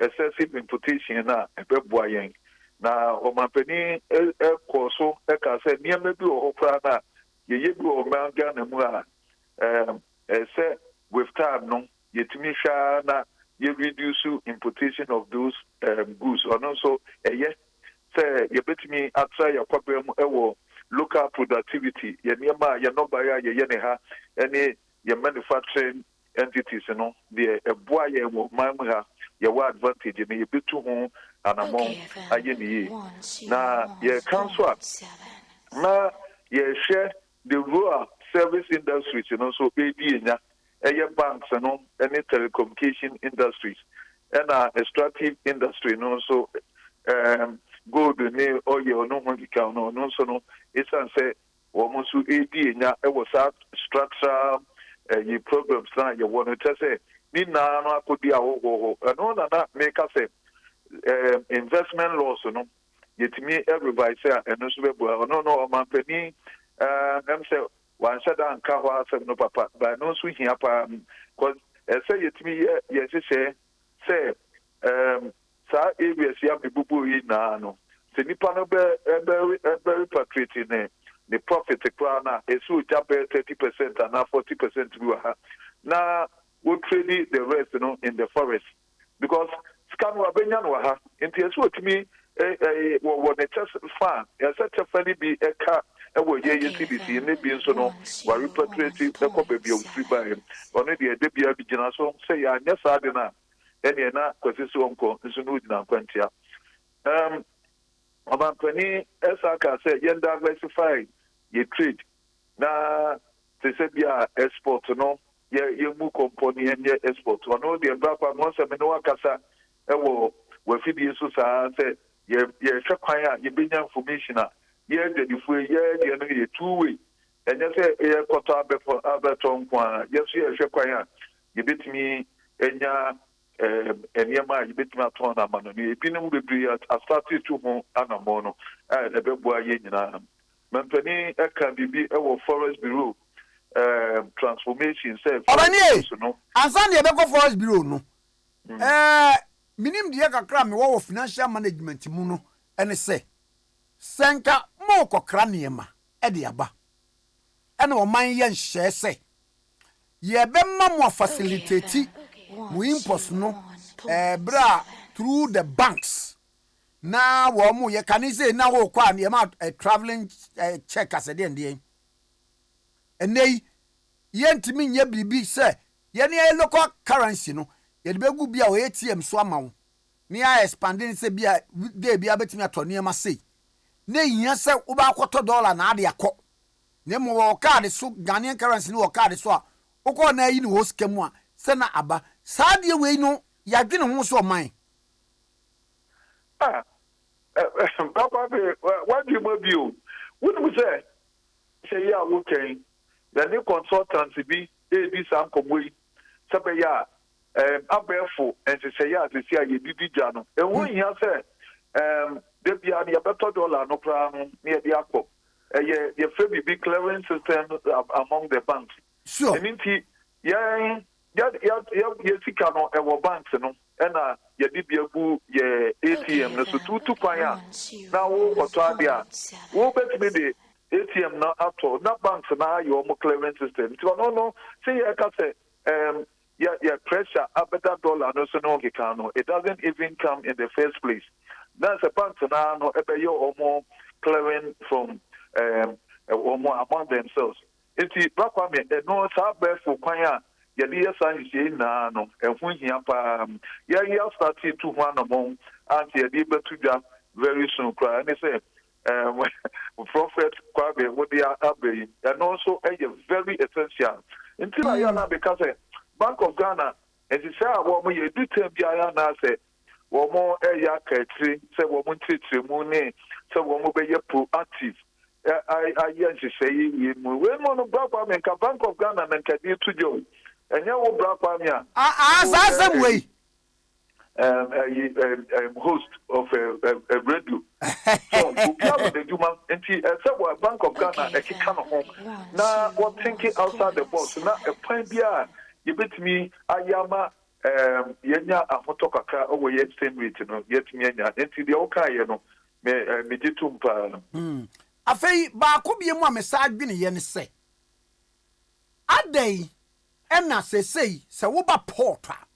S7: excessive importation na ebeboa yen na o mampani koso e ka say niam bi o hokra na ye bi o manga na mu a say with time no yetimi hwa na ye reduce importation of those goods or also say ye betimi atra your problem ewo local productivity ye niam ye no buy ye ne ha any your manufacturing entities no the eboa ye wo mamha ye wa advantage me ye betu ho anamon aye ni na ye council na ye share the role service industries, so AD banks and any telecommunication industries, and extractive industry, so gold, oil, no one can no, so no, it's say almost AD was structural problems now. You want to say, Nina could be and all that make us say investment laws, yet me everybody say, and no, man, penny, them say. One said and Kawa said no papa, but no sweet here, because say it to me, yes, say, Sir Avias Yabu in Nano. Senipano very patriotic, the profit crown, a suit up 30% and now 40% to her. Now, we'll trade the rest, in the forest. Because Scanwa Benyanwaha, into a suit to me, what a just fan, such a funny be a car. CBC and maybe so no, while repatriating the copy of free by him. Only the Debia Bijanaso say, I guess I did not. Any not because it's uncle, it's a new Quentia. About Penny, as I can say, yen diversify ye trade. Now, they said, yeah, export, no, yeah, you move company and yeah, export. I know the Brapa Monsa Menoa Casa, where Phoebe Susa said, yeah, Shakaya, you bring information. Yeah, if we the 2 way, and you say, yeah, Kota Alberton, yes, yeah, you beat me, and Yama, you beat my ton of money. You didn't be at a started to home, Anamono, and a big boy in Mampany, can be our forest bureau, transformation, say,
S2: and Sunday, a forest bureau, no. Minim Diaka Cram, war financial management, Muno, and say, Sanka moko kraniema ede aba ene o man ye nhye se ye be mammo facilitate we impos no bra through the banks na wo mu ye kan say na wo kwa ne ma traveling check as de ndie enei ye ntimi nya bibi se ye ne local currency no ye de begu bia o ATM so ama wo ne ya expanding se bia de bia betimi atone ma sei ne yin se wo ba kwato dollar na ade akọ ne mo wo card so Ghanaian currency ni wo card so a wo ko na yi ni wo skemu a se na aba sa de we no ya dwene ho so man
S7: Papa what do you do what say ya okay the new consultants be this ankomwe sabe ya abefo and say ya say ya didi jano e won yan say Debia the better dollar no problem near the aqua. Ye free big clearing system among the banks.
S2: Sure.
S7: And yeah, Sikano, our banks, no, and ye Dibia ye ATM, so two paya. Now, what Tadia? Who bet me the ATM now at all, not banks now, your clearing system. So, no, say, I can say, yeah, pressure, a better dollar, no, so no, it doesn't even come in the first place. That's a bank now, no, or more clearing from or more among themselves. It's Kwame, and no, it's our best for Kwaya. Yeah, the sign is no, and when he started to one among Auntie able to that very soon. Cry and they say, Prophet Kwame, what they are obeying, and also a very essential. Until I am because Bank of Ghana, and she said, well, you do tell me, say. Womo eya ketri se womo titri mu ne se womo be ye proactive I say we mo no bra me ka Bank of Ghana na ka di to jo enya wo bra me
S2: a same way
S7: host of a radio so we have the human enti se wo Bank of Ghana e kika no ho na what thinking outside the box na e plan bia you bet me ayama yenya afoto kakra owo ye same rate no yet me nya enti de oka ye no me gitumpa
S2: afei ba ko bie mu a me sa adwene ye ne se adai ena sesei se wo ba port a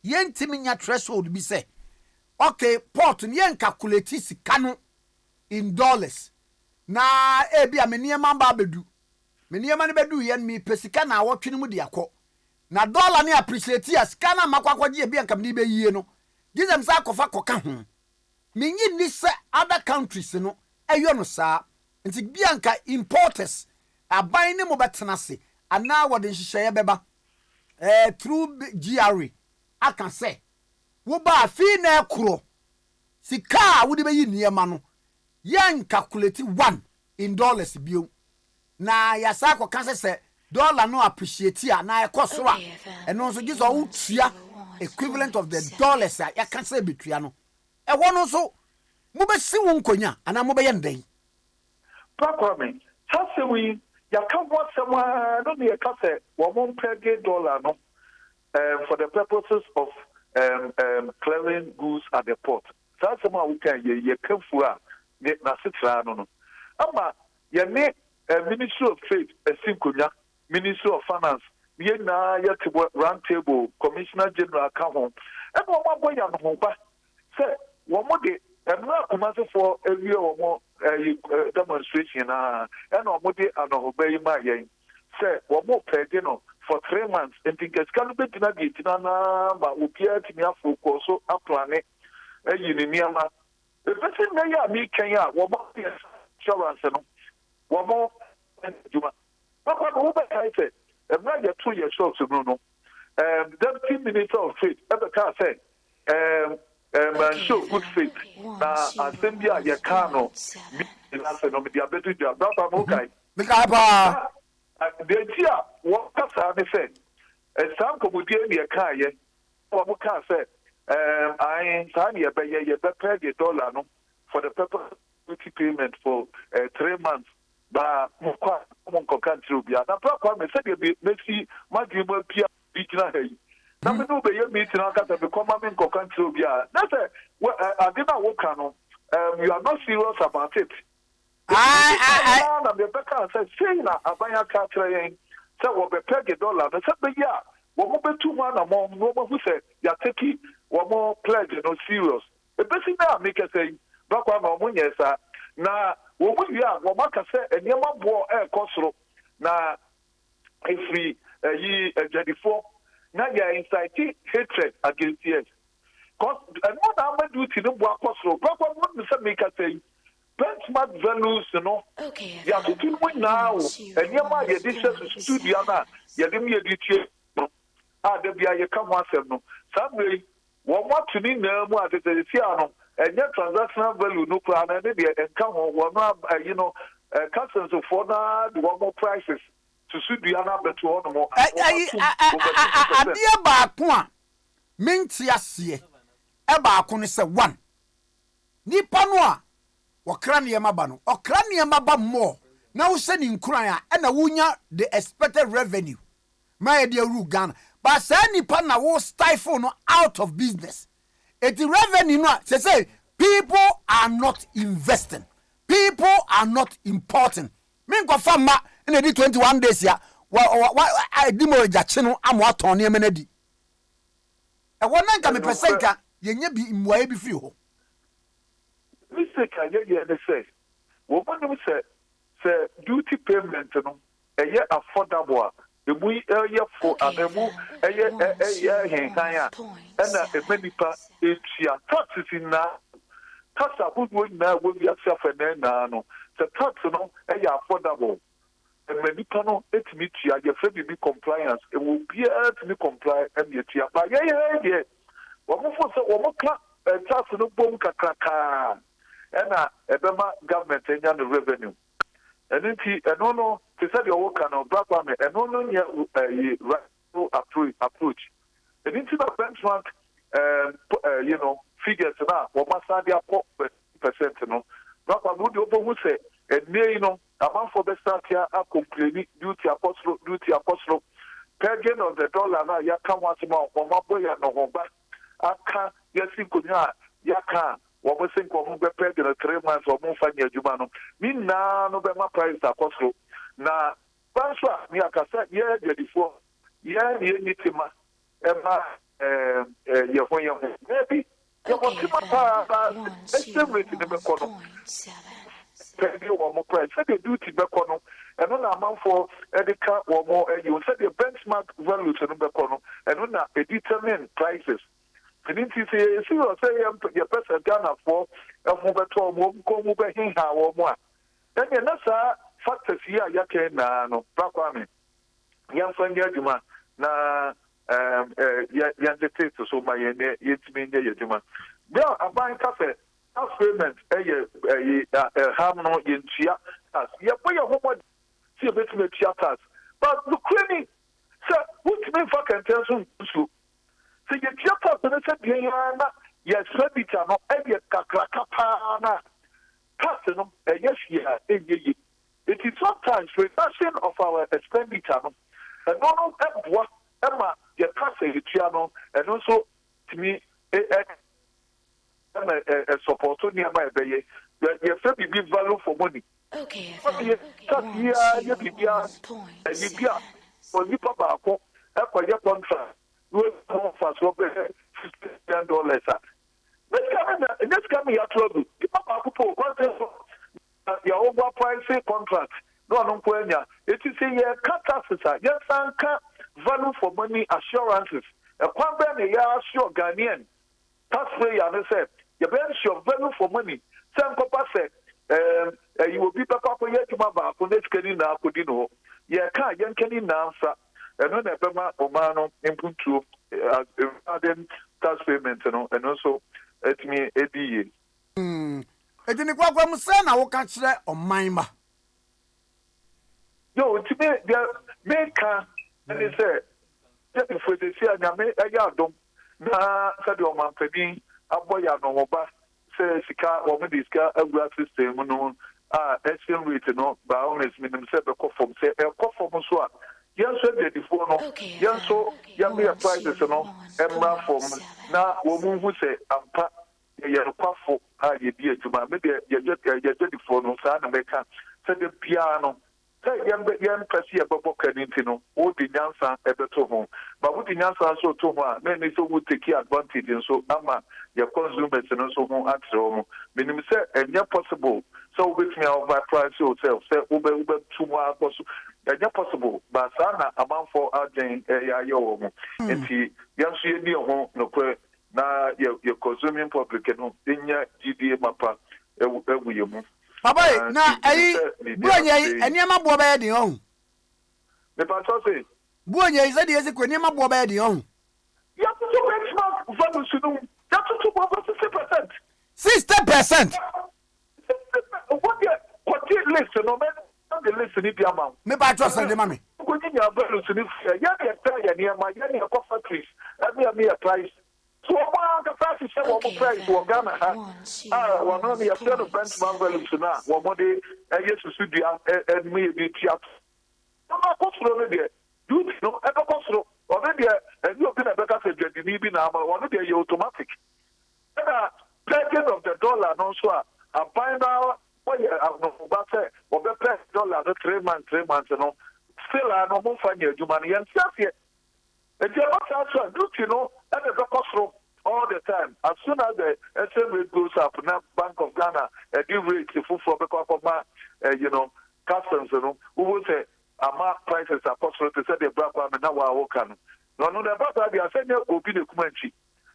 S2: ye ntimi nya threshold bi se okay port ne yen calculate sika no in dollars na e bia me niema ba bedu me niema ne bedu ye me pesika na awotwe mu de akọ na dollar ne appreciate as kana makwakwaje bia nkam ni be yie no gizem sa kofa koka ho menyi ni se other countries no eyo no sa nti bia nka importers aban ne mo betena se ana wo de nhihye beba through GRA aka say wo ba fi na ekro sika wo de be yi niema no yen calculate $1 in dollars bio na ya sa ko kan say dollar no appreciate ya na ekoso a eno so gizo wo tua equivalent of the dollars ya kan say betua no e wo no so mo be si wo nkonya ana mo be ye ndai
S7: Kwame, hase we ya kan what someone no be ka say wo mo pege dollar no for the purposes of clearing goods at the port. That's someone we can ye kafu a na sitra no no. Ama ye ne Ministry of Trade esinkonya, Ministry of Finance, ye na ye to round table, Commissioner General ka ho. E mo ma boya no ho ba. Say wo mo de emra kumase for every wo demonstration and o mo de anoho ba yi ma yen. Say wo mo pege no for 3 months and think it's can be na be tina na ba opia timi afoko so aplane eyi ni niama the person na ya mi kenya wo mo insurance no wo mo juma papa no be kai say e na ya 2 years short no deputy minister of trade e be ka say man show good faith na assembly ya kano mi na say no me dia betu dia papa mo kai
S2: me ka ba
S7: the idea what can I say? Some comedy me car ye. What can say? I sign ye pay the dollar no for the purpose of payment for 3 months. But mon country be. Na papa me say be see my dream be na hey. Na me no be ye meeting aka be come me country be. Na say I didn't work no. You are not serious about it.
S2: I
S7: the backer said, say na abaya catching, say what be peg dollar, the said, yeah, what will be 2 1 among no who said, ya take one more pledge, no serious. The best thing now make us say, back one yes, na what we are, what Maka said, and Yama bore air costro, na if we ye a 4, now you are inciting hatred against yes. Because and what I'm going to do to the costro, back one make us say, benchmark values, you know. Okay. Yeah, to win now. And you might get this studio now. You didn't get it. There be a come once. Somebody, what to need no more at the Siano, and yet transactional value no plan, and maybe and come on, one, you know, customs of for now, one more prices to suit the other to one more.
S2: I dear Bakwa, Mintiasie, Eba Kunisa 1. Nipanwa. Okrania mabano okrania maba more na wo se ni nkran a na wonya the expected revenue my dear ru Ghana but say nipa na wo stifle no out of business it revenue no say people are not investing, people are not importing. Me go fama in the 21 days ya I di mo jache no amo aton ne menadi e wona nka me percent yenye bi mwae bi firi ho.
S7: Mistake I get they say. What them say duty payment no eye affordable. The we for anemu eye henkan and a menipa etia taxes in na tax abudu na we be afa na no. The tax no eye affordable. And menipa no etimi tia ye fe bi compliance e will be to be comply and ye tia. But yeah. What mo for say wo mo ka tax no bom kakraka. And Ebema government and the revenue. And then no, they said your work and Brabham, and no approach. And into the benchmark, you know, figures now, what must I be 4%? No, Brabham would over say, and you know, a month for the start here, I complaining duty apostle, paying of the dollar now, ya come once more, or my boy, no home back. I can't, yes, ya can't. What we think of be paid in 3 months or more fanya jumano. Me na no be my price apostle. Na Banswa mi akasa ye before. Ye ni tima. Emma ye when you maybe you want to estimate in the kono. Pay one more price. Say the duty be kono. And on amount for edika or more you say the benchmark values in the kono. And on a determined prices. And then she say, see what say your person Ghana for a move at home, go move a hinha or more. Then you know, sir, factors here yake na no Kwame yamfa nya adwuma na yandetate so ma yene yetimi nya adwuma there aban cafe payment ham no yentua as ye boy homo see betime tia tax but the cleaning so what mean for contention so see ye tia tax na say bien na yes bita no e kakra kapa na tax no yes here it is sometimes reduction of our expenditure no and no ebwa ema ye tax e tia no and also to me support to near my bay. You have to be value for money.
S3: Okay.
S7: You for you papa, a contract. You will for $50. Let's come here trouble. You papa, your over price contract. No, it is a catastrophe. Yes, value for money assurances. A company, sure Ghanaian. Taxpayer, they said, you better show value for money. Some papa said, you will be papa for yet to my back on this canning now, could you know? Yeah, can't young canning now, and when a Bema Omano input to tax payments, and also at me, ADA.
S2: I didn't go from Sen, I will catch that on my ma.
S7: No, to me, they make and they said, for the year, I got them. Na sadi o mampani aboya no oba se sika o me diska agura system no exchange rate no ba honest minimum se be conform se e conform so a yen so de difo no yen so ya me prices no emra form na wo mu hu se ampa ye kwafo ye bi atuma me de ye difo no sa na meka se de pia no say yan pesi e bobo kaniti no o di nyansa e beto ho but wo di nyansa so to ho a na ni so wo take advantage so ama your consumers no so ho atro mo minim say enya possible so with me over price yourself say ube too more so enya possible but sana amount for agent ya yo mo enti yan so ye ni ho no kwe na your consuming public no enya GDA mapa ewu ye mo
S2: Papa, na buonye eniema bo ba de on.
S7: Me pa so say.
S2: Buonye is the ese eniema bo ba de on.
S7: You have to benchmark value sunu. You have to go
S2: 60%. 60%.
S7: What list no man the list ni bi amount.
S2: Me pa trust the mama.
S7: Go ni ya value sunu. Ya dey tell ya niema, ya dey go factories. Me a price. So what the price is what price for Ghana one on the after the benchmark value na one more day yes studio and me be tiap no cost there do no e go cost already and you been a better say the ni bi na one day you automatic and pledging of the dollar no so a final what you no but say or be press dollar the 3 months no still I no more find you man yen say and you also do you know and the cost all the time. As soon as the SM rate goes up, now Bank of Ghana give rate for customs, who will say our prices are possible to say the black woman now are working. No, the black they are saying will be the Kumanchi.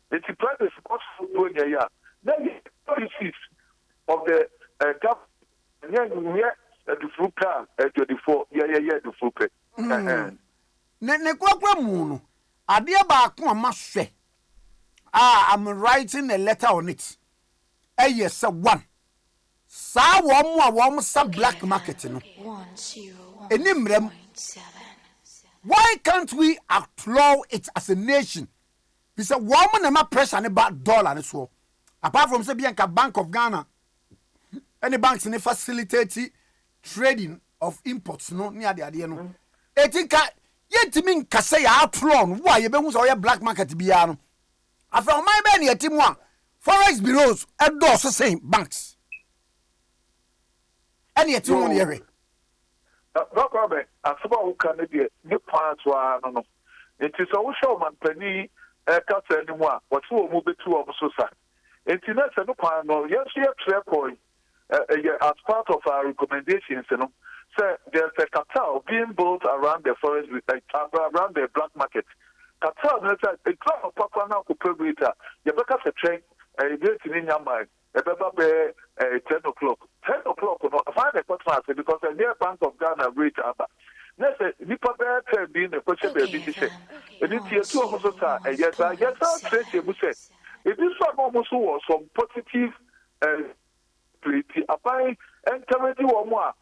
S7: The prices possible doing a year. Then the policies of the government, the full car at 24, the full pay.
S2: Ne kwakwa mu no ade ba ko amahwe I'm writing a letter on it yes one sa wo mu a wo sa black market no enimrem why can't we outlaw it as a nation because wo mu na ma pressure ne ba dollar ne so apart from say bianca Bank of Ghana any banks ne facilitate trading of imports no ni ade no etika yetimi nkase ya atron wo ye behu so ye black market bia no afa o man be ne yetimu a forex bureaus edo so same banks any yetimu ne yere
S7: no problem asaba wo kan de ne part wa no it is so show man pani ka se ni mu a what wo mu betu o so sa enti na se no pan no yes ye trade point as part of our recommendations so there's a cartel being built around the forest, around the black market. Cartel, it's a club of Papa now, Kupagita. You better a train, a great in your mind, about 10 o'clock. 10 o'clock, I find a class because the near Bank of Ghana rate about. Let's say, Nipa Bear being a question, baby, and it's here 2 of us. Yes, I'll trace you. If this one almost was some positive, I buy encourage you or more.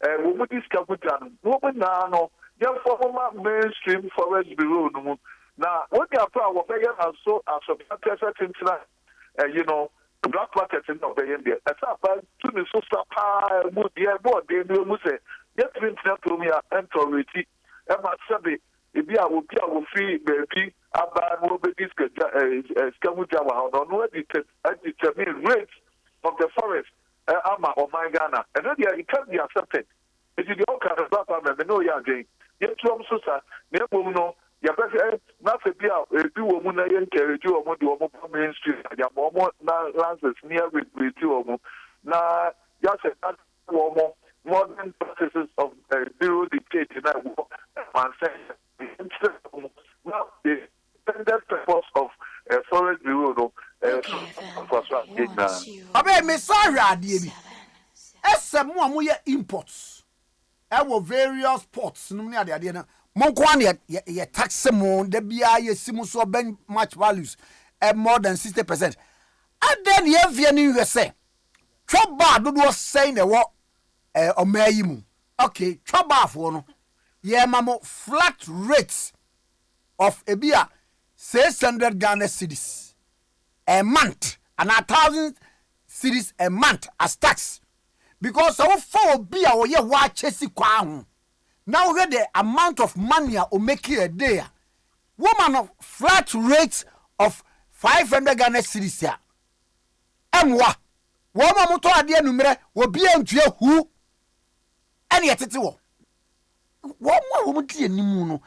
S7: Woman discovered woman now, young former mainstream forest bureau. Now, what they are proud of, so as a person, you know, black market in the India. That's about to the social power, they will say, yet to me, and authority, and my Sunday, if you will free baby, about will be discussed, Scamujawa, or no, determine rates of the forest, Ama or my Ghana, and then it can be accepted. If you don't kind of black man, no, you're going. Yet, Trump Susa, never know. Ya bɛhwɛ n'afɛ bi a ebi wɔ mu na yɛ nkɛrɛgye wɔ mu de wɔn bɔ mainstream ya ma wɔn na lances ne ɛregreti wɔ mu na yɛahyɛ n'ade wɔ wɔn modern practices of zero dictate na ɛwɔ mansa nkyɛn wɔn na the intended purpose of forest bureau no for so agena.
S2: Abe me sorry adeɛ bi ɛsɛ mu a mo yɛ imports ɛwɔ various ports no ne adeɛ na. Monkwan ye tax mo de bia ye simu so ben match values at more than 60%. And then ye vieni we say trouble do was saying the what omayimu. Okay, trouble for no. Ye mamo flat rates of ebia 600 Ghana cedis a month and 1,000 cedis a month as tax. Because our four bia or ye wa chesi kwa. Now get the amount of money or make you a day. Woman of flat rates of 500 Ghana cedis here. Emwa. Woman moto adie numere will be entue who any atete woman tie nimu no.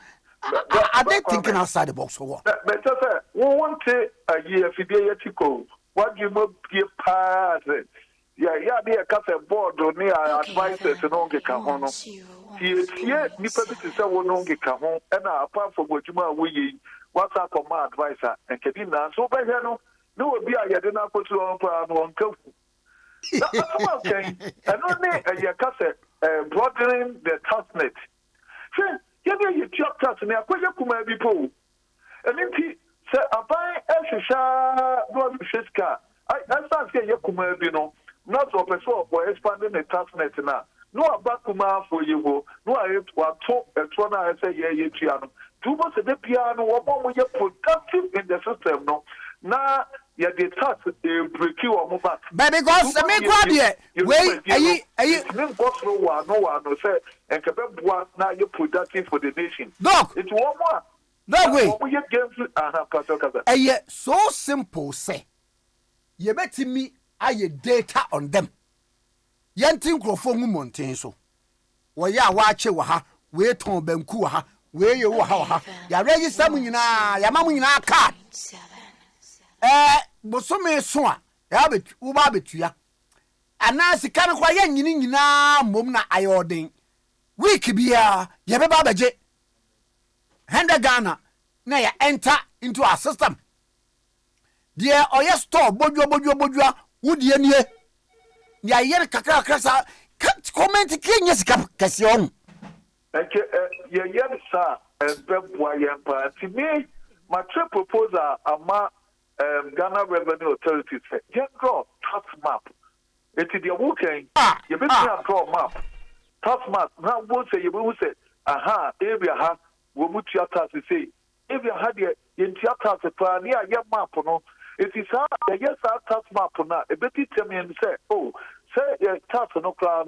S2: Are they thinking outside the box or what?
S7: But sir, we want a year fidei. What you must give pass it. Yeah, they cut a board or near advisors and on the Kahono. Here, Nipa to say one on the Kahon, and apart from what you might we what's up on my advisor and Kadina. So by then, no, be I did not put on one coat. And only a year broadening the tasknet. You chop task and I put your command people. And if he said, I buy a shisha, blood fiska. I start saying your command, you know. Not so person for expanding the tax net now. No abakuma for you go. No I talk and one I say yeah piano. Too much the piano one you productive in the system no. Now yeah the tax break you or move back.
S2: But because the make what here wait
S7: no one say and Quebec now you're productive for the nation.
S2: Dog
S7: it's one more.
S2: No way. So simple say. You bet me aye data on them. Yantin crofo mountain so. Waya wache waha, we ton benku waha, we ye waha. Ya register munyina, ya mamunyina card. Bosome so a, ya bet uba betua. Ana sika no kwa ye nyina mom na ayoden. Week bia, ye beba beje. 100 Ghana na ya enter into our system. Dear oya store bodwa wudi enie ya yer kakra krasa comment kienya sika kase on
S7: okay ya yer sa beboa yempa ti me my trip proposal ama Ghana Revenue Authority say draw tax map it the working you be draw map tax map now wo say you be say aha area ha wo mutua tax say area ha de yentia tax pa ni aye map no. It is a yes, our tax map now. A bit tell me and say, oh, say a tax no crown,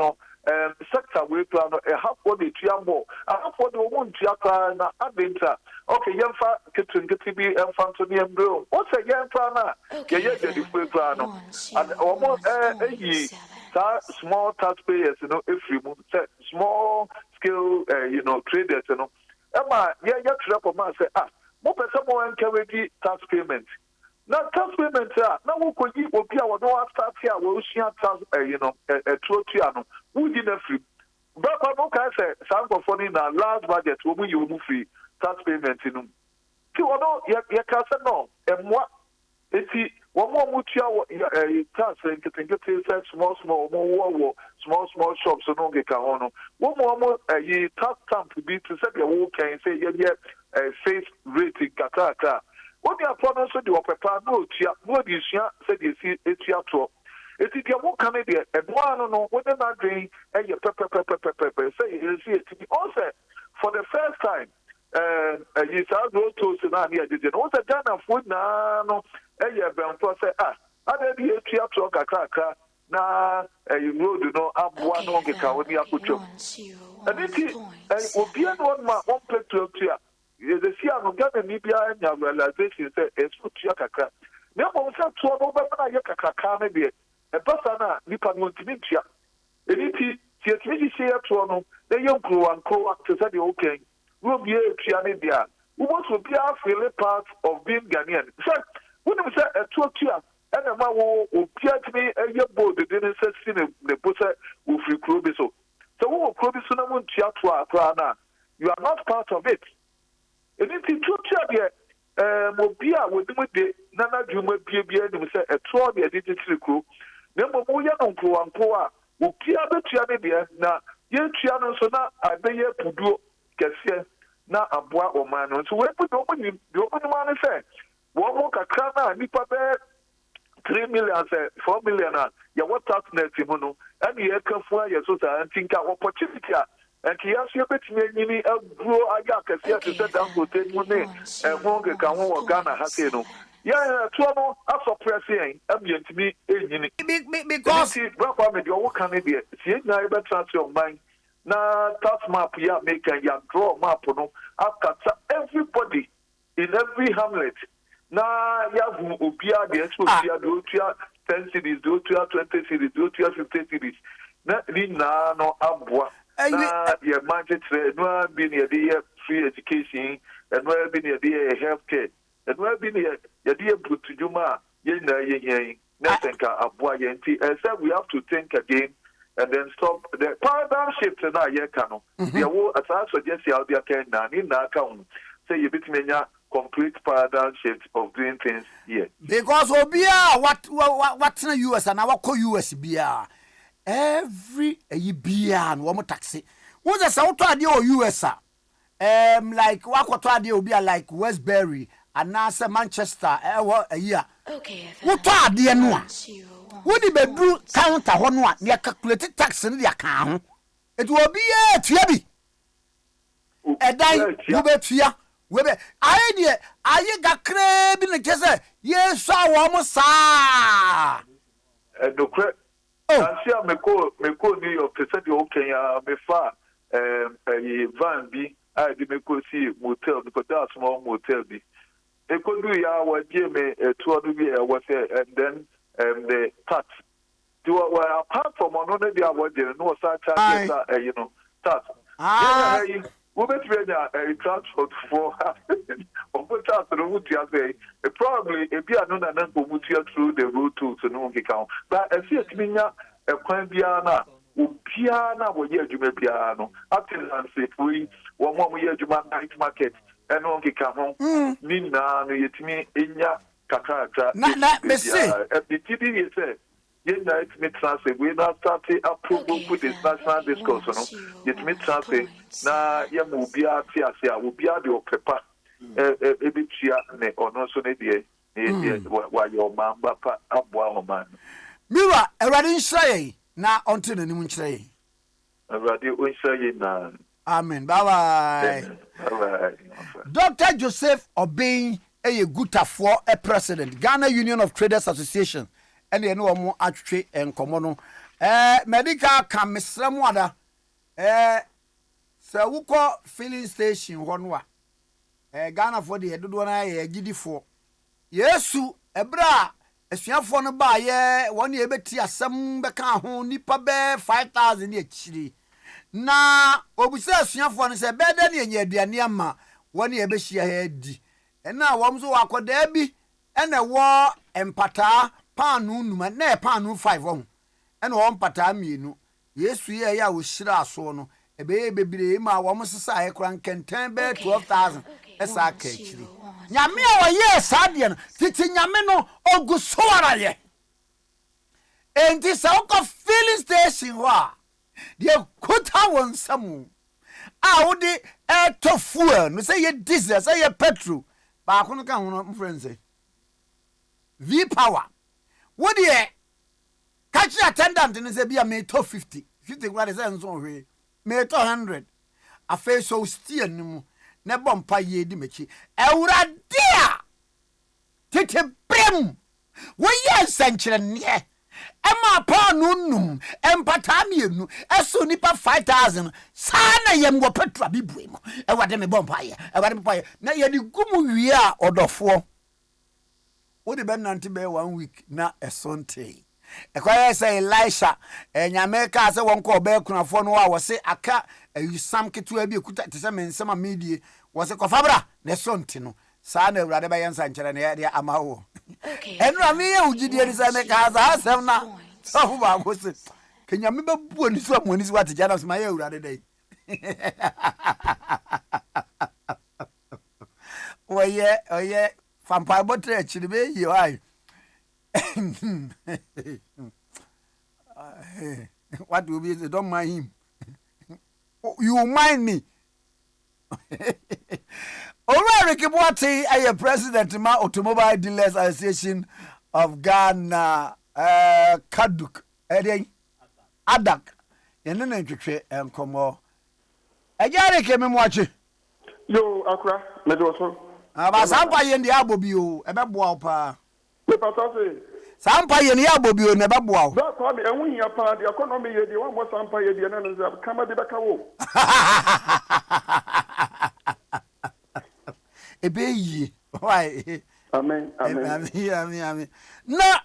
S7: sector we plan a half for the triambo, a half for the one triaka, adventure. Okay, young fat kitchen get to be and Fantony and Bill. What's a young planner? Yes, the full plan. And almost a small taxpayers, you know, if you small scale, you know, traders, you know. Emma, yeah, trap of man say, more person more encourage tax payment. Now, tax payments are now who could you will be our no start here, will share tax, you know, a true piano. Who did a free? But I say, some for funny in our last budget, will you move free tax payments in them. So, no, you can't say no. And what? It's One more mutia tax and getting small small shops and no get on. One more a tax stamp to be to set your walk and say, yeah, safe rating Kataka. What they are pronounced to do a papa no tia, what is ya said you see a theatre. It is your walk Canadian and one no, what am I doing? And your pepper say you see it to be also for the first time. You saw those toast and I did it. Also, Ghana food no. Eye bempo say ada bi etua to kakaka na you road no aboa no ngeka woni akotwam aniti obia no ma on petrol tua the sia no Ghana ni bia nya realization say esutua kakra na mo say to no be na ye kakaka na de e pasa na nipa no ntimi tua aniti tie timi share to no na ye nkro to say the okay we be etua ne dia we must be feel part of being Ghanaian. So when we say a tour and a man will appear to me a year board, the didn't say the pusher will free Krubiso. So who will Krubiso Tiatra? You are not part of it. And it's in two chair, Mobia with the Nana Juma Bia, and we say a tour the digital crew. Number more young crew and poor will peer the Tiabia. Now, young Tiano, so now I may have to do Cassia, now a boy or man. So we put the open man affair. One more kakana, nipa be 3 million, 4 million. Ya what tax net mono, and ye can fly your social and think of opportunity. And he has your bit me a grow a yak to set down to take money and won't get one Ghana Haseno. Yeah, trouble, I'm suppressing, I'm going to be because Brapa made your Canadian, see, I better transfer your mind. Na tax map ya make a draw map no, after everybody in every hamlet. Na ya ubia the exposure do 10 cities, do 20 cities, do 50 cities. Na ni na no abwa. Na ya market no be near the free education and no be near the healthcare. And no be near ya the put to juma ye na ye na tenka abwa yenti. And so we have to think again and then stop the paradigm shift na ye kano. Ya wo as I suggest ya be can na ni na account. Say you bit menya complete paradigm shift of doing things here. Because obia what in the US and our US bia every year and one more taxi. What's a South US like what obia like Westbury and now Manchester a year. Okay. What are the no? Would it be do counter one near calculated tax in the account? It will be a tiabi. A die you bet here. Webe idea aye gakre bi ne kese yes almost no cre asia meko New York te say okay ya me fa van bi I di meko si motel because that's small motel bi e ko do ya wa die me to do bi e was and then the tax do apart from another dia wa die no sa charge you know tax we bet a transport for probably if you are not an through the road to no account. But as you mean, a Quambiana, Upiana, or Yajumapiano, up to say, we one more year night market, and on account, Nina, yet me in ya, Kakata, not Messi, at the TV, said. Yes, it's me translate. We now start to approve with this national discourse. It's me translate. Na ya mubia tiasia, mubia di opepa. Ebitia ne onoso ne die. Wa your mamba pa abwa oman. Mira, eradi nshray na onto ne nimu nshray. Eradi nshray na. Amen. Bye bye. Bye bye. Dr. Joseph Obeng a Gutafo a president, Ghana Union of Traders Association. And you know more atwe and common medical can misrem wada so we call filling station one wa Ghana for the do na ye gidi for yesu ebra esuafo no ba ye won ye beti asem be kan ho nipa be 5000 ye chiri na obusa esuafo no se be da ne nya aduane ama won ye be hia ha di na wom so wakoda bi na wo empata panu numa na panu 5 on ena won pata mienu yesu ye ya wo shira aso no ebe bebire ma wo msesa e kran kenten be 12000 esa ka chiri
S2: nyame a wɔyɛ saa deɛ no tete nyame no ogu so ara yɛ enti sɛ wokɔ filling station hɔ a deɛ kota wɔ nsam a wode ɛtɔ fuel no sɛ yɛ diesel sɛ yɛ petrol baako no ka ho no mfrɛ sɛ v power wodeɛ ka kyerɛ attendant no sɛ bia metɔ 50 kora de sɛ nso hwee metɔ 100 afei so stia no mu ne bompa ye di mechi awurade a tete brem wo ye nsankyere ne ema pa no num empata mienu eso nipa 5000 sana yem wo petra bibuem awurade me bompa ye awurade me pa ye na ye di gumu wie a odofo wo de ben nante be 1 week na esonte ekwaye say Elisha nyame ka se won ko be kunafo no a wo se aka ayusam ketu abi ekuta te se mensema medie wo se kofabra ne sonti no saa na awurade ba yensa nkyere ne ya amawo enra me ye ugidie ni se ne ka za asem na so ba go se kenyame ba buo ni so amoni si wate jana so ma ye awurade dai oye fampa botre achiri be yi wai what will be say don't mind him. You mind me. Alright, Kibuati, I am president of Automobile Dealers Association of Ghana, Kaduk, Adak, and then entry and come on. I got came watching.
S7: Yo, Accra, Medoso.
S2: About somebody in the Abobio, a babuapa. Sampa ye ni abobio ne baboa.
S7: That Kwame and when you are the economy, the one was Sampa ye the another come at the Bacao.
S2: A baby. Why?
S7: Amen. Amen.
S2: No.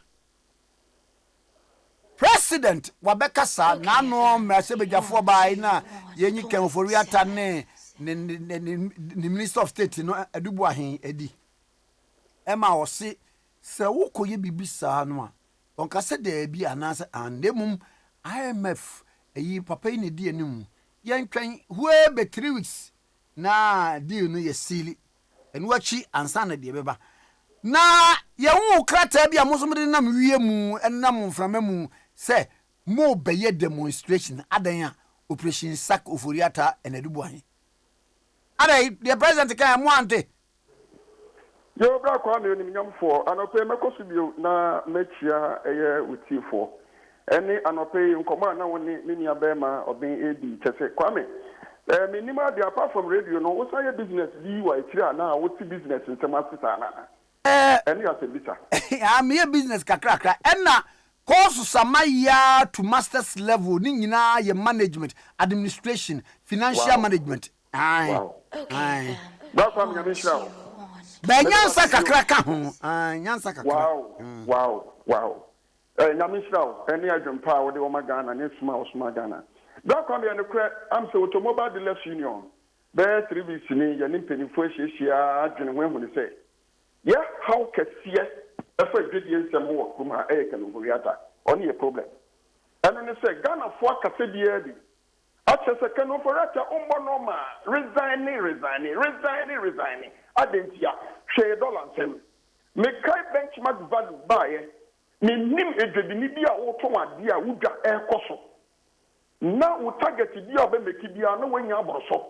S2: President Wabeka sa na no mesebeja for by na ye nyi kan for riata ne Minister of State no adubu ahen edi. Ema wo se se wokoye bibisa no a onka se da bi anase andemum IMF eyi papa ni di anim yen twan hwe be 3 weeks na deal no ye sili enu achi ansa na de beba na ye hu krata bi amoso mede nam wie mu enam mframa mu se mo beye demonstration adan a operation sack oforiata enadubu ahen adai the president kan mo ante
S7: Yo, bra Kwame ni nyamfo anope mekosubio na mechia eye utifo eni anope nkoma na woni ni abema obin edi tese Kwame minima de apart from radio no wo say business bi wa itira na wo ti business ntema sisa na eni asebita
S2: am here business kakrakra enna course samaya to masters level ni nyina ye management administration financial management
S7: wow. Okay. Bra Kwame nyamishra
S2: Nyansa kakraka ho nyansa kakra
S7: wow nyamishra eni adwempa wo de wo magana ne suma Ghana that come and am so Automobile Dealers Union be 3 weeks ni ya ni penifo hihia adwene hu ni say yeah how kesiye efa dwedie nsem wo kuma kan ngoriata oni a problem eno ni say Ghana fo akase bia bi achese kan ngoriata umbo no ma resigning adentia share dollar nsem me kai benchmark value buy ni nim edwedini bia wo to ade a wudwa ekoso na wo target bia be meki bia na wanya aboroso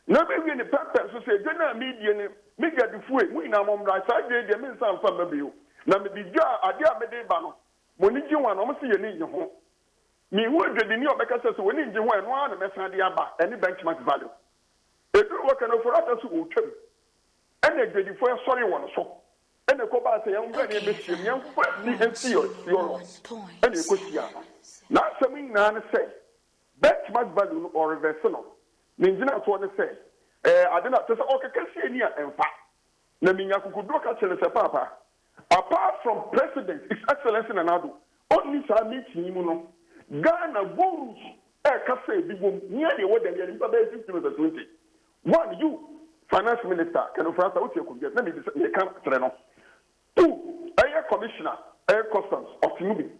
S7: na be wi ni pepper so say gena media ni media difu e mu ina momra sa de me nsa mfa mabio na me bidwa ade a me de ba no moni gi wan no mo se ye ni ho mi wo edwedini obeka se so woni ngi ho eno na me san de aba any benchmark value eduru wo kan for ata so wo twem ene edwedifo sorry won so ene ko ba se yan gba ni be sim yan fa ni nsi yo ene ko sia na sami na ne say benchmark value or reverse no ninjina so ne say adena te say okekesi eni a emfa na minya kukudo ka chele se papa apart from president his excellency Nanado only sa meeting mu no Ghana goals ka say bi bom nia de wodan ya nipa be 2020 one you finance minister can France what you could get na me kan tre no two air commissioner air customs of Tinubu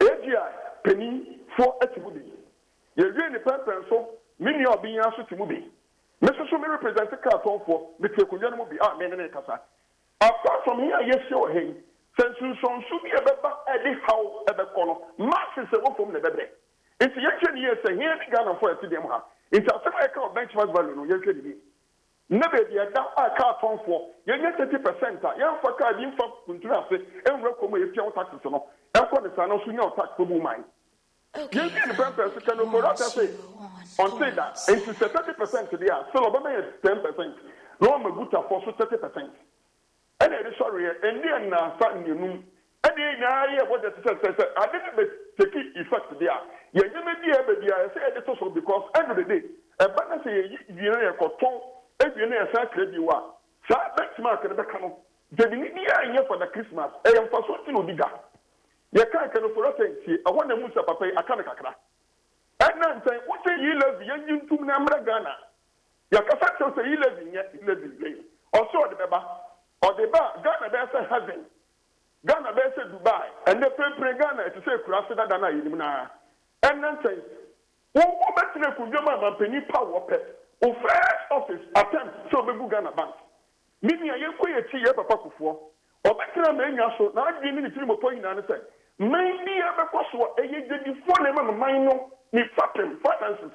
S7: AGI penny for Tinubu ye wi ni pempen so mini obi yan so Tinubu Mr. Sumi represents the carton for the Kuyan will be our men and Kasa. Apart from here, yes, you're him. Since you should be a better Eddie Howe at the corner, masses of from the baby. It's the action years a here in Ghana for a CDM. It's a semi-account benchmark value. You can be. Never be a carton for you get 30%. Young for card in for Kuntrasi and welcome your pure taxes. And for the son of your tax to mine. You can the purpose can go out say on say that it's 30% today, so Obama is 10%. Roma Guta for 30%. And sorry, and then starting you know. And then what the says, I didn't take effect there. You may be able to say it also because every day, a banner say, you know, a cotton, if you know a sacred you are. So that's mark at the back. The India for the Christmas, I am for something to digger. You can't for us, I want to move up a pay a canacra. And then say, what say you love the engine to Namra Ghana? Your Casato say you live in yet, you live in also the Baba. Or the bar, Ghana there's heaven. Ghana there's Dubai. And the people Ghana to say Kurasida Dana Yimuna. And then say, what better could you have penny power pet? Or first office attempt so be Ghana Bank. Meaning I am quite a tea papa for. Or better than so now I give me the film of point and say, maybe I have a possible a year before never mind no, me fatten, finances.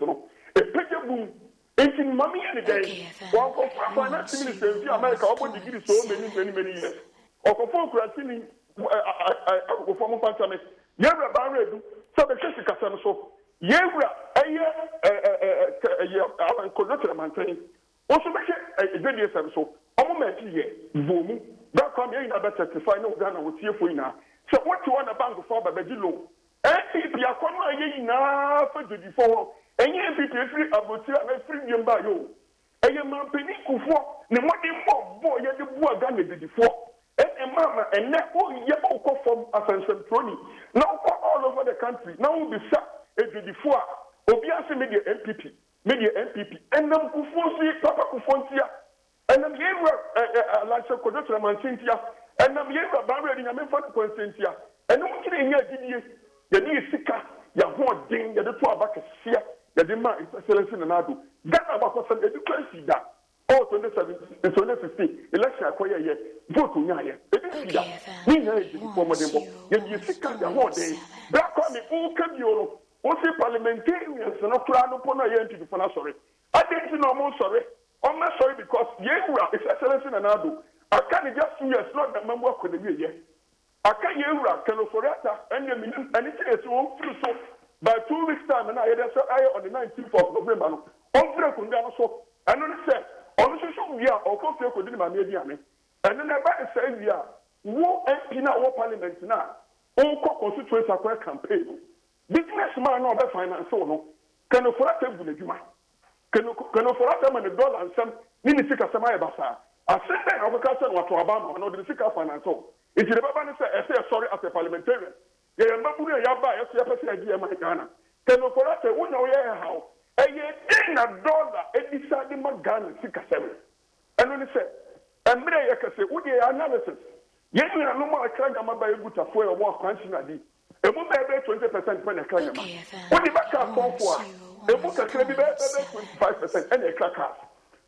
S7: A picture boom. In mommy any day, one for finance minister in America, I want to give you so many years. Or for folk writing for Pantame, Yara Barredu, so the Jessica Sanso, Yara, a collector maintain. Also, make a good year so. Almost here, Vomu, that come in about to find out Ghana with you for now. So, what you want a bank for Babylon? And if you are coming now for the before. And you people free about you and free you by you. And your man penny for the money for boy, you the boy Ghana before. And mama, and now you go from Ascension Trony. Now all over the country. Now we be shot at the before. Obviously, media MPP. And then Kufosi, Papa Kufontia. And then you were like a Kodota Mancintia. And then you were barred in a member of Consentia. And no one in your you sicker, you want ding, you the two back a fear. The demand is excellency in Nadu. Ghana about some education that. Oh, 2015 election acquire yet. Vote to Yaya. We know it before Modemo. You sick of the whole day. Black on the old Kabio. Also parliamentarians and not plan upon a year to the sorry. I didn't know more sorry. I'm not sorry because Yura is excellency in Nadu. I can't just see a slot that member could be yet. I can't Yura, Canoforata, and the minute, and it is all through so. By 2 weeks' time, and I had on the 19th of November. On Kundana so, and then said, on the social media, or coffee could do my media. And then I said, yeah, war in our parliament now. All constituents are campaign. Businessman or the finance, no. Can you for that with the Juma? Can you for that and the dollar and some Minisika Samaya Basa? I said that our cousin was to Obama, and the Sika finance. If you never say sorry as a parliamentarian. You remember Yaba, you my Ghana. Can you for that? We know how. A year in $1, and decided my Ghana, 6-7. And when he said, and Mary, I can say, what the analysis? Yes, we are no more crying about a good for a war crunching a deal. A woman may 20% when a crying about. What the back are for? A book can be 25% and a crack.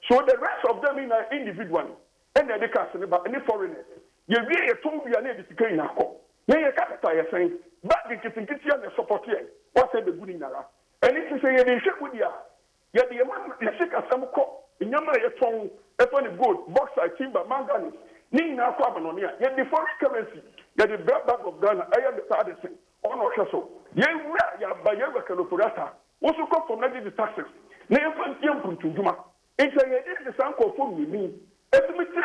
S7: So the rest of them in an individual, and the castle about any foreigners. You really told me I need to go in a call. Yeah, capital, you're saying, but the kitchen and support here. What's the good in Nara? And if you say they should with you, yet the amount of sick as some cop, in your tongue, upon the gold, bauxite, timber, manganese, Nina carbon on here, yet the foreign currency, yet the black bag of Ghana, I am the hardest on our castle. Yea, by your Canopurata, also come from the taxes. Never young to Juma. It's a sample for me. Estimate,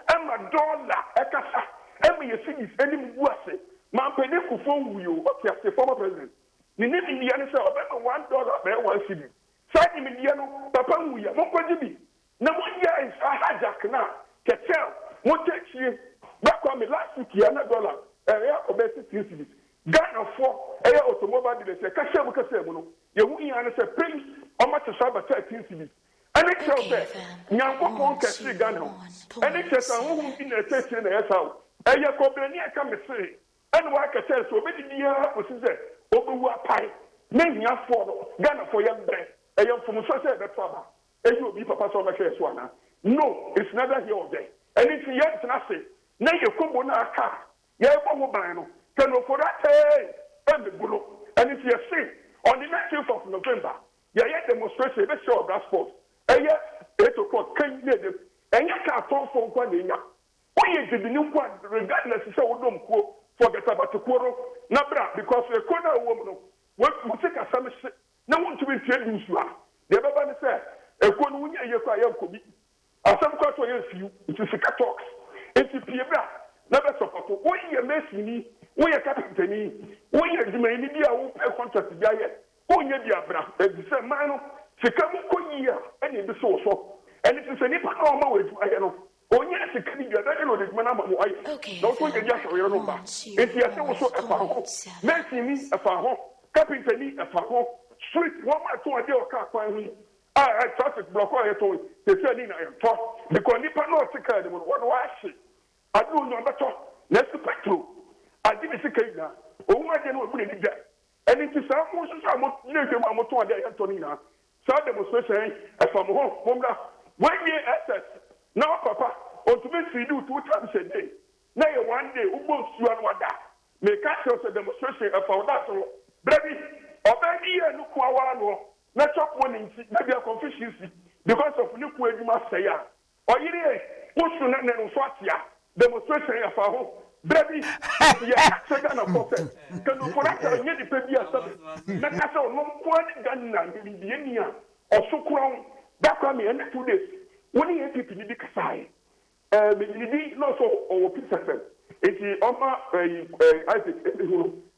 S7: I'm a dollar, a casa. Every thing is any worse. My penny for phone you, what you have the former president. You need in the answer of $1 per 1 city. Side Mediano, Papa, we are not going to be. No one year is a hijack now. Can tell what takes you back on me last week, $1, area of basic cities. Ghana for air automobile dealer, Casamo Casamo. You wouldn't answer prince or much as about 13 cities. And it tells that Yanko can see Ghana. And it says, I won't in a session in the SL. And your company come and say, and what I can tell so many years was said, Obuwa Pai, name your father, Ghana for young men, a young from Sasa, the father.
S5: and you be papa so much as one. No, it's never here or there. And it's yet nothing. Now you come on our car. Yeah, mobile. Can you for that? And the bull. And it's your thing. On the 19th of November, yeah, demonstration, let's show that sport. And yet, 8 o'clock, can you them? And you can't talk for one year. Why is the new one, regardless of how we don't forget about the quarrel? Nabra, because the corner woman, what we take a summer, no one to be trading you. The Babban said, a corner, you could be. As some quarter, you, it is a talks. It's a Piebra, never support. Why you messing me? Why you captain? Why you may need a contract to Jaya? Why you be a bra? And the same man, she come here and in the social. And it is a nipper normal way to I know. Oh, yes, a clean, I don't know this man. Okay. Don't want to just a real number. It's the also a farm. Mercy me a farm. Captain me a farm. Street, one more to a deal car for me. I traffic block. I told you, they said in I am taught. Because nipper not to carry them. What do I say? I don't know better. Let's go back to. I didn't see Kenya. Oh, my dear, what did that? And it is almost a motor day, Antonina. So demonstration, as from home, 1 year assets. Now, Papa, on to be you 2 times a day. Now, one day, who wants you and what that? Make us a demonstration of that. Baby, or baby, and look one, not up one in maybe a confusion because of look where you must say, or you what's your name and Swatia? Demonstration of our home. Baby, yeah, second of all, can you correct a near the baby or something? Let us all no one gun in the India or so crown. That come in 2 days. When you have people in the Kasai, not so or piece of them. It's the Oma Isaac,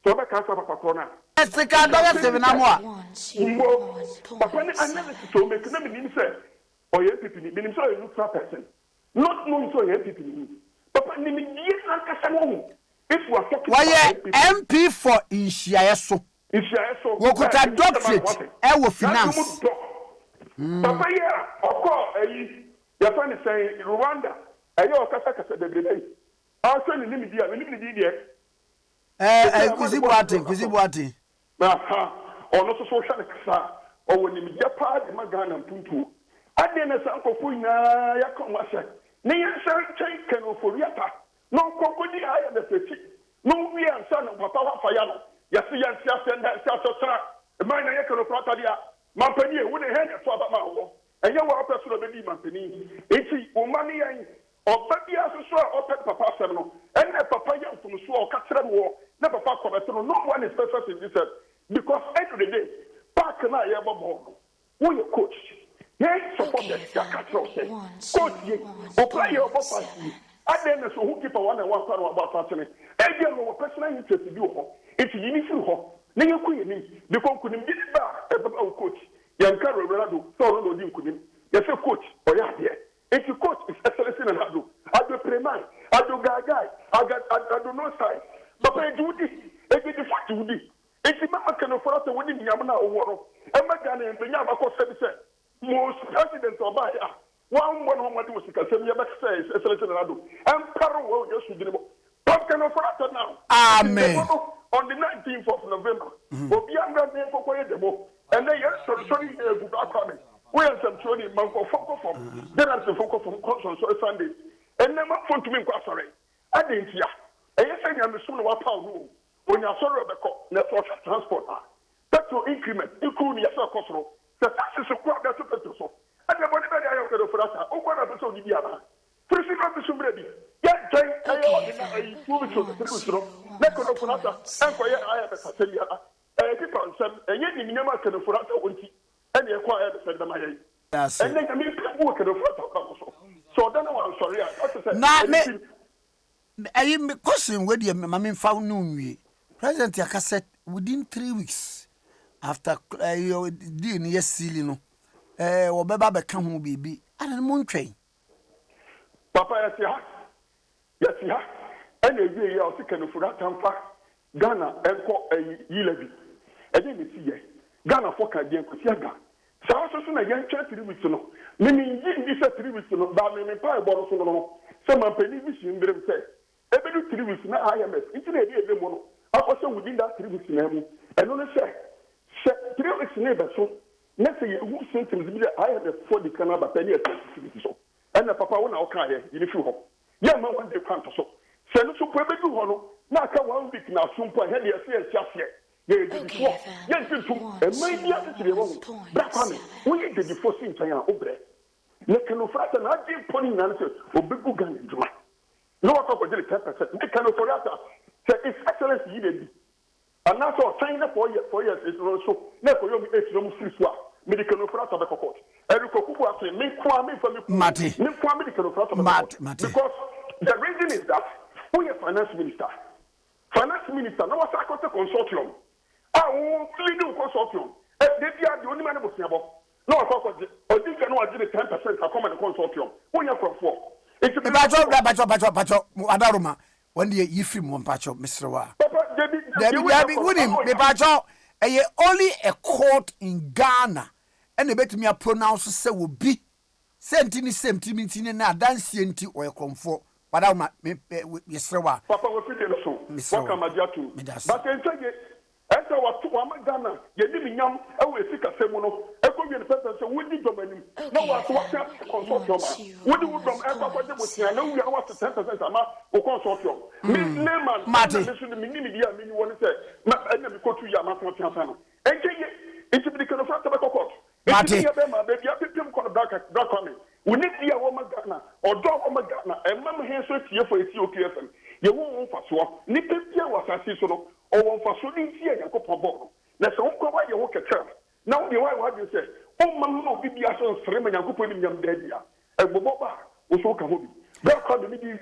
S5: so I can't have a corner.
S2: It's the car, $7.
S5: But when I never so make them in say, or you have people in the so you look for a person. Not knowing so you have people in. But when you if we are talking
S2: about MP for Inshiaso, we could adopt it. I will finance.
S5: Papa, yeah, of course, your friend is saying Rwanda. I know Kasaka the day. I'll send the limit here. We need the idea.
S2: Kuzibuati.
S5: Aha, or not social kasa, or when you get part of Magana and Puntu. I didn't say Uncle Puna, Yakomasa. Near Shan can for Yata. No crocodile, I am the city. No, we are son of Papa Fayano. Yasian Siasan, that Sasota, a minor Yakano Pratadia. Mampany wouldn't have a father now. And you were a person of the Mampany. It's money or baby as a sword or pet papa seminal. And a papaya from swore, Catherine war, never papa cometron. No one is perfect in this. Because every day, Park and I ever born. Who you coach? Yes, supported coach ye, or play your papa. I then so who keep a 1 and 1 part about Fatine. And you know what personal interest to do. It's uniform. Then you couldn't because couldn't get it back as a coach. Yanka Ronaldo, so no, you couldn't. Yes, a coach, or yeah, if you coach is excellency and I do Premai, I do Gagai, I do no side. But I do this, if it is what you do. If you can afford to win Yamana or War, and Magana and the Yamako said, most presidents of Baya, one was to say, says, excellency and I do. And Paro, yes, you did. What can afford now?
S2: Amen.
S5: On the 19th of November, Obianga name for Koyedemo, and they are sorry, good coming. We are some training, man, for focus from. Then I focus from Consultation Sunday. And then what fun to me, sorry. I didn't hear. And you say I'm soon what power when you're sorry about the network transport. Petrol increment, including your control. The taxes are quite better to petrol. And the money I have to for us. Oh, what episode did you have? First, you have to somebody. Yet, I move to the Jerusalem. Let go for us. And for I have a Satellia. People said, and yet you never can afford us. And you acquire the Federal.
S2: Yes.
S5: And then I mean, work at the front. So then I'm sorry.
S2: I am question where the mammy found noon. President Yakasset within 3 weeks after your dear near Silino, or Baba come baby, and a moon train.
S5: Papa, yes, yeah. And a year I'll take for that time. Ghana, and for a Yilevi. I didn't see it. Ghana for Kadian Kusiaga. So I was a young child 3 weeks ago. Meaning, this 3 weeks ago, but I mean, Pie Borrow. Some of the vision them say. Every 3 weeks now, IMF. It's an idea of the mono. I also within that 3 weeks name. And only say 3 weeks neighbor. So Next year, who symptoms be I have a 40 canal but penny so. And the papa won our car here in the few. Yeah, man, one day can't so. Send us to Quebec to Hono. Now, come 1 week now, soon point head here, say, just yet. Yes, and maybe after the wrong. Black army, we did the first thing to your obre. Let no frat and I did putting an answer for big gun in July. No, I thought we did 10%. They cannot forget that. It's excellence needed. And that's all sign up for years is also never your H. Medical frat of the court. Eric Okubu actually make Kwame from the
S2: Mati.
S5: Medical frat of the court. Because the reason is that we are finance minister. Finance minister, no one's a consortium. I won't lead consortium. They are the only man who's never. No, I thought, or did you know I did 10% a common consortium? Who are from for? It's a
S2: Pacho, Adaruma. One day you film one Pacho, Mr. Wa. Debbie William, the Pacho, only a court in Ghana. And the better me a pronounce say will be sent in the same team in a dancing tea or a comfort. But I'm Mr. Wa. Papa will fit in the so. Welcome, Majatu. But I tell you, after what to Ghana, you didn't yam, I will seek a semono. I could be the person, so we did domain. No one to watch that consortium. What do you from ever with me? I know we are what 10% amount of consortium. Miss Neyman, Martin, this is the media, meaning one say, not enemy go to Yamato Chasano. And it's the kind of fact of a court. Martin, baby, I think him called a black coming. We need the woman Ghana or dog woman Ghana, and Mamma Hands here for Ethiopia. You won't pass what Nippia was a season. Or for shooting here, you go for ball. That's all cover your work at church. Now, the wife, what you say, oh, Mamma, be the assassin, Freeman, and put him young dead. And Boba was so come. They'll call the meeting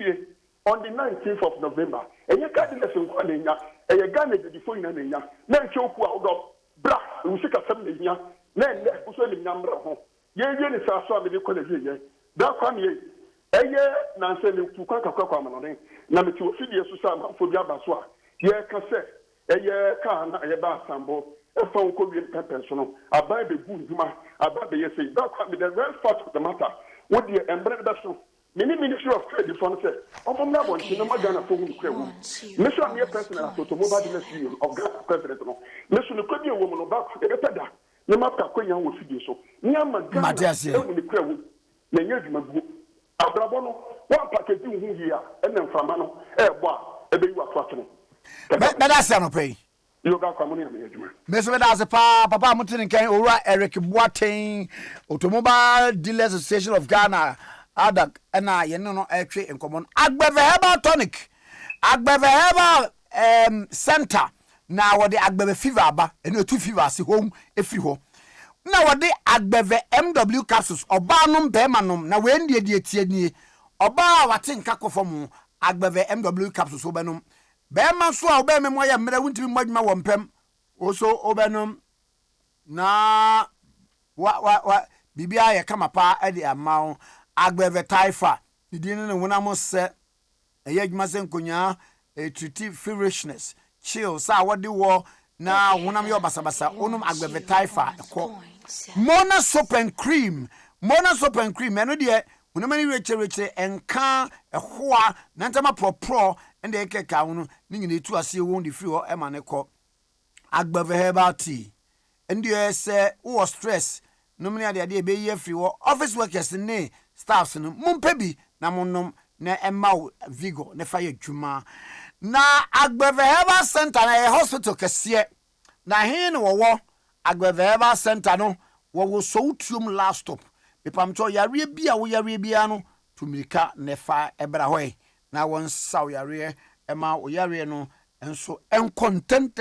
S2: on the 19th of November. And you got the lesson on the young, and you got it before you know, then choke out of black, and sick of some young, then that's also the number of home. Yes, is our the college. That come here. A year, Nancy, to Kaka, number 2 years to some for the Abaswa. Yeah, cassette. A year can a bar sample, a phone could be personal. I buy the good, I buy the essay. That can be the real fact of the matter. What the embedded many Ministry of Trade before said, oh, I'm not one, you know, my Ghana for whom you Miss I'm your president to mobile ministry of Ghana president. Listen, could be a woman about the better. No matter when you will see so. Nyama Ghana, only the crowd. The Yajma Abrabono, one package here, and then from Mano, a big watching. But that's not pay. You got community management. Mr. That's a Papa Mutin can Ora Eric Boateng, Automobile Dealers Association of Ghana, Adak, and I, you know, actually in common. Agbeva tonic. Agbeva center. Now what the Agbeva fever, and no 2 fevers, home, if you ho. Now what the Agbeva MW capsules, or Barnum Bemanum, now when the Tieni, or Bar Watin Cacofomu, Agbeva MW capsules, Obenum. Bema so obey me moya mera wunti modma wompem oso obenum na wa bibia ye kama pa ade amawo agbeve taifa didin ne wonamo se eyadwuma se nkonya treaty feverishness chill sa wode wo na wonam yo basabasa onum agbeve taifa ekọ mona soap and cream eno de wonamani reche enka ehoa nantama pro and the keka unu ningi tu ase won the free or ema ne ko agbave herbal tea and you say who stress no many ade be ye free office workers ne staffs no mumpebi na monnom na emma vigor ne fa adwuma na agbave herbal center na hospital kese na hin wo agbave herbal center no wo so tuom last stop pamcho yare bia wo yare bia no tumika ne fa ebra hoy na won saw yare ema wo yare no enso enkonten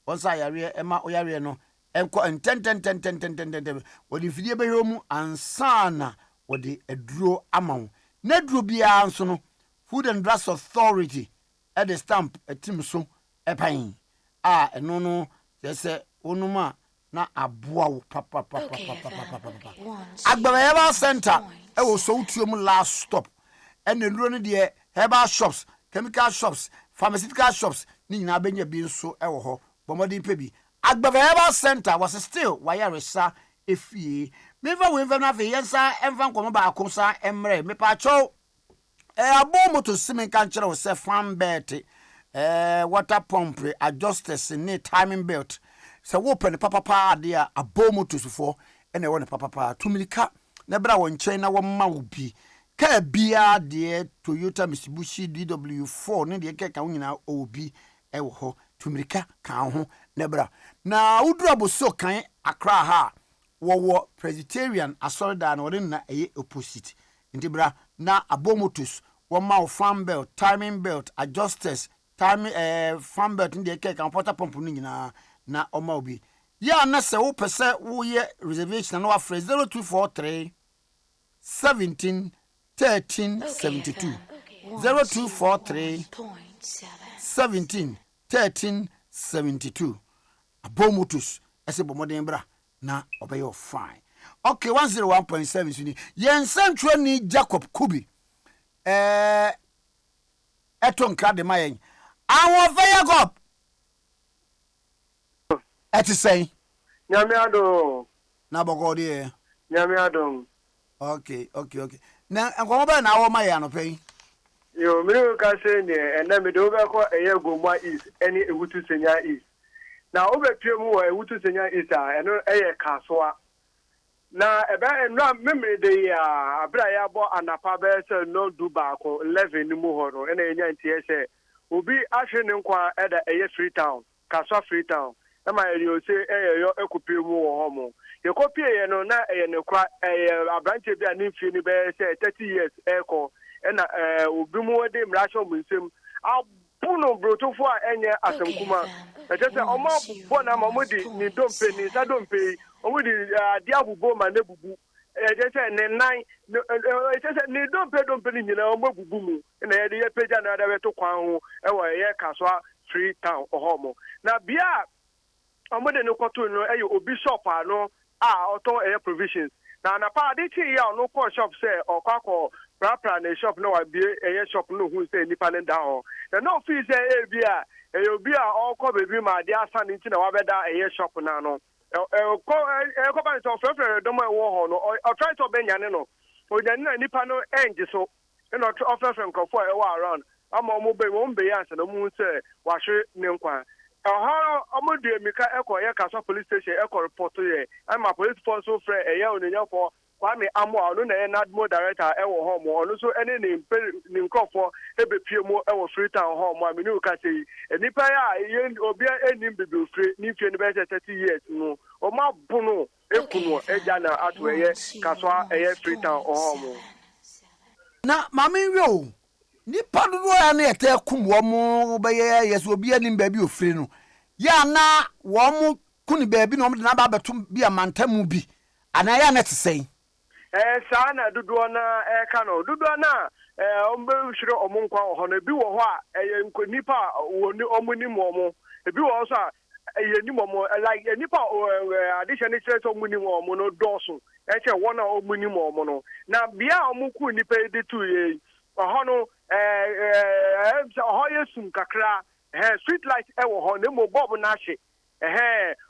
S2: won sa yare ema wo yare no enko enten wo di fidie be homu ansana wo di eduro amaw na duro bia nso no Food and Drugs Authority at the stamp etim so epan eno no se onuma na aboa papa Agbara Herbal Center e wo so tuom last stop and the run de herbal shops, chemical shops, pharmaceutical shops ni nyina benya bi nso e wo ho bomodin pebi Agbara Herbal Center was still wire resa efie meva we na fe yensa emfa nkomo ba akosa emre me pa cho abo moto simen kan kire wo se fan belt water pump adjusters ni timing belt se wo pe ne papa pa de a abomo tosufo ene wo ne papa pa tumirika na bra wo nchen na wo ma wo bi ka bia de Toyota Mitsubishi DW4 ne de keka wo nyina obi e wo ho tumirika kan ho na bra na udura boso kan akra ha wo Presbyterian asorda na ore na eye opposite ndibra na abomotus wo ma fan belt timing belt adjusters time fan belt ndi ke kan porta pump no nyina na oma obi ya na se wo pese wo ye reservation na wa phrase 0243 17 13 72 0243 17 13 72 abomotus ese bomoden bra na obeyo fine. Okay, 101.7 suni. Yen central ni Jacob Kubi. Eton krade mayen. Awon Jacob. Eti say.
S6: Nyame adom.
S2: Na bogodi e.
S6: Nyame adom.
S2: Okay. Na enko ba na awon mayen no pay.
S6: Yo, me ka say ni ena me do be ko eye gomwa is any ewutu senya is. Na obetwe mu wo ewutu senya is a eno eye kasoa. Na ebe enra memre de ya abra ya bo anapa be se no du ba ko 11 ni mu ho no ena enya ntie se obi ahwe ne nkwa eda eye Freetown kaswa Freetown na ma eri se yo ekopie mu wo ho mo ye kopie ye no na eye ne kwa abranche bi ani mfie ni be se 30 years eko ena obi mu de mrasho mu nsem abuno brotofo a enye asemkuma ejese omo bo na mamudi ni dompe ni sa dompe omudi dia bubo ma ne bubu ejese ne nine ejese ni dompe ni nyina omo bubu mu na ye de peja na da beto kwan ho ewo ye kaswa Freetown ohomo na bia omode ne kwoto no eye obi shop ano oton eye provisions na na pa de chi ya no ko shop say okwakọ pra na shop no wa bie eye shop no hu say nipa ne da ho na no fee say e bia eye obi a okọ bebi ma de asa ni na wa beda eye shop na no ko ba so frefre do mo wo ho no o try to benya ne no o nya na nipa no enje so no frefre nkofo e wa around ama mo be ya se no mu say wa hwe ne nkwa omodu emika eko ye Kaswa police station eko report ye ama police force so frɛ eye onenya for Kwame Nkrumah no na ye nadmo director ewo ho mo ono so ene ni nkofo ebepie mo ewo Freetown ho mo amini uka sei enipa ya ye obi enim bibi free ni fie ni be 30 years no o ma bunu ekuno eja na ato eye Kaswa eye Freetown ho mo
S2: na mami wi nipa dodo ya na ete kum wo mo be yeso obi anim ba bi ofre no ya na wo mo kuni ba bi no mo de na ba betum bi amantamu bi ana ya na tesei
S6: saa na dodo na ka no dodo na ombe hwire omonkwa ho na bi wo ho a nipa wo ni omunim omo ebi wo so a eni momo like nipa addition ni stress omunim omo no doso eche wona omunim omo no na bia omuku nipa edi tu ye ho no ho yesum kakra street light ewo ho na mo bob na hye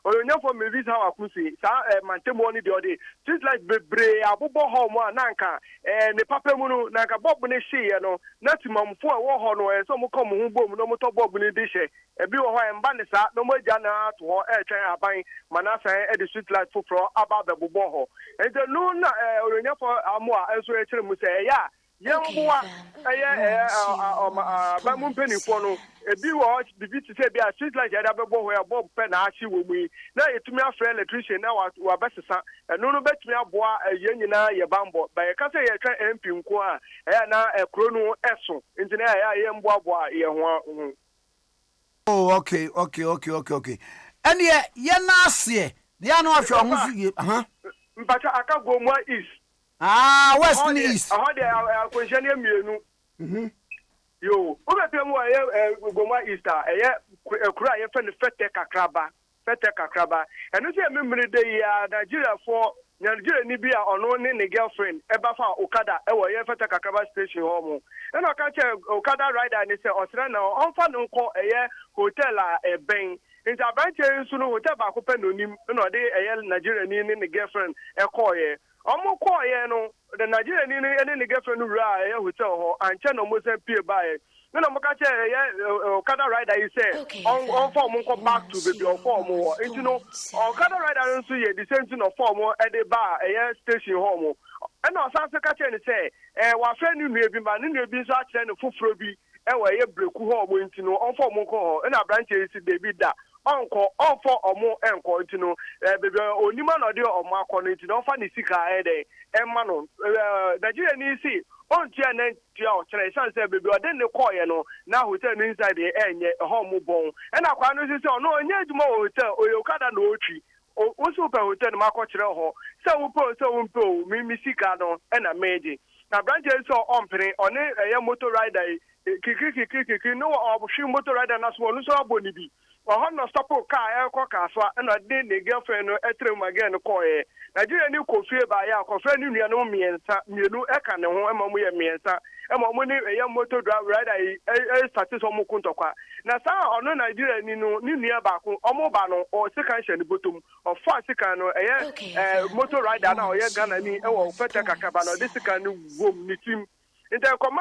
S6: onye for me visa akusi sa mantemo ni de ode street light bebre abobo ho mo ananka ne papa mu no nanka bob ne hye no na timamfo e wo ho no so mo kom ho bom no mo to bob ne de hye ebi wo ho emba ne sa no mo gya na to ho twen aban manasa e de street light foforo aba bebobo ho ente no na onye for amo a enso e kire mu se ya yemboa ba mu penifo no ebi wo bibi ti se bi a street light ya da bebo ho ya bob pe na achi wo mu na etumi afre electrician na wa besesa eno no betumi aboa ye nyina ye bambo ba ye ka se ye twa MP nko a na ekro no eso ntina ya ye mboa ye ho.
S2: Oh, okay. And ye na ase ya no ahwe ho su aha
S6: mpacha aka gomwa east
S2: west and east
S6: de akwenshani emienu yo o be pem wo gomwa east kura ye fe ne fete kakraba enu se memre de ya Nigeria for Nigeria ni bia ono ne girlfriend eba fa okada ewo ye fete kakraba station ho mo eno ka che okada rider ni se osra na onfa nko hotel a ben nti abanche nsu no hotel ba ko pe no nim no de Nigeria ni ne girlfriend ekoye omo koye no the Nigeria ni ne girlfriend wura hotel ho anche no mo se pie bae no no maka che okada rider you say on form go back to baby on form into no okada rider nso ye the same thing of form e dey bar station home and no san se ka che ni say wa fe ni nu ebi ma ni nu ebi nso a che ni foforo bi e wa ye breku home into no on form go ho na branch e si baby da onko onfo omo enko ntino bebe onima no de omo akọ ntino onfa ni sika ede emma no Nigeria ni si ontia na tia o kire san se bebe ode ne koye no na hotel no inside e enye homo bon e na kwa no si se ono onye adwuma hotel oyokada na otwi o super hotel ma akọ kire ho se wo po mi sika no e na meje na branch so ompere one eye motor rider kiki no obushi motor rider na so no so aboni bi on no stop car e ko kafa na de ne girlfriend no etrem again ko e Nigeria ni ko fie ba ya ko fe ni nua no miensa mienu e ka ne ho e ma mo ye miensa e ma mo ni e motor rider e start so mo kuntokwa na sa ono Nigeria ni no ni nua ba ko omo ba no o sika hye ni botom o fa sika no motor rider na o ye Ghana ni e wo fete kakaba no de sika ni wom ni tim inte koma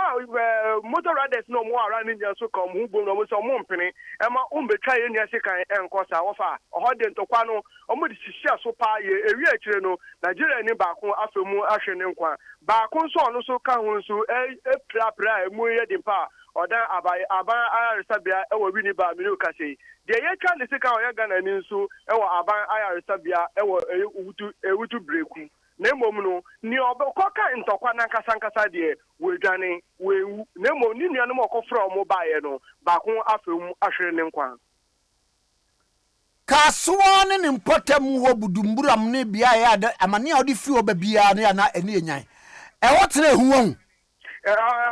S6: motor riders no mo ara ni nso kom hu bo no mo so mo mpene e ma umbetwa ye ni asikan enkosa wo fa o de ntokwa no o mo de sisia so pa ye ewi akire no Nigeria ni ba ko afemu ahwe ne nkwa ba ko nso ono so ka hu nso pra emu ye de pa odan aban ayaresabia e wo wini ba mi ka sei de ye twa ne sika o ye Ghana ni nso e wo aban ayaresabia e wo ewutu breku Nemo no ni obokoka ntokwa na nkasa de wedwane wewu nemo ni nua no mokofra o mo baaye no ba ko afemu ahwere ne nkwa
S2: Kasuwa ne mpotem ho budumburam ne bia ya da amane a odi fi obabia ne na ene enyan e wotere huwon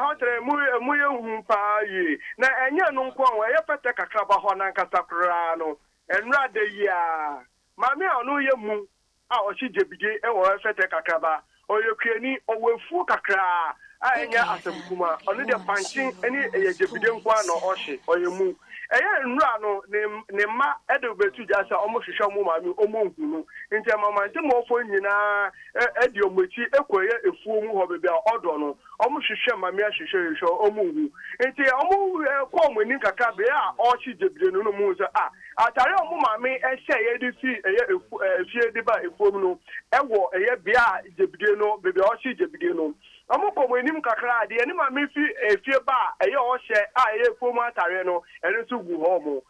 S6: hotere mu ye hu pa yi na enye no nkwa we ye pete kakra ba ho na nkasa kra no enra de ya mami anu ye mu a o chi jebide e wo fete kakraba o yekreni o wefu kakra a enya asemkuma onu de panchin eni eye jebide nkwa no o hye o yemu eye nra no ne ma e de betu jasa o mo hwehwe mo mami o mo nhunu nti mama nti mo fo nyina e di omochi ekoye efuo mu ho bebe a odo no o mo hwehwe mami a hwehwe o mo hu nti o mo ko mo ni kakra be a o chi jebide no mo so atare o mo mami e hye ye di fi eye fie di ba efuo mu no e wo eye bia jebide no bebe o chi jebide no Amu ko mo nim kakra de ni ma me fi efie ba eye o hye a eye fomu atare no ene so gu ho mo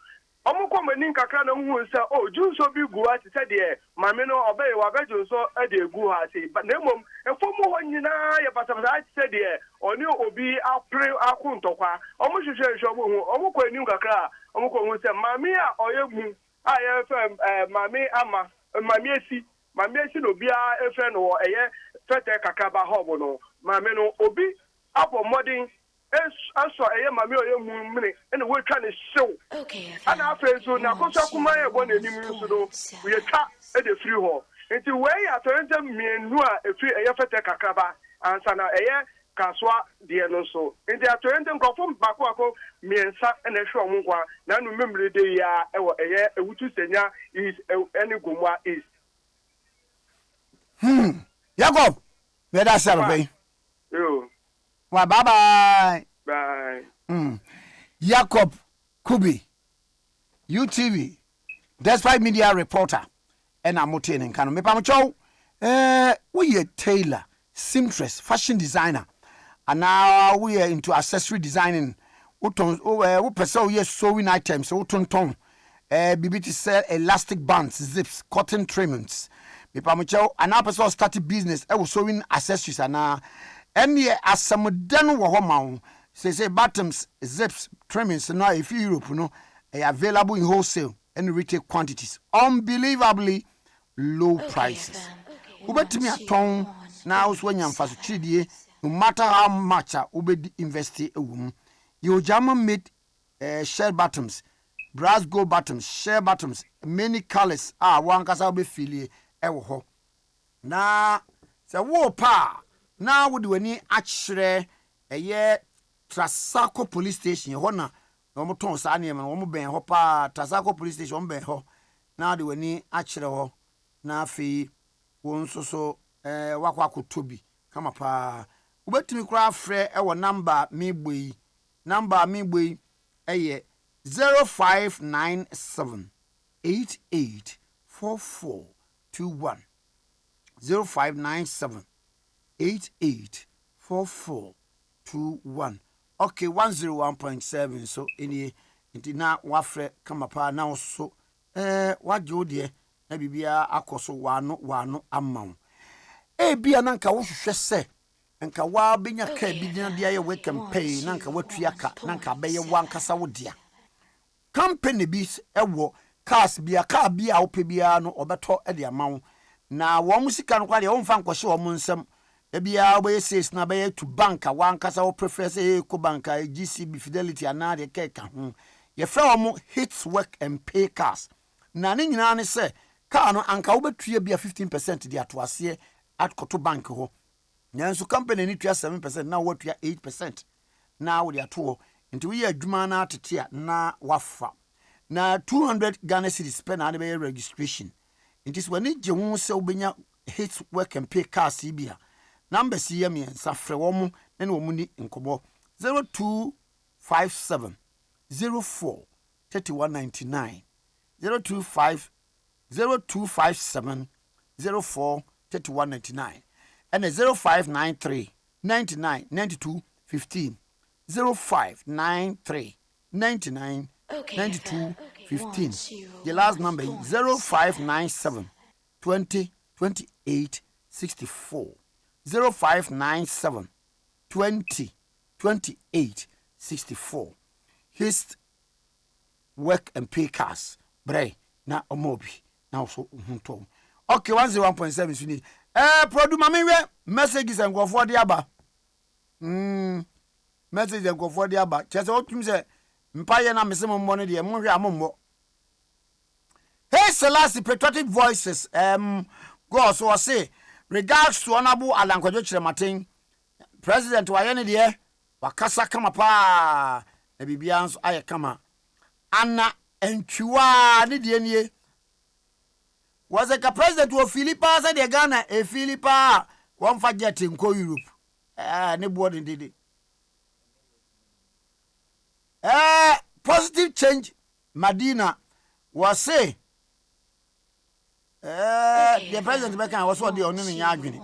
S6: amu ko mo nim kakra na hu nsa o junso bi gu ati se de ma me no obey wa be junso e de gu ha se na emom efomu ho nyina ye basabasa ati se de oni obi apre akuntokwa amu hwehwe hwe mo hu amu ko nim kakra amu ko hu se ma me a oye mu a ye fem ma me ama ma me esi no bia efe no eye fete kakaba hobo no mame no obi apo modern aso eye mame oye mumne ene we twa ne hyew ana afenso na koso kuma ye bo na nim nso no we twa e de free ho nti we ya torente mienu a efi eye fete kakaba ansa na eye kaswa de no so nti atorente nkofo bako ako miensa ene hwe omnkwa na nu memre de ya ewo eye ewutu senya is ene gomwa is
S2: Jacob, where that survey?
S6: Yo.
S2: Well, bye. Jacob Kubi, UTV, Despite Media Reporter, and I'm Mutini Kano. Me Pamacho, we are tailor, seamstress, fashion designer, and now we are into accessory designing. We pursue yes sewing items, uton BBT sell elastic bands, zips, cotton trimmings. Me pamucho ana person start business e wo sewing accessories ana ene asamdan wo ho ma say bottoms zips trimmings no if Europe no available in wholesale and retail quantities unbelievably low prices ubetimi aton na so nyamfa so chidie no matter how much ubedi invest ewum your German made shell bottoms brass gold bottoms shell bottoms many colors one kasa be filie ewo ho na se wo pa na wo de wani akyere eye Trasaco police station ho na no ton sa ne no mo ben ho pa Trasaco police station ben ho na de wani akyere ho na afi won so wakwa kotobi kama pa ubetimi kura frɛ ewo number me boyi number me boy 0597 884421 0597 884421. Okay, 101.7. So in the na wafre kama pa na so wajo de na bibia akoso wano amount. Bia nanka wo hwehwe se nka wa benya ka bidina dia ye we campaign nanka watua ka nanka beye wankasa wo dia. Company bis ewo cars bia car bia wo pe bia no obeto e de amawo na wo musika no kwa de wo mfa nkɔhye wo nsam ebia obe says na be to bank wankasa wo prefer say ko banka GCB Fidelity ana de keka ho ye fra wo hits work and pay cars na ne nyina ne se car no anka wo betua bia 15% de atoase at koto bank ho nanso company ni tua 7% na wo tua 8% na wo de ato nti we adwuma na atetea na wafa na 200 Ghana cedis spend na be registration nti so ni je hu se obenya hits work and pay cars bia number CM yensa frɛ wo mu na ne wo mu ni nkobo 0257 04 3199 0257 04 3199 and 0593 99 92 15 0593 99 92 15. The last number is 0597 20 28 64 0597 20 28 64. His work and pay cars bre na omobi na so hunto. Okay, 101.7 finish. Produ mami we messages and go for the aba. Message and go for the aba. Chese otum se mpaye na mesemo mbone de mo hwe amombo. Hey Selassie Patriotic Voices go so say regards to Honorable Alan Kwadwo Kyerematen President wa yene de wakasa kama pa na bibia nso aye kama ana entwiwa ne de nie was a president of Philippa said the Ghana a Philippa one for getting ko Europe ne board did positive change Medina was say the president Bekan was what the only yagini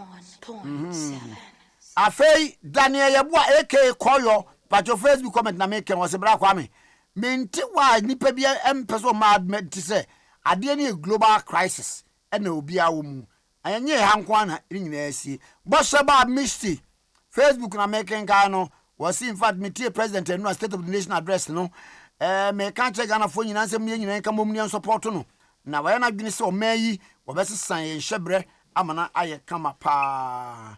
S2: afei Daniel Yabua AK Koyo but your Facebook comment na make was a black Kwame menti wa nipa bia empeso mad to say ade ne global crisis ena obi awo mu anye hankwa na nyina asi bosheba misty Facebook na making guy no was in fact meet president no state of the nation address no me kan che Ghana fo nyina nsem nyina nka momni support no na wa na dwene se o mayi wo besesan ye hyebre amana aye kama pa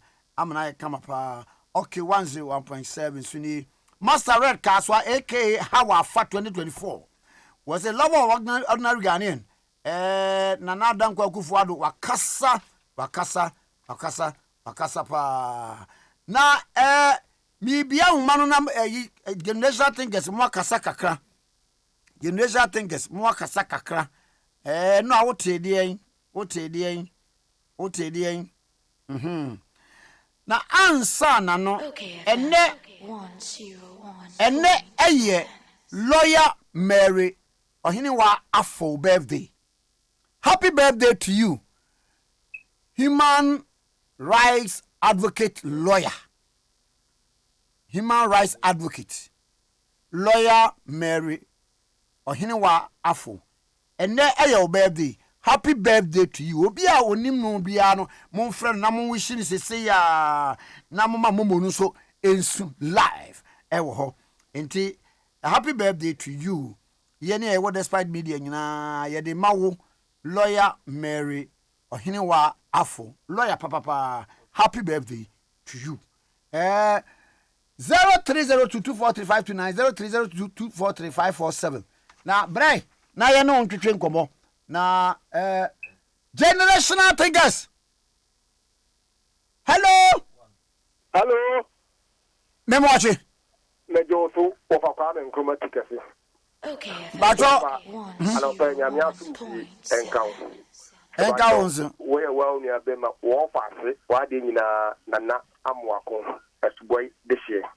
S2: okay 101.7 suni Master Red Kaswa aka Hawa Fat 2024 was a lover of ordinary Ghanaian Nana Danko Akufo-Addo wakasa pa na mi bia humano na generation thinkers mo akasa kakra no awotedien na ansa na no ene eye lawyer Mary Ohiniwa Afo birthday. Happy birthday to you, human rights advocate lawyer. Human rights advocate lawyer Mary Ohiniwa Afo. And there your birthday. Happy birthday to you. Obi a onim no bia no mon friend na mon wish ni say ya na mama momo no so ensu live ewo ho. Enti happy birthday to you. Ye ne ewo despite media nyina ye de mawo lawyer Mary Ohiniwa Afo. Lawyer papa. Happy birthday to you. 0302243529 0302243547. Na bre na ye no ntwetwe nkomo. Na generational thinkers. Hello. Memoachi.
S6: Mejo so of Kwame Nkrumah Tikese.
S3: Okay.
S6: Bajo. Ana pa nyamia sumti enkaunzo. We well near bema wo fase wa de nyina nana amwako asboy this year.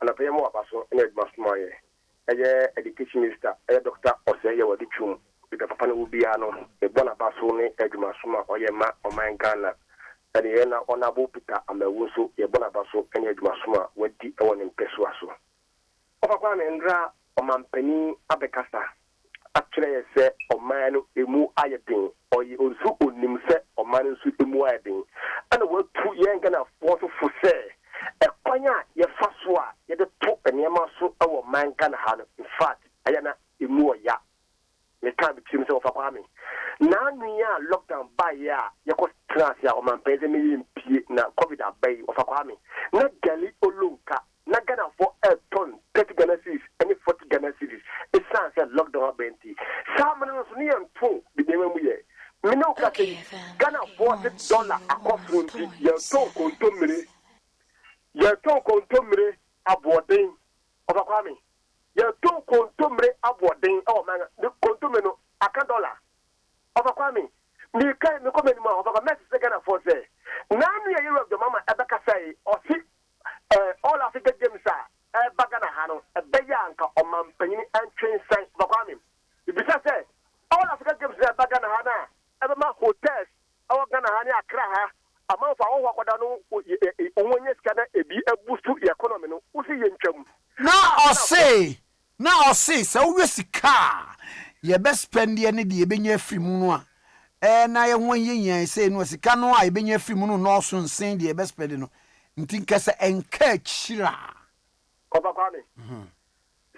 S6: Ana pa yemo abaso na
S1: Education Minister, Dr. Oseye Wadichum, with the Papa Ubiano, a Bonabasone, Edmasuma, Oyema, Oman Ghana, and the Ena Honorable Peter and the Wusu, a Bonabaso, and Edmasuma, with the one in Pesuaso. Papa Ndra, Oman Penny, Abekasa. Actually, I say, Oman, Emu Ayatin, or you also Nimse, Oman, Emu Ayatin, and the word 2 years and a 4 to 4 say. A konya ye faswa ye de to enema so awo man kan ha in fact ayana emu ya me kan bi tim se ofa kwame na nua lockdown ba ya ye ko trans ya o man pese me impie na covid abai ofa kwame na gali olunka na gana for a ton 30 Ghana cedis any 40 Ghana cedis it sounds like lockdown benti some no so ni anto bi de mu ye me no ka say Ghana $40 akofrunti ye to kontomire ye to kontomire abodin oba kwame ye to kontomire abodin o man the kontomire no aka dollar oba kwame mi kai me komeni ma oba kwame se Ghana for say na nu ye Europe the mama ebeka say o si all Africa games are bagana hano ebeya anka o man panyin antwen san oba kwame ibisa say all Africa games are bagana hana ebe ma hotels awo Ghana hani Accra ha ama fa wo kwakwada no onwonye skana ebi ebustu economy no usi yentwam
S2: na ose se wo sika ye be spend ye ne de ye benya free mu no a na ye ho yenyan se no sika no a ye benya free mu no so nsen de ye be spend no ntinka se enka chira
S1: oba kwame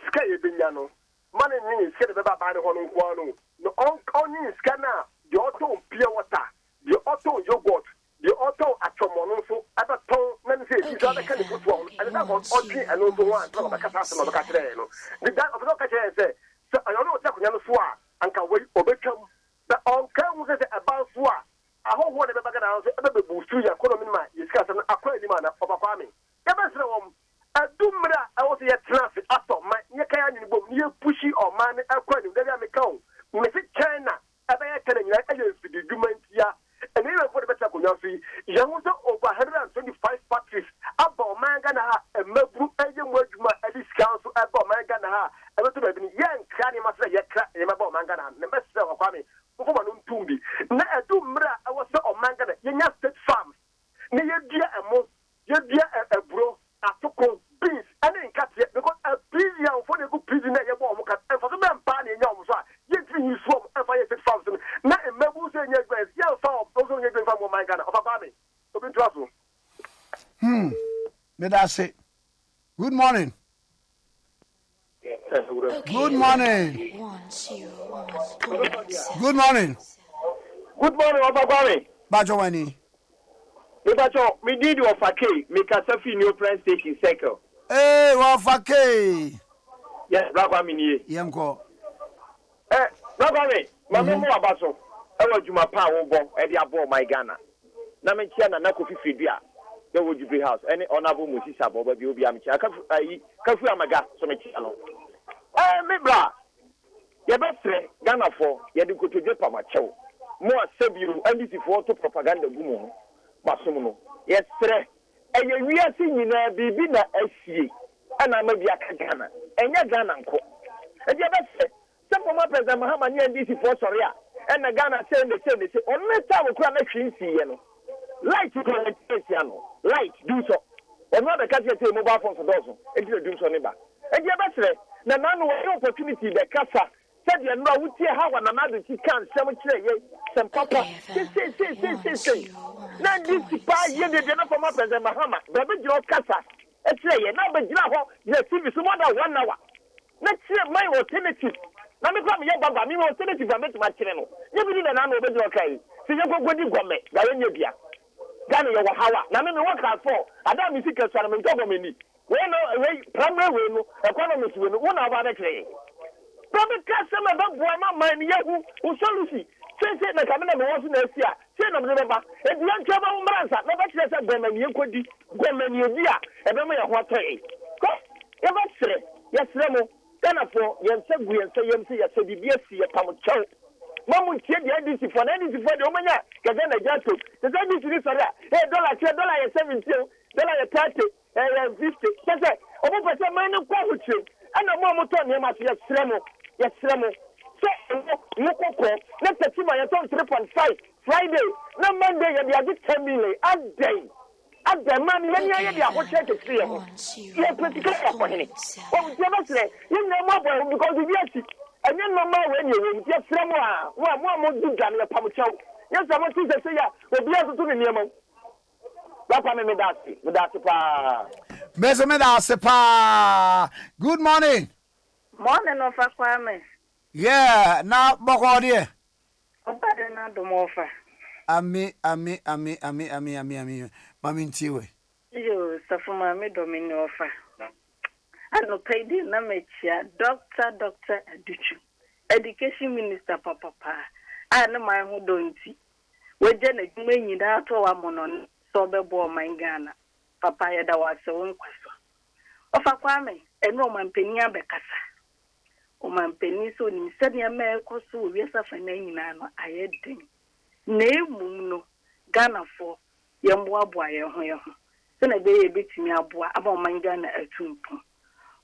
S1: sika ye benya no mane ni sika de be ba ne ho no kwa no on sika na the auto pure water the auto yogurt the auto atomono so aba ton na say ti so ka ni football and that was odi and also one so ba kasa so ba ka tire no the that of no ka tire say so I don't take kunya no so a anka we obetwam na on kan wo say about so a ahoho de be ba ga so ebe be boost your economy ma yesika so akwa ni ma na oba kwa me e be sere wom adumra I was ye traffic ato ma nye kan ya ni bom ye pushi o man akwa ni de me kan me say China ebe ya kan nyina e ye fidi dumantia. And even for the better Kunyafi, Yamusa over 125 factories about Mangana and Mebu and Wajuma at this council about Mangana. I want to be young Kani Masa Yakra about Mangana, the best of Kwame, Ufuman Tumbi. Na Dumra, I was so on Mangana, Yanya State Farms. Near dear a mo, your dear a bro, a toko beans, and then cut yet because a billion for the good prisoner, your bomb, and for the man, Pani and Yamusa, yet you swam and fire state farms. Not a Mebu saying, yes, young farm.
S2: Me da say good morning. Good morning. Good morning.
S6: Good morning, Obabami.
S2: Bajo wani.
S6: Bajo, we need your fake. Make a selfie new press station circle.
S2: Hey, wa fake.
S6: Yes, Rabamini.
S2: Yanko.
S6: Rabami, Mamma Abaso. Ewa juma pa wo bo e dia bo my Ghana na me chia na ko fifidua the wo Jubilee House any honorable musisa bo ba bi obi am chia kafu amaga so me chia no me bra ye be tre Ghana for ye de kotoje pa ma chew mo asabiru ndc for to propaganda gumo masom no ye tre eye wiase nyina bibi na asie ana ma bi aka Ghana enya Ghana nko e dia be tre se former president Mahama ni ndc for sorry and the Ghana saying the same. They say, on the time we can't see you. Light to light, do so. Or not the country say mobile phones for those. And you do so never. And you best say, the man who has opportunity, the Casa said, you know, we see how another can some papa. Say. Now, this spy, you did not from up as a Mahama, but your Casa. And say, now, but you know, you see, it's more than 1 hour. Let's see my alternative. Na me kwa me baba me alternative ba metima kire no ye bi na na obeji okai se ye ko godi gome ga ye nya bia Ghana ye wa hawa na me work as for ada me sika so na me go me ni we no we primary we no economics we no wona ba na kire public customer ba bo ma man ye hu o solusi se na ka me na me wo so na asia se na me ba e di ancha ba mransa na ba kire se gome ni ekodi gome ni obi a e be me ye ho atoi ko ye ba sire ye sire mo Ghana for yense yemse yase bibia si pamocho mamu tie de ndc for the omanya ka Ghana jato the ndc ni sorry dollar ye 70 dollar ye 30 50 say obo pese man kwa huche
S1: ana mo mo to ne ma se yesremo so no kokko na tetima ye ton 3.5 Friday na Monday ye dia 10 million a day man ye dia ho check it here ye practical ko hene o je ba se ye na mo boy because we are and then mama when you get from one do jam your pamucho. Yes, I want to say ya we be able to do niam. Papa me that's pa.
S2: Me that's pa. Good morning.
S11: Morning of Kwame.
S2: Yeah, now boko there.
S11: Opa de na do mofa.
S2: Ami. Mami ntiwe.
S11: Yo, safuma me domini ofa. Ano paidi na mechia Dr. Aduchu. Education Minister papa. Ana my hu donti. Weje na dwuma nyina to wa mono so bebo man Ghana. Papa ya da wase won kwaso. Ofa Kwame, eno mampeni abekasa. O mampeni so ni sɛnea ma ekoso wiasa fa na nyina no ayedin. Na emum no Ghana fo yemboaboa ye ho. Se na be ye betimi aboa aba man Ghana atumpu.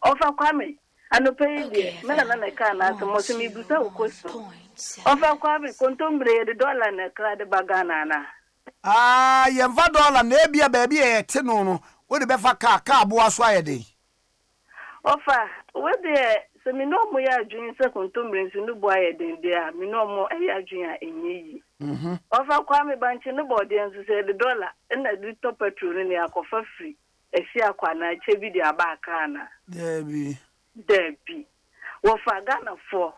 S11: Ofa Kwame, anopeye mena na ka na so mosimi busa ukoso. Ofa Kwame, kontombre de dollar na kra de bagana na.
S2: Yemva dollar na ebia baabi e te no wo de befa ka aboa so ayede.
S11: Ofa, we de se mi no mo ya adwin se kontombre nsu no bo ayede de a mi no mo e adwin a enyeyi. Ofa Kwame banchi no body nsu se de dollar na de top petrol ni akofa free. Esi akwa na chebi di abaka na.
S2: Debi.
S11: Wo fa Ghana for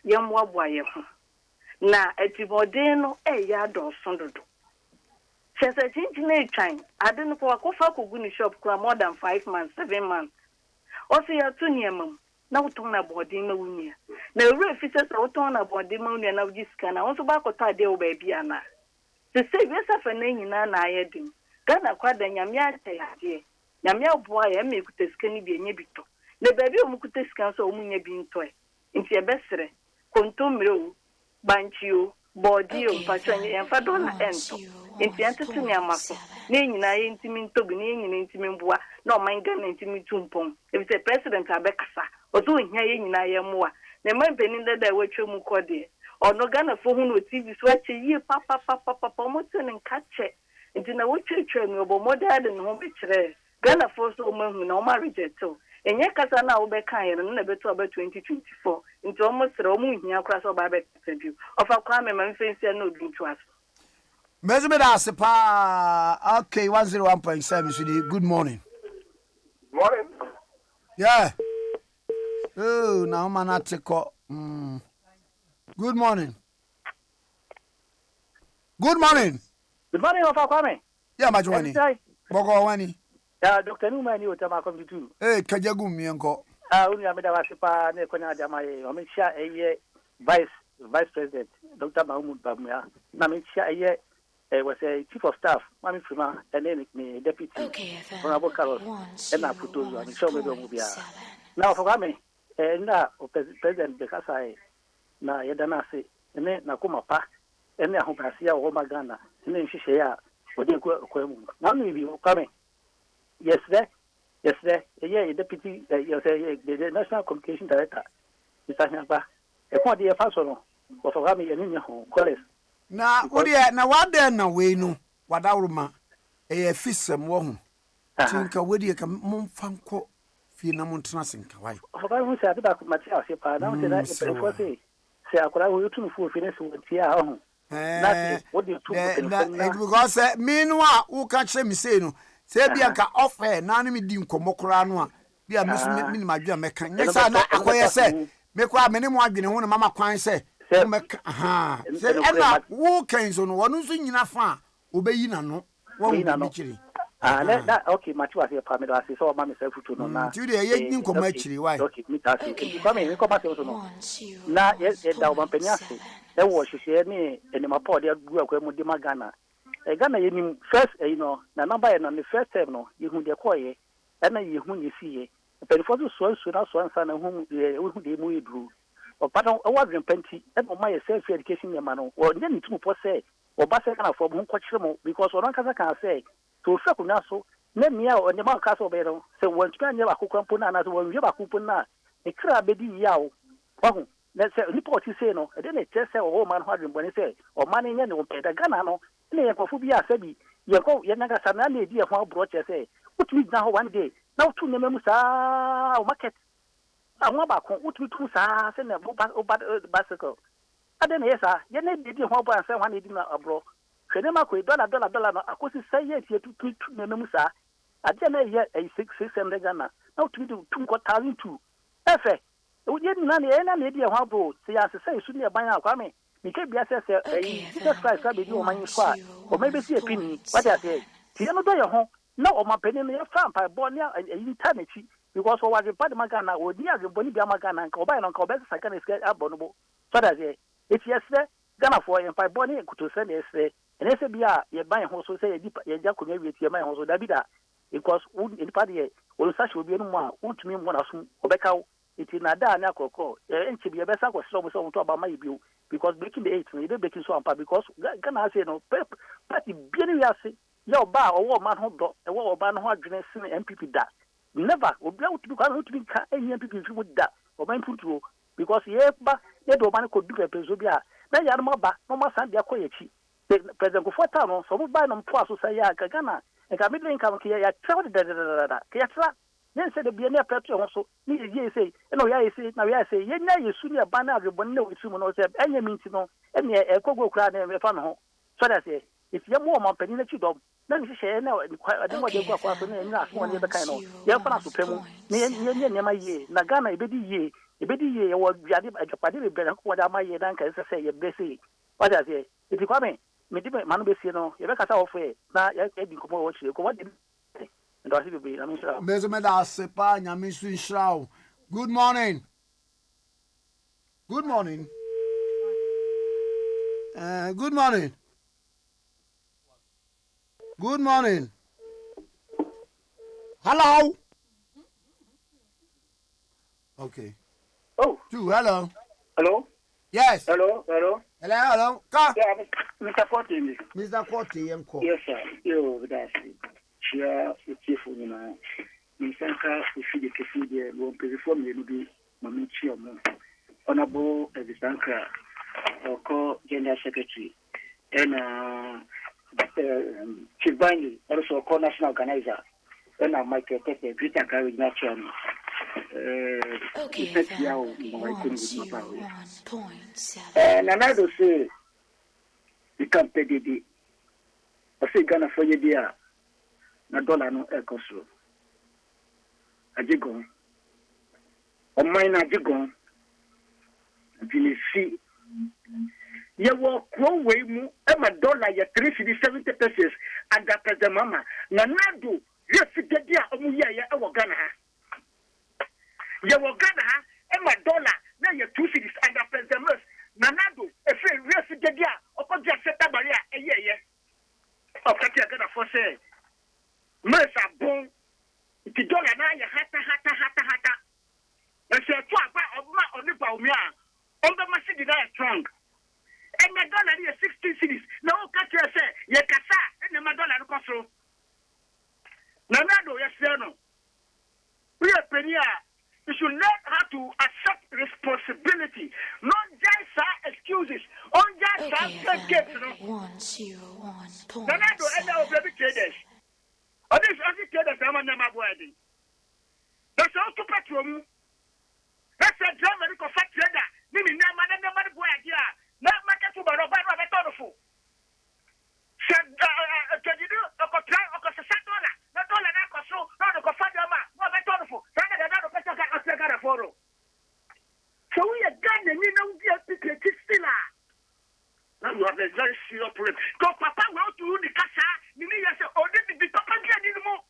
S11: yemwa ye ho. Na etibodin no ya do sondodo. Chese chinchi na etwan. Ade no kwa kofa kogu ni shop kwa more than 5 months, 7 months. Osi ya tu niemam. Na uton na bodin ma unia. Na ure fise sa uton na bodin ma unia na ujiska na. Onso ba kota ade o baby ana. Se yesa fa na nyina na ayedin. Ghana kwa da nyamya te ade. Nyamya boa ya me kuteska ni bi enye bito. Na baby o mukuteska so o munye bi nto e. Nti e besere kontomre o banchi o body o patwanye emfa do na ento. Nti antetu ni amafo. Na nyina ye ntimi ntogu na nyina ntimi mboa na o man Ghana ntimi tumpon. If the president abekasa ozo hia ye nyina ye moa. Na man penin da wetwe mu kode. Ono Ghana fo hu no TV so ache yi papa mo tene nkache. Nti na wetwe mi obo modern no ho bekire. Ghana for so mahu na o ma reject o. Enye kasa na wo be kan ye no na beto aba 2024. Nti o mo sere o mu hia kra so ba be interview. Ofa Kwame man fensia na oduntu aso.
S2: Mezime da sepa. Okay, 101.7 Sudi. Good morning.
S1: Morning.
S2: Yeah. Oh, na mana teko. Good morning. Good morning.
S22: Good morning, Ofa Kwame.
S2: Yeah, Majwani. Boko wani.
S22: Dr. Numa ni utama come to.
S2: Kajagu mienko.
S22: Uni ameda wasipa ne konya jamae. Wamesha eye vice president Dr. Mahmoud Bamia. Na mesha eye was a chief of staff Kwame Nkrumah and then deputy Honorable Carlos and na puto and show me do mubia. Now for Kwame na president Bekasa na yedana se ne na kuma pa ene ahobrasia wo magana ne nhihye ya odi kwemu na no bi Kwame. Yes, there. Yeah, deputy, the National Communication Director, Mr. Nyaba. A quantity of person of a family and in your home, college.
S2: Now, what there no way no, what our ma a fish some woman. Think a wedding can monfanco, Finamontrasing. Why?
S22: Of I was at the back of my house, your partner, say, I could have you to finish with your home. What do you
S2: because meanwhile, who can't say me say no. Say bianca offer na me di nkomokora no a bia me ma dwa meka nyesa na akoye se me kwa me ne mo adwene ho na mama kwan se meka se ena wo kan so no wono so nyina fa obeyi na no wo me chiri
S22: na okay machi was here pamela say so mama self to no na
S2: ti dey ye nkoma chiri why
S22: okay me ta say come me come say so no na yes da o bampanya se e wo hwehwe ne enema pod ya gu akwa mu di magana Ghana yenim first na number na the first time no yehu de koye na yehu nyesiye perifo so na so ansa na hu de mu yedru o pata o wadren penti e mo my self education yema no o nya nitu po say o ba se kana fo mo kwachire mo because o ranka kan say to fe kuna so na mia o ne ma ka so be no se won twa nya ba kokon po na so won wie ba kokon na e kra be di ya o ohu na se report say no e dey na tell say o man ho adwen boni say o man nya ne o peda Ghana no na ye kofu bi asabi ye ko ye naga sana na edi e ho abro che say utumi na ho one day na utu ne memu saa o market àwọn ba ko utumi tu saa say na bicycle ade na yesa ye na edi ho abro say one edi na abro hwene ma ko dollar no akosi say ye tie tu ne memu saa ade na ye 600 Ghana na utumi tu 2,000 efe ye na na edi ho abro say ya say su ne ban akwa me Mike bia say Jesus Christ ka be di o man kwa o me be si epini what I say ti no do ye ho na o ma peni no ye fa pa bo ne internet because o wa de pad magana o di age boni bia magana nka o ba no nka o be sa kana iska abo no bo so that say it yes Ghana for ye pa bo ne kuto se ne se ene se bia ye ban ho so say ye ja konwa wi ti ye man ho so da bi da because in pad ye o sa shobi no mu a untumi mo na so o be ka iti na da na kokko enchi bi be sa ko so so to ba mai biu because breaking the 8 no dey breaking so ampa because Ghana say no party bieni wi ase ya oba owo man ho do e wo oba no ho adwene sin MPP da never obi utu ka utu ka enyi MPP fi mu da oba mputuo because ye ba ye do ba ko du pepezo bia na ya no ba no ma san dia ko yechi president ko fota no so ba no mpo aso say ya Ghana e ka middle income ke ya travel da ke ya tra yen se de bieni Petroleum so ni ye say no ya say na ya say ye nya yesu ni ba na adwebon na wetu mu no say enye minti no ene e kogo kra na me fa no ho so that say if ye mo man pani na chi dom na ni hye na ade mo de kwa so na nya aso ne be kan no ye fa na so pemu ni ye ma ye na Ghana e be di ye ye wo biade ajapade be be na ko da ma ye dan ka say ye be say what I say if you come me di man be see no ye be kasa wo fe na ye di ko mo wo chi ko what
S2: Good morning. Good morning. Good morning. Good morning. Hello. Okay.
S22: Oh.
S2: Hello.
S22: Hello.
S2: Yes.
S22: Hello.
S2: Hello. Ka.
S22: Yeah, Mr. Forty.
S2: Mr. Forty,
S22: yes, sir. Yo, that's it. Chia utifu na nisanka ufide kefide wo mpezifo mmienu bi mamichi omo honorable Ebisanka oko general secretary and Chibani also oko national organizer and Michael Tete Greater Garage National okay and another say you can pay the I say Ghana for you there na dollar no ekoso ajigon o mine ajigon dinisi ye wo kro we mu e ma dollar ye 370 pesos and that the mama na nado ye figedi a omu ye e wo Ghana ha ye wo Ghana ha e ma dollar na ye 2 cities and that the mama na nado e fe ye figedi a okoja seta baria e ye o ka ti Ghana for say Mesa bon ti dollar na ya hata na se to aba obma onipa omia omba masidi na strong and the dollar is 16 cities na o ka tell say ye kasa and the dollar ko so na nado yes no we are penia you should learn how to accept responsibility not just excuses on just get no 101. Na nado and our baby traders this is the German number wedding. That's also Petroleum. That's a German fact trader. Mimi never boy idea. Not market to Baroba Betonful. Said, you do a contract of a $6. Not all an so not a Cofadama, not Betonful. Rather than another person can follow. So we are done and you know we are picking still. Now you have a very serious problem. Because Papa went to the Casa, Nini say, oh, this is the Papa anymore.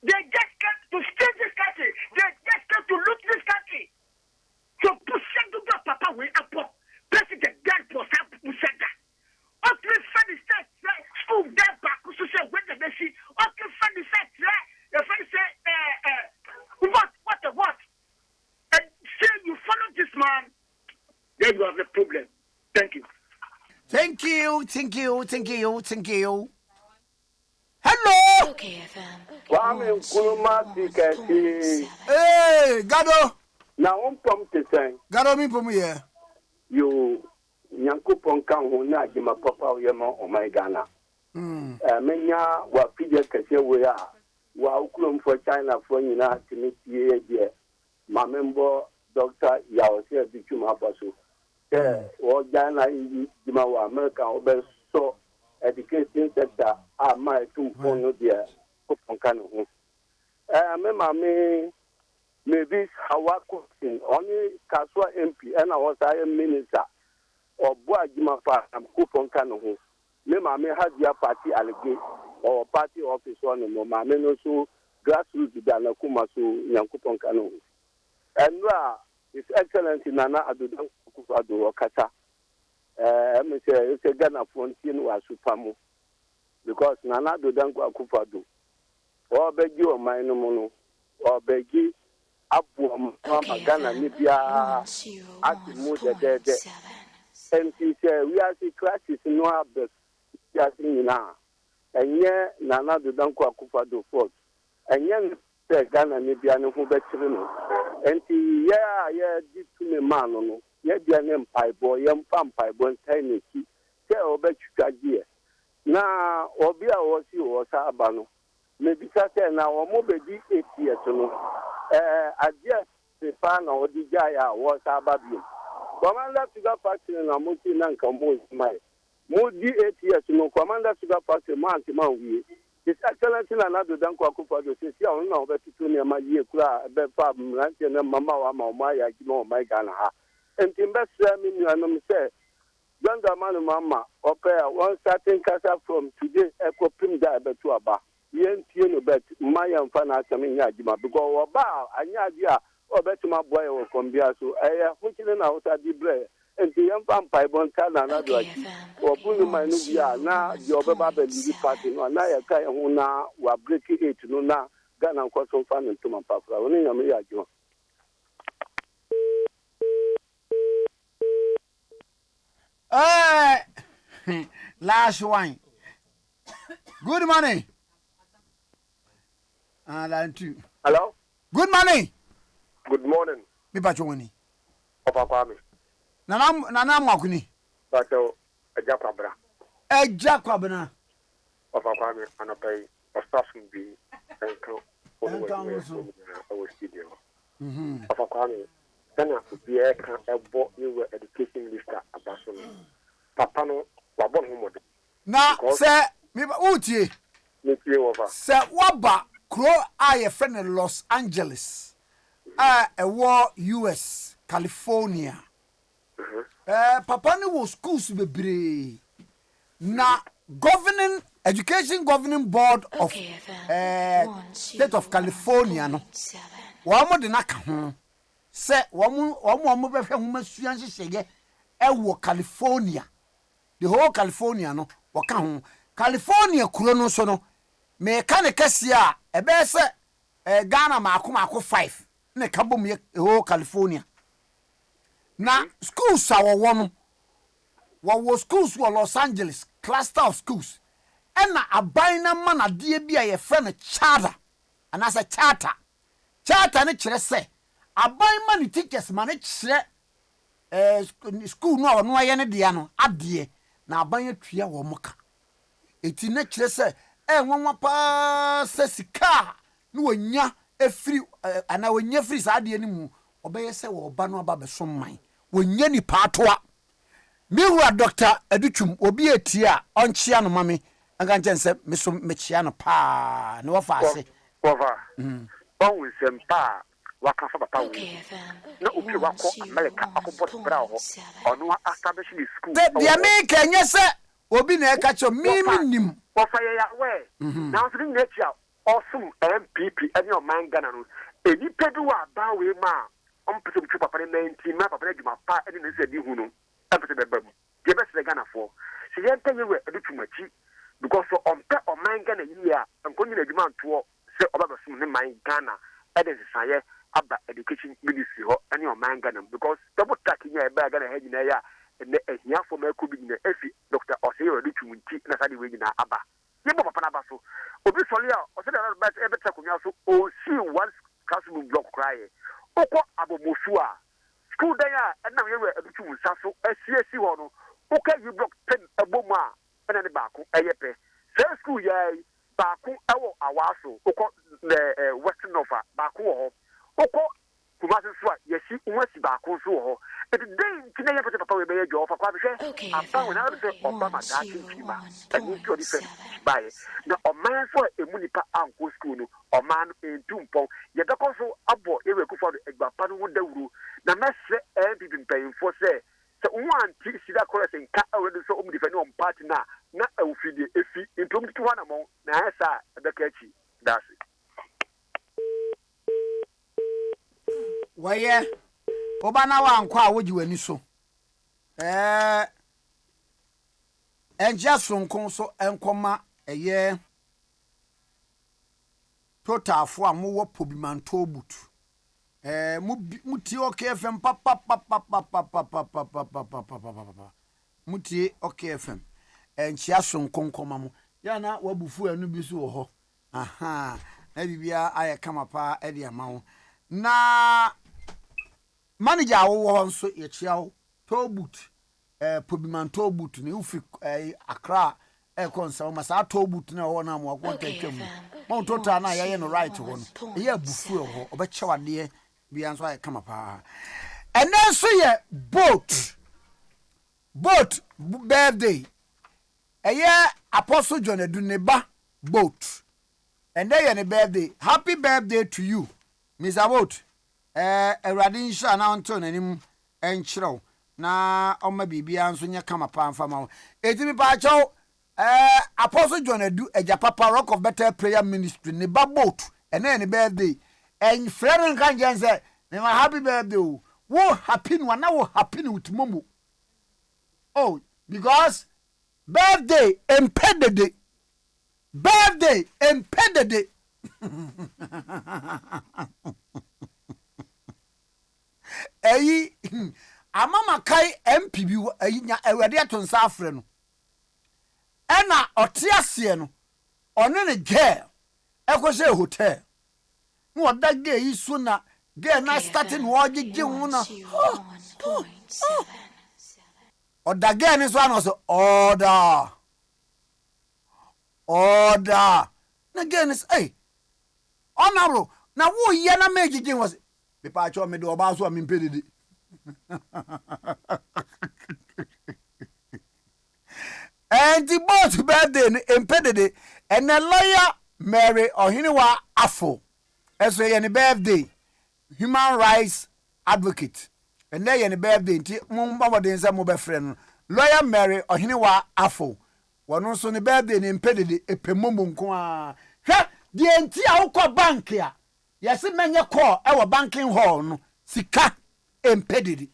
S22: They just came to steal this country. They just came to loot this country. So push to the Papa way up. President God for some Musada. Okay, funny set, school there back to say when the Messi. Okay, funny set, the funny say, what? And say you follow this man, then you have a problem. Thank you.
S2: Thank you. Hello.
S1: Kwame Nkrumah Tikese.
S2: Hey, Gado.
S12: Now, on pump to say,
S2: Garomi from here.
S12: You Yankupon can who not give my papa yama or my Ghana. Menya what Peter Kase we are. Wow, for China for you now to meet ye. My member, Dr. Yao, here, Bikuma Basu. Or Ghana in Jimawa, America, or best so education sector are my 2 phone dear. Kupon me. Maybe Hawa question only Kaswa MP and I was a minister or Boajima and Kupon Kano. Mema may have your party allegate or party office on the Mamma so grassroots Dana Kumasu Yankupon Kano. And His Excellency Nana Adudan Kufado or Kata. It's a Ghana Fontin was Supamu because Nana Adudan Kufado or beg you or my no or beg you. Abu Ghana Nibia at the dead. And he said, we are the crisis in our best. Now, and yet, Nana do Danko Akufado Fort. And yet, Ghana Nibia no better. And he, did to me man, yet be an empire boy, young vampire boy, tiny key. Tell about you, now, Obia was you or Sabano. Maybe Saturday now, or mobile 8 years. I just the fan or the Jaya was a baby. Commander Sugar Factory and a multi non-composed my Moody 8 years no Commander Sugar Factory, man, His Excellency and another Danko Kupado says, "Yeah, no, but to near my year, Bepam, and Mamma, Maya, my Ghana. And Timbers, I say, John Damano Mamma, or pair one certain casa from today, Echo Pim Diabetuaba. Yen Tino bet Maya and Fana coming Yajima because and Yadia or bet my boy or Combia so which is out at the bread and the young vampire bon can another or Pulu Manubia now your Baba party no Naya Kayana were breaking it no now Ghana and Cosmo Fan and Tuma Papa only a Miyajima.
S2: Last wine. Good morning.
S12: Hello?
S2: Good morning.
S12: Good morning.
S2: Me Pachoni.
S12: Papa Kwame.
S2: Nana Makuni.
S12: But a Jacobra.
S2: A Jacobna.
S12: Papa Kwame and a pay or stuffing be and our studio. Papa Kwame. Then I could be a bought you education minister about Papa no Wabon Homo.
S2: Now, sir, me Uti. Sir, Waba. Crow I friend in Los Angeles. A war US, California. Papa no was schools be na governing education governing board of state of California no. Wa mo de na ka ho. Se wa mo be hwe ho masuan hyehyeye e wo California. The whole California no wa ka ho. California kuro no so no me kanekasi a ebe se Ghana mako 5 ne kabom ye ho California na schools are one wo schools wo Los Angeles cluster of schools ena abina man ade bia ye friend charter and as a charter ne kire se aban man teachers man kire school no no aye ne de no ade na aban atua wo moka eti ne kire se nwanwa pa sesika no wanya efiri ana wanya free saade ni mu obeye se wo ba no aba besom man wanya ni patoa miwura Dr. Aduchum obi etia onchia no mame anga nche meso mechia no pa ne wafa ase
S12: over on sempa wakafa papa wo na obi wako America akobot bra ho ono establish the school
S2: de America nye se obi na eka cho mimi nim
S12: ofaya ya we now so nature awesome MPP any of man Ghana no eni pedu wa ba we ma on pese bi papa 19 ma papa adwuma pa eni na se di hu no pese beba mu je be se Ghana for se ye ntenye we edutumachi because so on pe o man Ghana yi a nkonyi na adwuma nto se oba basum ne man Ghana eden saye aba education ministry ho any of man Ghana because double taking ya ba Ghana he nyina ya ne ehia for ma ko bi nyina efi Dr. Oseyo edutumunti na sade we nyina aba yebo papa na baso obi soli a o se da ba e beta kunwa so o see one classroom block cry oko abomofu
S13: baako wɔ hɔ okɔ kumase so a yɛsi nwasi baako so wɔ hɔ ɛdi den ti na yɛ pɛtɛ papa wɔ bɛyɛ dwa ɔfa kwa bɛhwɛ aba wɔn ara sɛ ɔba ma daa kyenkyen ma ɛni nti ɔde fɛ baayɛ na ɔman so a emu nipa ankɔ sukuu no ɔman no entu mpɔn yɛbɛkɔ so abɔ ewu ekufa do egbapa no ho dawuro na mɛsrɛ npp mpanyinfoɔ sɛ wɔn anti sida kɔrɔ sɛ nka ɛwɔ de sɛ ɔmu de fɛ ne wɔn paati na awufidie efi ntom tutu hɔ anamɔ na ayɛ saa ɛbɛka akyi daase.
S2: wɔyɛ ɔba na wankɔ a wogye w'ani so ɛnkyɛ sonko so ɛnkɔma ɛyɛ totaafo a mowɔ pobimanto but mutie OKFM mutie OKFM ɛnkyɛ sonko nkɔma mo yana wabufu anu bi so wɔ hɔ aha na bibia ayɛ kama pa ɛde ama wo na manager wo nso ye chiao tobut pobimanto but ne ufi akra konsa ma sa tobut na wo na mo akonta twam mo total na ye no right ho no ye abufu ho obekewade bia nso ay kama pa ene so ye boat birthday eye apostle John Eduneba boat and ye ne birthday happy birthday to you Mr. Boat Awurade nsha na onto nanim enkyerɛw na ɔma bibia nso nya kama pa mfama wo etimi pa kyɛw apostle John Edu Agya Papa Rock of Better Prayer Ministry ne ba boat ene ne birthday en frere nka ngense ne ma happy birthday wo happy no na wo happy no utimomo oh because birthday empedede eyi amama kai MPB eyi nya Awurade atonsa afre no ena otiasie no ono ne girl ekose hotel no oda girl yi so na girl na starting wo gege hu na oda girl ni so ano so order na girl is honorable na wo ye na megege was me pa cho me do oba so me mpedede and the boss birthday mpedede and the lawyer Mary Ohiniwa Afo eso ye ne birthday human rights advocate and they ye ne birthday nti mo mbabode nsa mo be frɛ no lawyer Mary Ohiniwa Afo wono so ne birthday ne mpedede epemombo nko a hwɛ de nti a wokɔ bank a yes menye call e banking hall no sika empedede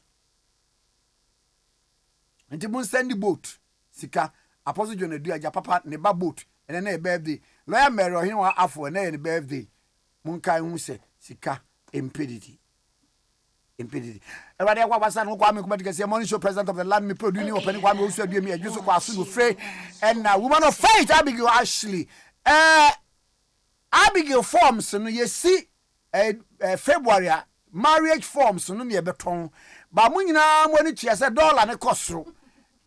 S2: nti mun send the boat sika apostle John Edu Agya Papa ne ba boat ene na birthday lawyer Mary Ohiniwa Afo na ne birthday mun kai hu se sika empedede Everybody akwa basa no Kwame Nkrumah Tikese morning show president of the land me produce new opening Kwame Osu Adua me adwo so kwa asu no free and woman of faith Abigail Ashley Abigail forms no yesi February marriage forms no me beton ba mu nyina mo ni tia se dollar ne kosoro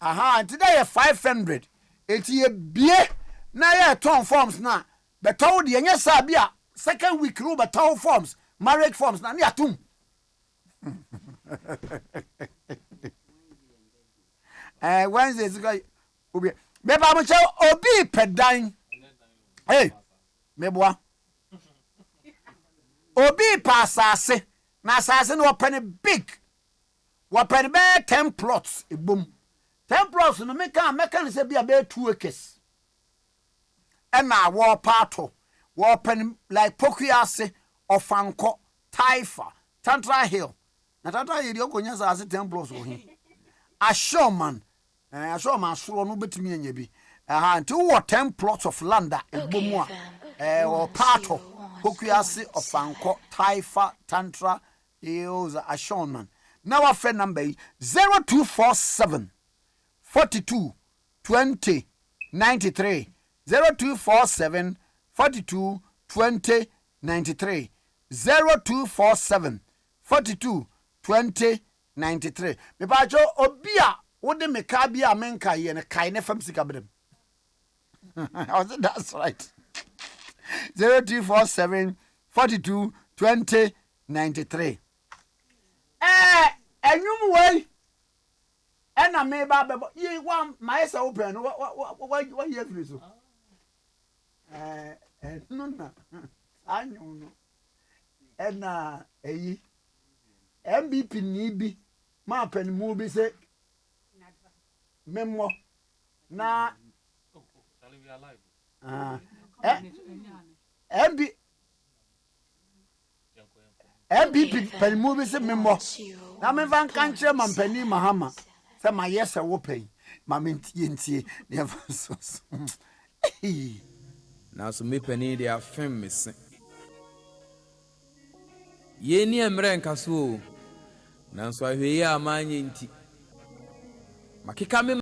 S2: aha today 500 eti e bie na ye ton forms na beton de nya sa bia second week ro beton forms marriage forms na ne atum Wednesday is going obi be ba mo che obi pedan meboa obi pa asase na asase no open big open be 10 plots ebom 10 plots no meka se bia be 2 acres e na wo pato wo open like Pokuase Ofanko Taifa Tantra Hill na Tantra Hill yokonya asase 10 plots wo hi Ashoman soro no betimi anya bi nti wo 10 plots of land ebom a or pato Pokuase Ofanko Taifa Tantra Hills Ashoman. Now our phone number 0247 42 20 93 0247 42 20 93 0247 42 20 93 me ba jo obia wo de me ka bia menka ye ne kai ne fam sika bedem that's right 0247 42 2093 enyum way ena me ba bebo ye wa my say open no what ye free so no na anyum no ena eyi MVP ni bi ma pen mu bi se memo na MVP pen mu bi se memo na me van kanche man pani mahama se ma yesa wo pen ma mentie ne so
S15: na so me pani dia afem me se ye ni emre nkaso na so ahwe ya amanye nti makeka me